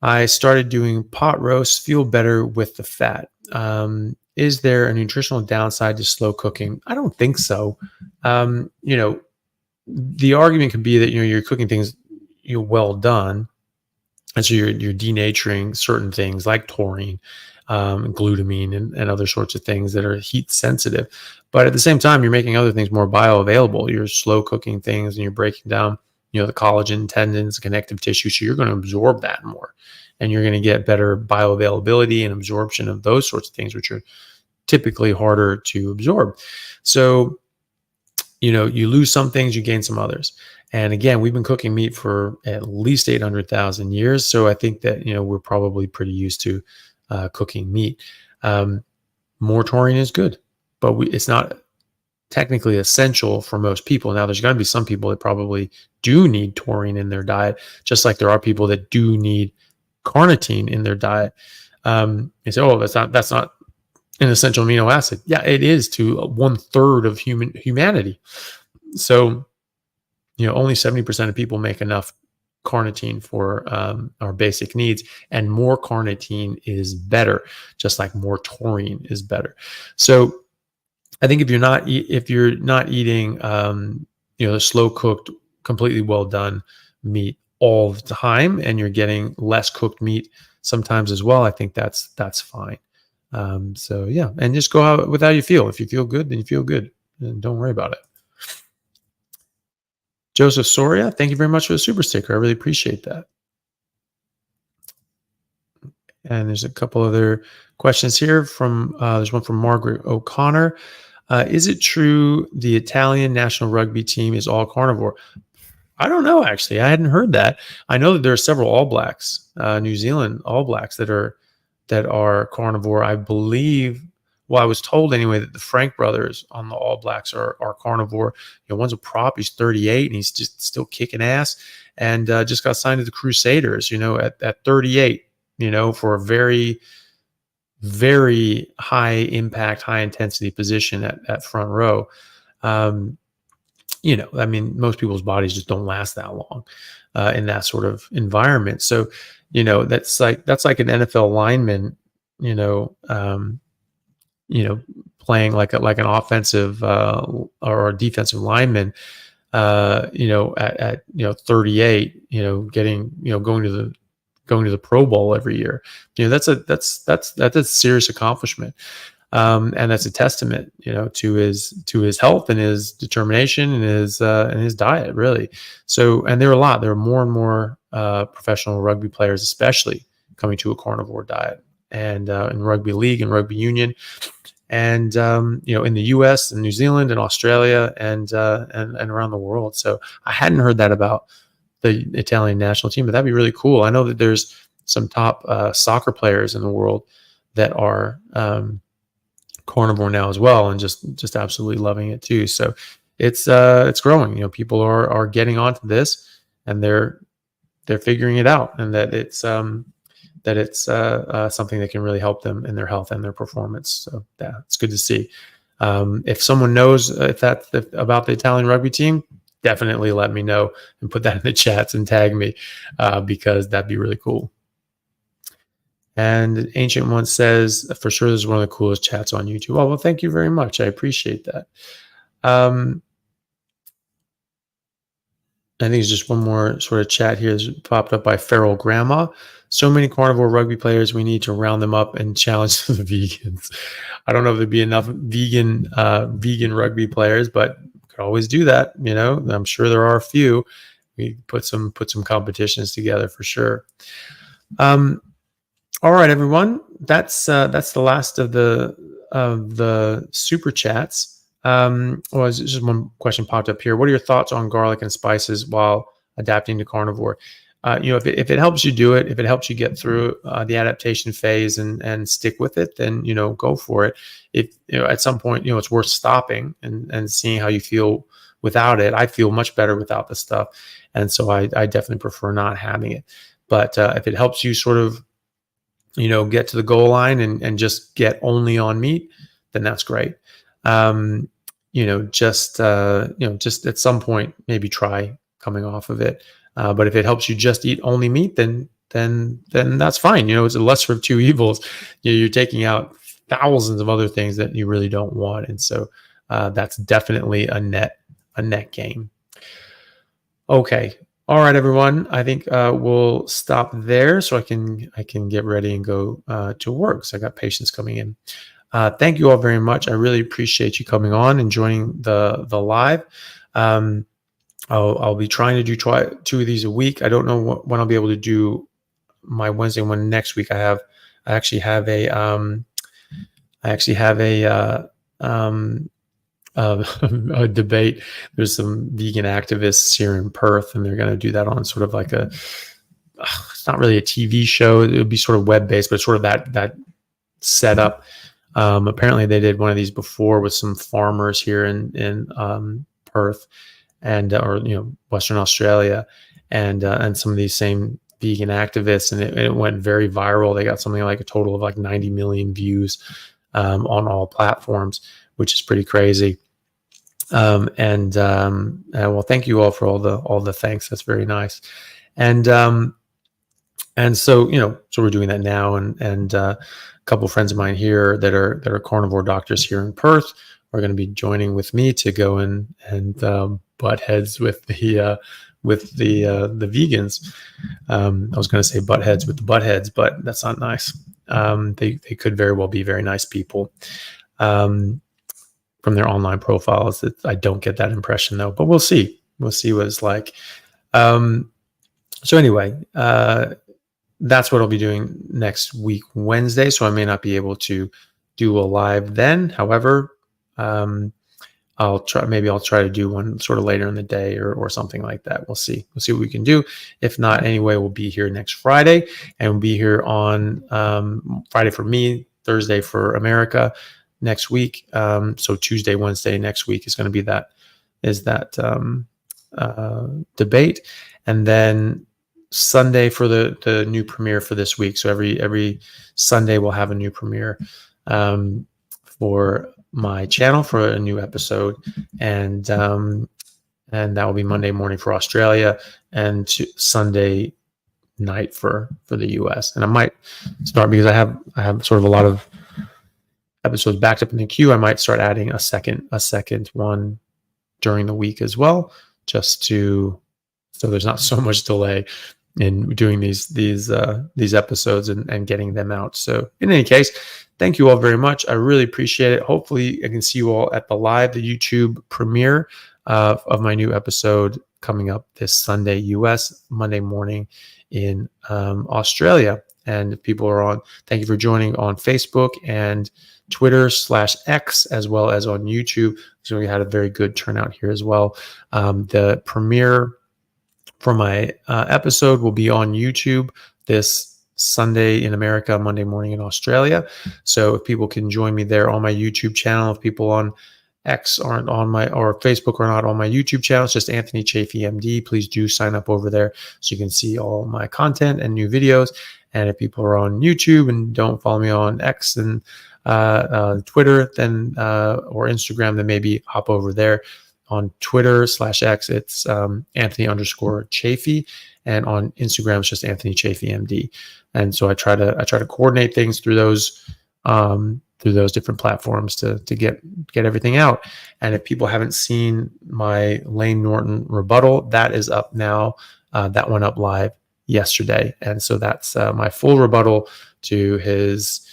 I started doing pot roast. Feel better with the fat. Is there a nutritional downside to slow cooking? I don't think so. The argument could be that you're cooking things well done, and so you're denaturing certain things like taurine, glutamine, and other sorts of things that are heat sensitive. But at the same time, you're making other things more bioavailable. You're slow cooking things, and you're breaking down the collagen, tendons, connective tissue. So you're going to absorb that more, and you're going to get better bioavailability and absorption of those sorts of things, which are typically harder to absorb. So you lose some things, you gain some others. And again, we've been cooking meat for at least 800,000 years. So I think that, we're probably pretty used to cooking meat. More taurine is good, but it's not technically essential for most people. Now, there's going to be some people that probably do need taurine in their diet, just like there are people that do need carnitine in their diet. You say, oh, that's not an essential amino acid. Yeah, it is to 1/3 of humanity. So, only 70% of people make enough carnitine for our basic needs, and more carnitine is better, just like more taurine is better. So, I think if you're not eating, the slow cooked, completely well done meat all the time, and you're getting less cooked meat sometimes as well, I think that's fine. So yeah, and just go out with how you feel. If you feel good, then you feel good, and don't worry about it. Joseph Soria, thank you very much for the super sticker. I really appreciate that. And there's a couple other questions here there's one from Margaret O'Connor. Is it true the Italian national rugby team is all carnivore? I don't know, actually. I hadn't heard that. I know that there are several All Blacks, New Zealand All Blacks that are carnivore. I believe, well, I was told anyway that the Frank brothers on the All Blacks are carnivore. One's a prop. He's 38 and he's just still kicking ass, and just got signed to the Crusaders, at 38, for a very, very high impact, high intensity position at front row. Most people's bodies just don't last that long in that sort of environment. So, that's like an NFL lineman, playing like an offensive or a defensive lineman, at 38, going to the Pro Bowl every year. That's a serious accomplishment. And that's a testament, to his health and his determination and his diet, really. So, and there are more and more professional rugby players, especially, coming to a carnivore diet, and in rugby league and rugby union, and in the U.S. and New Zealand and Australia and around the world. So I hadn't heard that about the Italian national team, but that'd be really cool. I know that there's some top soccer players in the world that are carnivore now as well, and just absolutely loving it too. So it's growing. People are getting onto this, and they're figuring it out, and that it's that it's something that can really help them in their health and their performance. So yeah, it's good to see. If someone knows about the Italian rugby team, definitely let me know and put that in the chats and tag me, because that'd be really cool. And Ancient One says, for sure, this is one of the coolest chats on YouTube. Oh, well, thank you very much. I appreciate that. I think there's just one more sort of chat here that's popped up by Feral Grandma. So many carnivore rugby players, we need to round them up and challenge the vegans. I don't know if there'd be enough vegan rugby players, but could always do that. You know, I'm sure there are a few. We put some competitions together for sure. All right, everyone. That's the last of the super chats. Well, just one question popped up here. What are your thoughts on garlic and spices while adapting to carnivore? If it helps you do it, if it helps you get through the adaptation phase and stick with it, then go for it. If at some point it's worth stopping and seeing how you feel without it. I feel much better without the stuff, and so I definitely prefer not having it. But if it helps you sort of get to the goal line and just get only on meat, then that's great. Just at some point, maybe try coming off of it. But if it helps you just eat only meat, then that's fine. It's a lesser of two evils. You're taking out thousands of other things that you really don't want. And so that's definitely a net gain. Okay. All right, everyone. I think we'll stop there so I can get ready and go to work. So I got patients coming in. Thank you all very much. I really appreciate you coming on and joining the live. I'll be trying to do 2 of these a week. I don't know when I'll be able to do my Wednesday one next week. I actually have a a debate. There's some vegan activists here in Perth, and they're going to do that on sort of like it's not really a TV show. It would be sort of web-based, but sort of that setup. Apparently they did one of these before with some farmers here in Perth and or Western Australia, and some of these same vegan activists, and it went very viral. They got something like a total of like 90 million views on all platforms, which is pretty crazy. Well, thank you all for all the thanks. That's very nice. And so so we're doing that now, and a couple of friends of mine here that are carnivore doctors here in Perth are going to be joining with me to go and butt heads with the vegans. I was going to say butt heads with the butt heads, but that's not nice. They could very well be very nice people. From their online profiles, that I don't get that impression though, but we'll see what it's like. So anyway, that's what I'll be doing next week, Wednesday. So I may not be able to do a live then. However, I'll try to do one sort of later in the day or something like that. We'll see what we can do. If not, anyway, we'll be here next Friday, and we'll be here on Friday for me, Thursday for America next week. So Tuesday, Wednesday next week is going to be that debate, and then Sunday for the new premiere for this week. So every Sunday we'll have a new premiere for my channel for a new episode, and that will be Monday morning for Australia and Sunday night for the US. And I might start, because I have sort of a lot of episodes backed up in the queue. I might start adding a second one during the week as well, just so there's not so much delay in doing these episodes and getting them out. So in any case, thank you all very much. I really appreciate it. Hopefully I can see you all at the YouTube premiere of my new episode coming up this Sunday US, Monday morning in Australia. And if people are on, thank you for joining on Facebook and Twitter/X, as well as on YouTube. So we had a very good turnout here as well. The premiere for my episode will be on YouTube this Sunday in America, Monday morning in Australia. So if people can join me there on my YouTube channel, if people on X aren't on my, or Facebook are not on my YouTube channel, it's just Anthony Chaffee MD. Please do sign up over there so you can see all my content and new videos. And if people are on YouTube and don't follow me on X and Twitter, then or Instagram, then maybe hop over there. On Twitter/X, it's Anthony_Chaffee, and on Instagram, it's just Anthony Chaffee MD. And so I try to coordinate things through those different platforms to get everything out. And if people haven't seen my Lane Norton rebuttal, that is up now. That went up live yesterday, and so that's my full rebuttal to his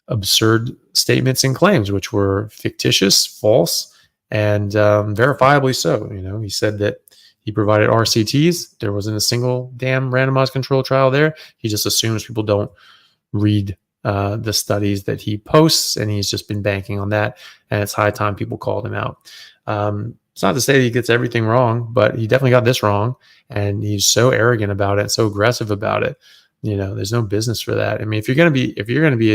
absurd statements and claims, which were fictitious, false, and verifiably so. He said that he provided RCTs. There wasn't a single damn randomized control trial there. He just assumes people don't read the studies that he posts, and he's just been banking on that. And it's high time people called him out. It's not to say that he gets everything wrong, but he definitely got this wrong. And he's so arrogant about it, so aggressive about it. There's no business for that. I mean, if you're gonna be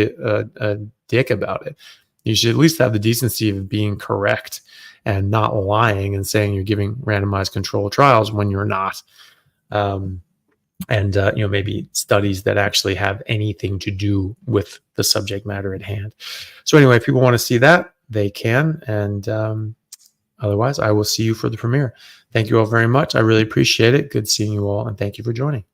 a dick about it, you should at least have the decency of being correct and not lying and saying you're giving randomized controlled trials when you're not. Maybe studies that actually have anything to do with the subject matter at hand. So anyway, if people want to see that, they can. And otherwise, I will see you for the premiere. Thank you all very much. I really appreciate it. Good seeing you all, and thank you for joining.